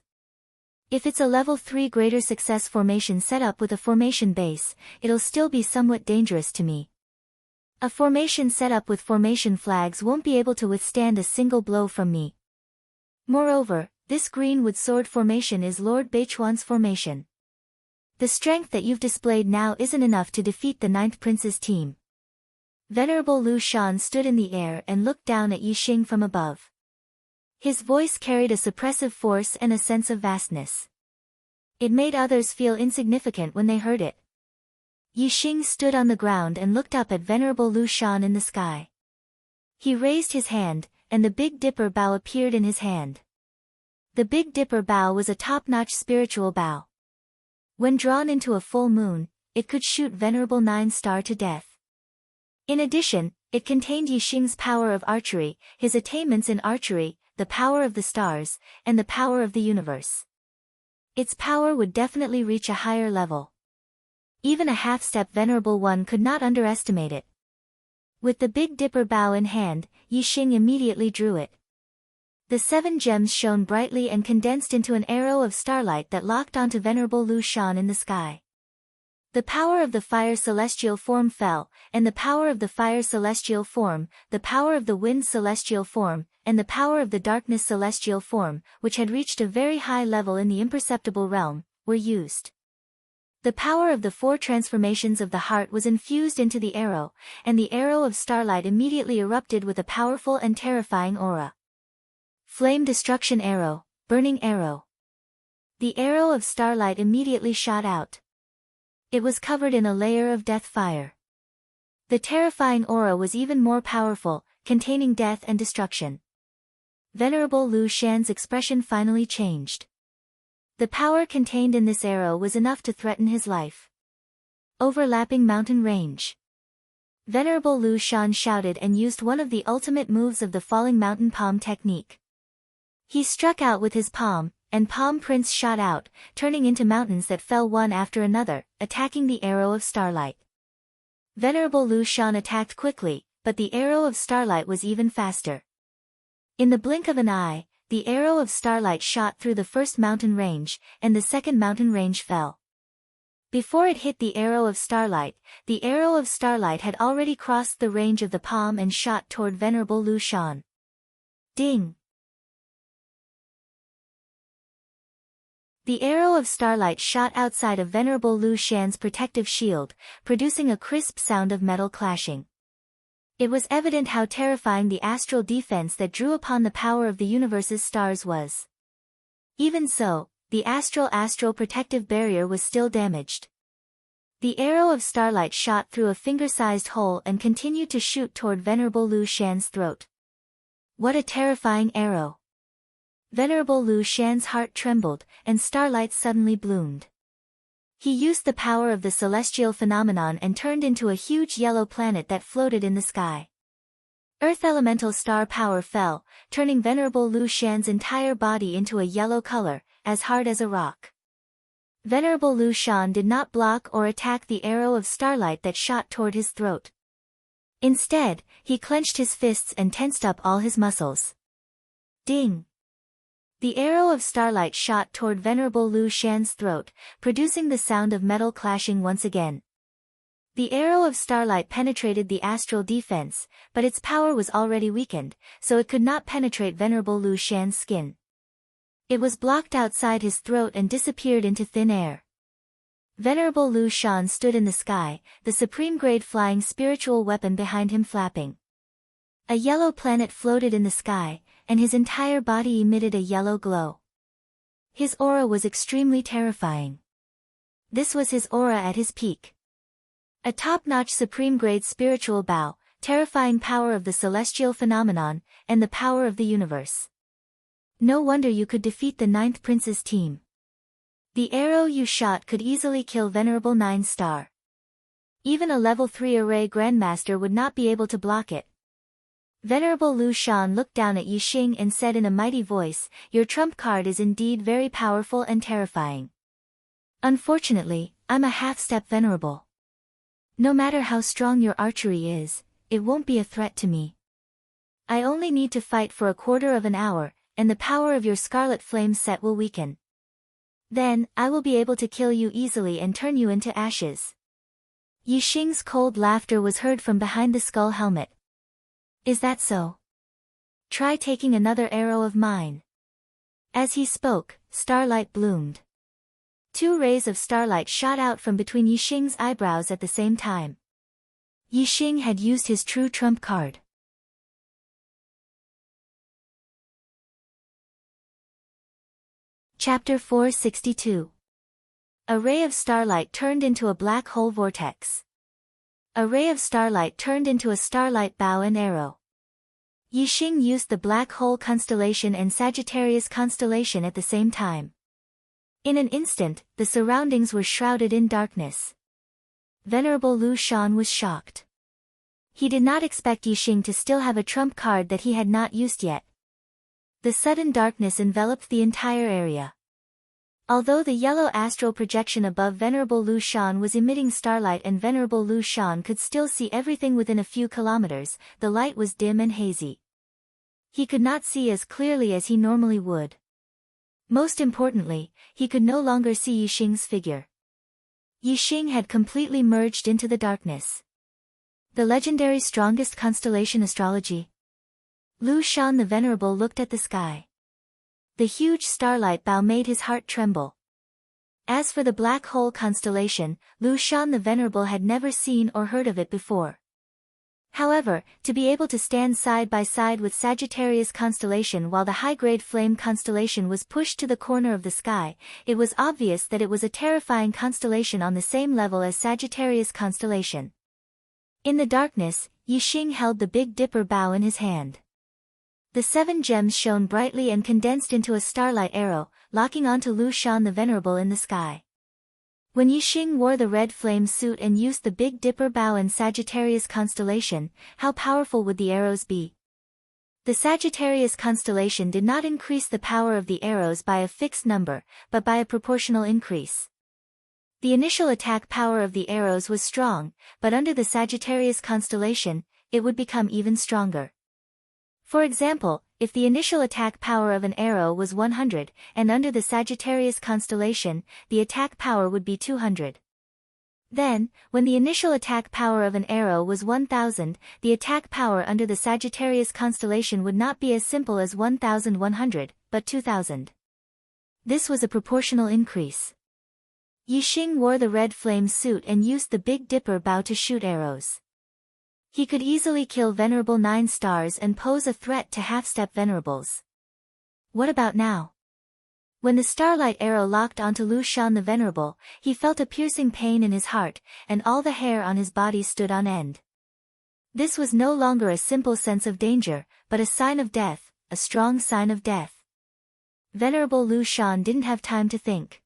If it's a level 3 greater success formation set up with a formation base, it'll still be somewhat dangerous to me. A formation set up with formation flags won't be able to withstand a single blow from me. Moreover, this Greenwood Sword formation is Lord Beichuan's formation. The strength that you've displayed now isn't enough to defeat the 9th Prince's team. Venerable Lu Shan stood in the air and looked down at Yixing from above. His voice carried a suppressive force and a sense of vastness. It made others feel insignificant when they heard it. Yixing stood on the ground and looked up at Venerable Lu Shan in the sky. He raised his hand, and the Big Dipper bow appeared in his hand. The Big Dipper bow was a top-notch spiritual bow. When drawn into a full moon, it could shoot Venerable 9-star to death. In addition, it contained Yixing's power of archery, his attainments in archery, the power of the stars, and the power of the universe. Its power would definitely reach a higher level. Even a half-step Venerable 1 could not underestimate it. With the Big Dipper bow in hand, Yixing immediately drew it. The 7 gems shone brightly and condensed into an arrow of starlight that locked onto Venerable Lu Shan in the sky. The power of the fire celestial form fell, and the power of the fire celestial form, the power of the wind celestial form, and the power of the darkness celestial form, which had reached a very high level in the imperceptible realm, were used. The power of the 4 transformations of the heart was infused into the arrow, and the arrow of starlight immediately erupted with a powerful and terrifying aura. Flame destruction arrow, burning arrow. The arrow of starlight immediately shot out. It was covered in a layer of death fire. The terrifying aura was even more powerful, containing death and destruction. Venerable Lu Shan's expression finally changed. The power contained in this arrow was enough to threaten his life. Overlapping mountain range. Venerable Lu Shan shouted and used one of the ultimate moves of the falling mountain palm technique. He struck out with his palm, and palm prints shot out, turning into mountains that fell one after another, attacking the arrow of starlight. Venerable Lu Shan attacked quickly, but the arrow of starlight was even faster. In the blink of an eye, the arrow of starlight shot through the first mountain range, and the second mountain range fell. Before it hit the arrow of starlight had already crossed the range of the palm and shot toward Venerable Lu Shan. Ding! The arrow of starlight shot outside of Venerable Lu Shan's protective shield, producing a crisp sound of metal clashing. It was evident how terrifying the astral defense that drew upon the power of the universe's stars was. Even so, the astral protective barrier was still damaged. The arrow of starlight shot through a finger-sized hole and continued to shoot toward Venerable Lu Shan's throat. What a terrifying arrow! Venerable Lu Shan's heart trembled, and starlight suddenly bloomed. He used the power of the celestial phenomenon and turned into a huge yellow planet that floated in the sky. Earth elemental star power fell, turning Venerable Lu Shan's entire body into a yellow color, as hard as a rock. Venerable Lu Shan did not block or attack the arrow of starlight that shot toward his throat. Instead, he clenched his fists and tensed up all his muscles. Ding! The arrow of starlight shot toward Venerable Lu Shan's throat, producing the sound of metal clashing once again. The arrow of starlight penetrated the astral defense, but its power was already weakened, so it could not penetrate Venerable Lu Shan's skin. It was blocked outside his throat and disappeared into thin air. Venerable Lu Shan stood in the sky, the supreme-grade flying spiritual weapon behind him flapping. A yellow planet floated in the sky, and his entire body emitted a yellow glow. His aura was extremely terrifying. This was his aura at his peak. A top-notch supreme-grade spiritual bow, terrifying power of the celestial phenomenon, and the power of the universe. No wonder you could defeat the 9th Prince's team. The arrow you shot could easily kill Venerable 9 Star. Even a level 3 array grandmaster would not be able to block it. Venerable Lu Shan looked down at Yixing and said in a mighty voice, "Your trump card is indeed very powerful and terrifying. Unfortunately, I'm a half-step venerable. No matter how strong your archery is, it won't be a threat to me. I only need to fight for a quarter of an hour, and the power of your scarlet flame set will weaken. Then, I will be able to kill you easily and turn you into ashes." Yixing's cold laughter was heard from behind the skull helmet. "Is that so? Try taking another arrow of mine." As he spoke, starlight bloomed. 2 rays of starlight shot out from between Yixing's eyebrows at the same time. Yixing had used his true trump card. Chapter 462. A ray of starlight turned into a black hole vortex. A ray of starlight turned into a starlight bow and arrow. Yixing used the black hole constellation and Sagittarius constellation at the same time. In an instant, the surroundings were shrouded in darkness. Venerable Lu Shan was shocked. He did not expect Yixing to still have a trump card that he had not used yet. The sudden darkness enveloped the entire area. Although the yellow astral projection above Venerable Lu Shan was emitting starlight and Venerable Lu Shan could still see everything within a few kilometers, the light was dim and hazy. He could not see as clearly as he normally would. Most importantly, he could no longer see Yixing's figure. Yixing had completely merged into the darkness. The legendary strongest constellation astrology. Lu Shan the Venerable looked at the sky. The huge starlight bow made his heart tremble. As for the black hole constellation, Lu Shan the Venerable had never seen or heard of it before. However, to be able to stand side by side with Sagittarius constellation while the high-grade flame constellation was pushed to the corner of the sky, it was obvious that it was a terrifying constellation on the same level as Sagittarius constellation. In the darkness, Yixing held the Big Dipper bow in his hand. The 7 gems shone brightly and condensed into a starlight arrow, locking onto Lu Shan the Venerable in the sky. When Yixing wore the red flame suit and used the Big Dipper bow in Sagittarius constellation, how powerful would the arrows be? The Sagittarius constellation did not increase the power of the arrows by a fixed number, but by a proportional increase. The initial attack power of the arrows was strong, but under the Sagittarius constellation, it would become even stronger. For example, if the initial attack power of an arrow was 100, and under the Sagittarius constellation, the attack power would be 200. Then, when the initial attack power of an arrow was 1000, the attack power under the Sagittarius constellation would not be as simple as 1100, but 2000. This was a proportional increase. Yixing wore the red flame suit and used the Big Dipper bow to shoot arrows. He could easily kill Venerable 9 stars and pose a threat to half-step Venerables. What about now? When the starlight arrow locked onto Lu Shan the Venerable, he felt a piercing pain in his heart, and all the hair on his body stood on end. This was no longer a simple sense of danger, but a sign of death, a strong sign of death. Venerable Lu Shan didn't have time to think.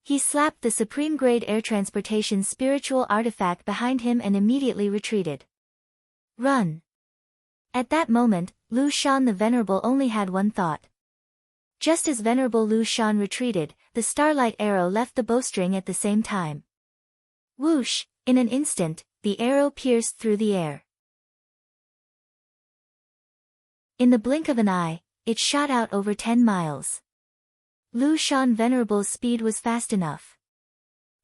He slapped the Supreme Grade Air Transportation spiritual artifact behind him and immediately retreated. Run! At that moment, Lu Shan the Venerable only had one thought. Just as Venerable Lu Shan retreated, the starlight arrow left the bowstring at the same time. Whoosh! In an instant, the arrow pierced through the air. In the blink of an eye, it shot out over 10 miles. Lu Shan Venerable's speed was fast enough.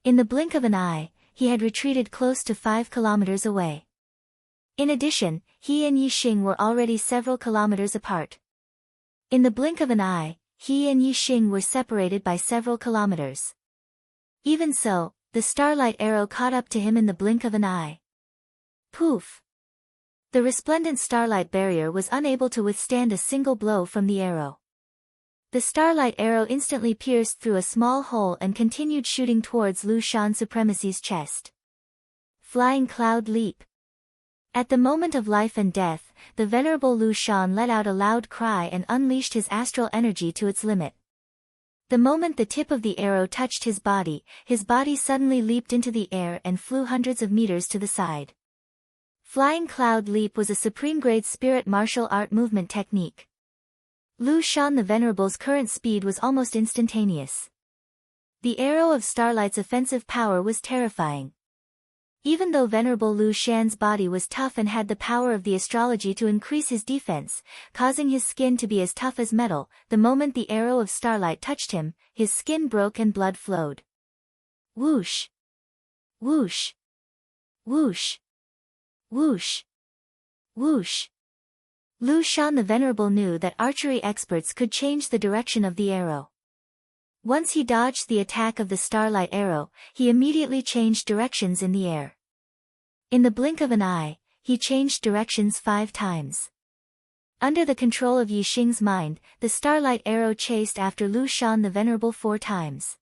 In the blink of an eye, he had retreated close to 5 kilometers away. In addition, he and Yixing were already several kilometers apart. In the blink of an eye, he and Yixing were separated by several kilometers. Even so, the starlight arrow caught up to him in the blink of an eye. Poof! The resplendent starlight barrier was unable to withstand a single blow from the arrow. The starlight arrow instantly pierced through a small hole and continued shooting towards Lu Shan Supremacy's chest. Flying Cloud Leap. At the moment of life and death, the Venerable Lu Shan let out a loud cry and unleashed his astral energy to its limit. The moment the tip of the arrow touched his body suddenly leaped into the air and flew hundreds of meters to the side. Flying Cloud Leap was a supreme-grade spirit martial art movement technique. Lu Shan the Venerable's current speed was almost instantaneous. The arrow of Starlight's offensive power was terrifying. Even though Venerable Lu Shan's body was tough and had the power of the astrology to increase his defense, causing his skin to be as tough as metal, the moment the arrow of Starlight touched him, his skin broke and blood flowed. Whoosh! Whoosh! Whoosh! Whoosh! Whoosh! Lu Shan the Venerable knew that archery experts could change the direction of the arrow. Once he dodged the attack of the starlight arrow, he immediately changed directions in the air. In the blink of an eye, he changed directions 5 times. Under the control of Yixing's mind, the starlight arrow chased after Lu Shan the Venerable 4 times.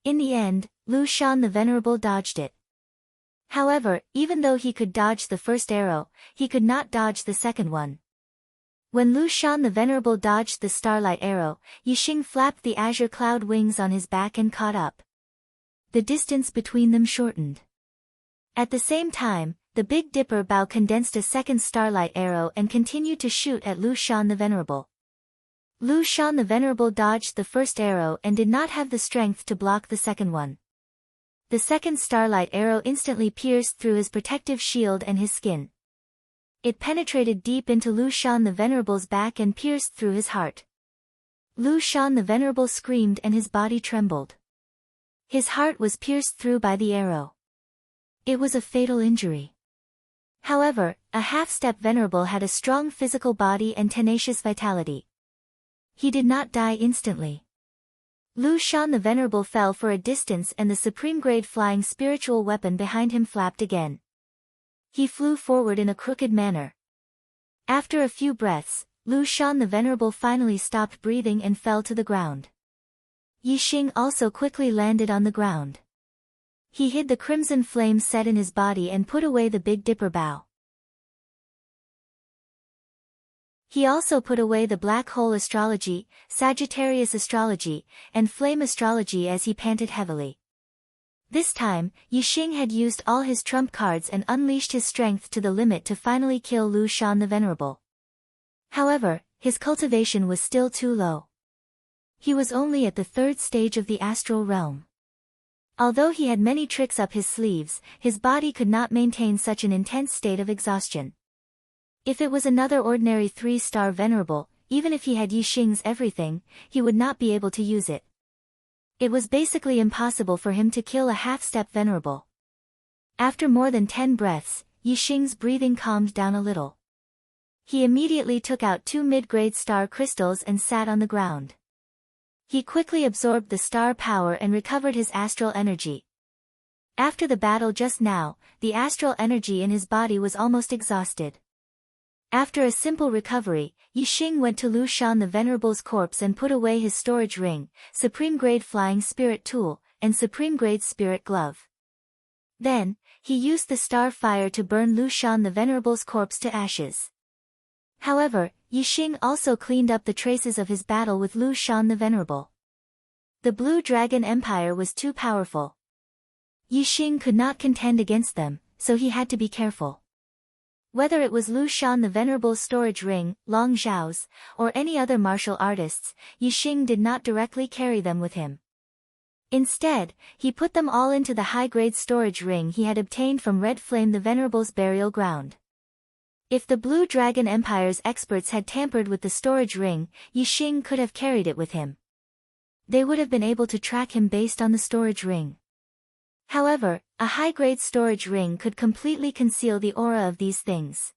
In the end, Lu Shan the Venerable dodged it. However, even though he could dodge the first arrow, he could not dodge the second one. When Lu Shan the Venerable dodged the starlight arrow, Yixing flapped the azure cloud wings on his back and caught up. The distance between them shortened. At the same time, the Big Dipper bow condensed a second starlight arrow and continued to shoot at Lu Shan the Venerable. Lu Shan the Venerable dodged the first arrow and did not have the strength to block the second one. The second starlight arrow instantly pierced through his protective shield and his skin. It penetrated deep into Lu Shan the Venerable's back and pierced through his heart. Lu Shan the Venerable screamed and his body trembled. His heart was pierced through by the arrow. It was a fatal injury. However, a half-step venerable had a strong physical body and tenacious vitality. He did not die instantly. Lu Shan the Venerable fell for a distance and the supreme-grade flying spiritual weapon behind him flapped again. He flew forward in a crooked manner. After a few breaths, Lu Shan the Venerable finally stopped breathing and fell to the ground. Yi Xing also quickly landed on the ground. He hid the crimson flame set in his body and put away the Big Dipper bow. He also put away the black hole astrology, Sagittarius astrology, and flame astrology as he panted heavily. This time, Yi Xing had used all his trump cards and unleashed his strength to the limit to finally kill Lu Shan the Venerable. However, his cultivation was still too low. He was only at the 3rd stage of the astral realm. Although he had many tricks up his sleeves, his body could not maintain such an intense state of exhaustion. If it was another ordinary 3-star venerable, even if he had Yi Xing's everything, he would not be able to use it. It was basically impossible for him to kill a half-step venerable. After more than 10 breaths, Yi Xing's breathing calmed down a little. He immediately took out 2 mid-grade star crystals and sat on the ground. He quickly absorbed the star power and recovered his astral energy. After the battle just now, the astral energy in his body was almost exhausted. After a simple recovery, Yi Xing went to Lu Shan the Venerable's corpse and put away his storage ring, supreme-grade flying spirit tool, and supreme-grade spirit glove. Then, he used the star fire to burn Lu Shan the Venerable's corpse to ashes. However, Yi Xing also cleaned up the traces of his battle with Lu Shan the Venerable. The Blue Dragon Empire was too powerful. Yi Xing could not contend against them, so he had to be careful. Whether it was Lu Shan the Venerable's storage ring, Long Zhao's, or any other martial artists, Yi Xing did not directly carry them with him. Instead, he put them all into the high-grade storage ring he had obtained from Red Flame the Venerable's burial ground. If the Blue Dragon Empire's experts had tampered with the storage ring, Yi Xing could have carried it with him. They would have been able to track him based on the storage ring. However, a high-grade storage ring could completely conceal the aura of these things.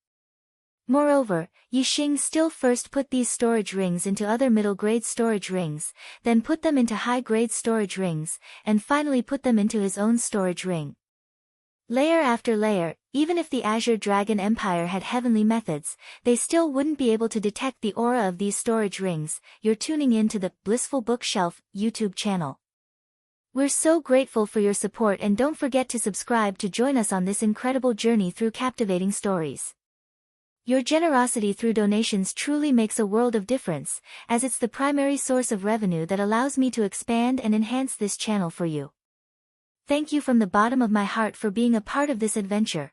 Moreover, Yi Xing still first put these storage rings into other middle-grade storage rings, then put them into high-grade storage rings, and finally put them into his own storage ring. Layer after layer, even if the Azure Dragon Empire had heavenly methods, they still wouldn't be able to detect the aura of these storage rings. You're tuning in to the Blissful Bookshelf YouTube channel. We're so grateful for your support and don't forget to subscribe to join us on this incredible journey through captivating stories. Your generosity through donations truly makes a world of difference, as it's the primary source of revenue that allows me to expand and enhance this channel for you. Thank you from the bottom of my heart for being a part of this adventure.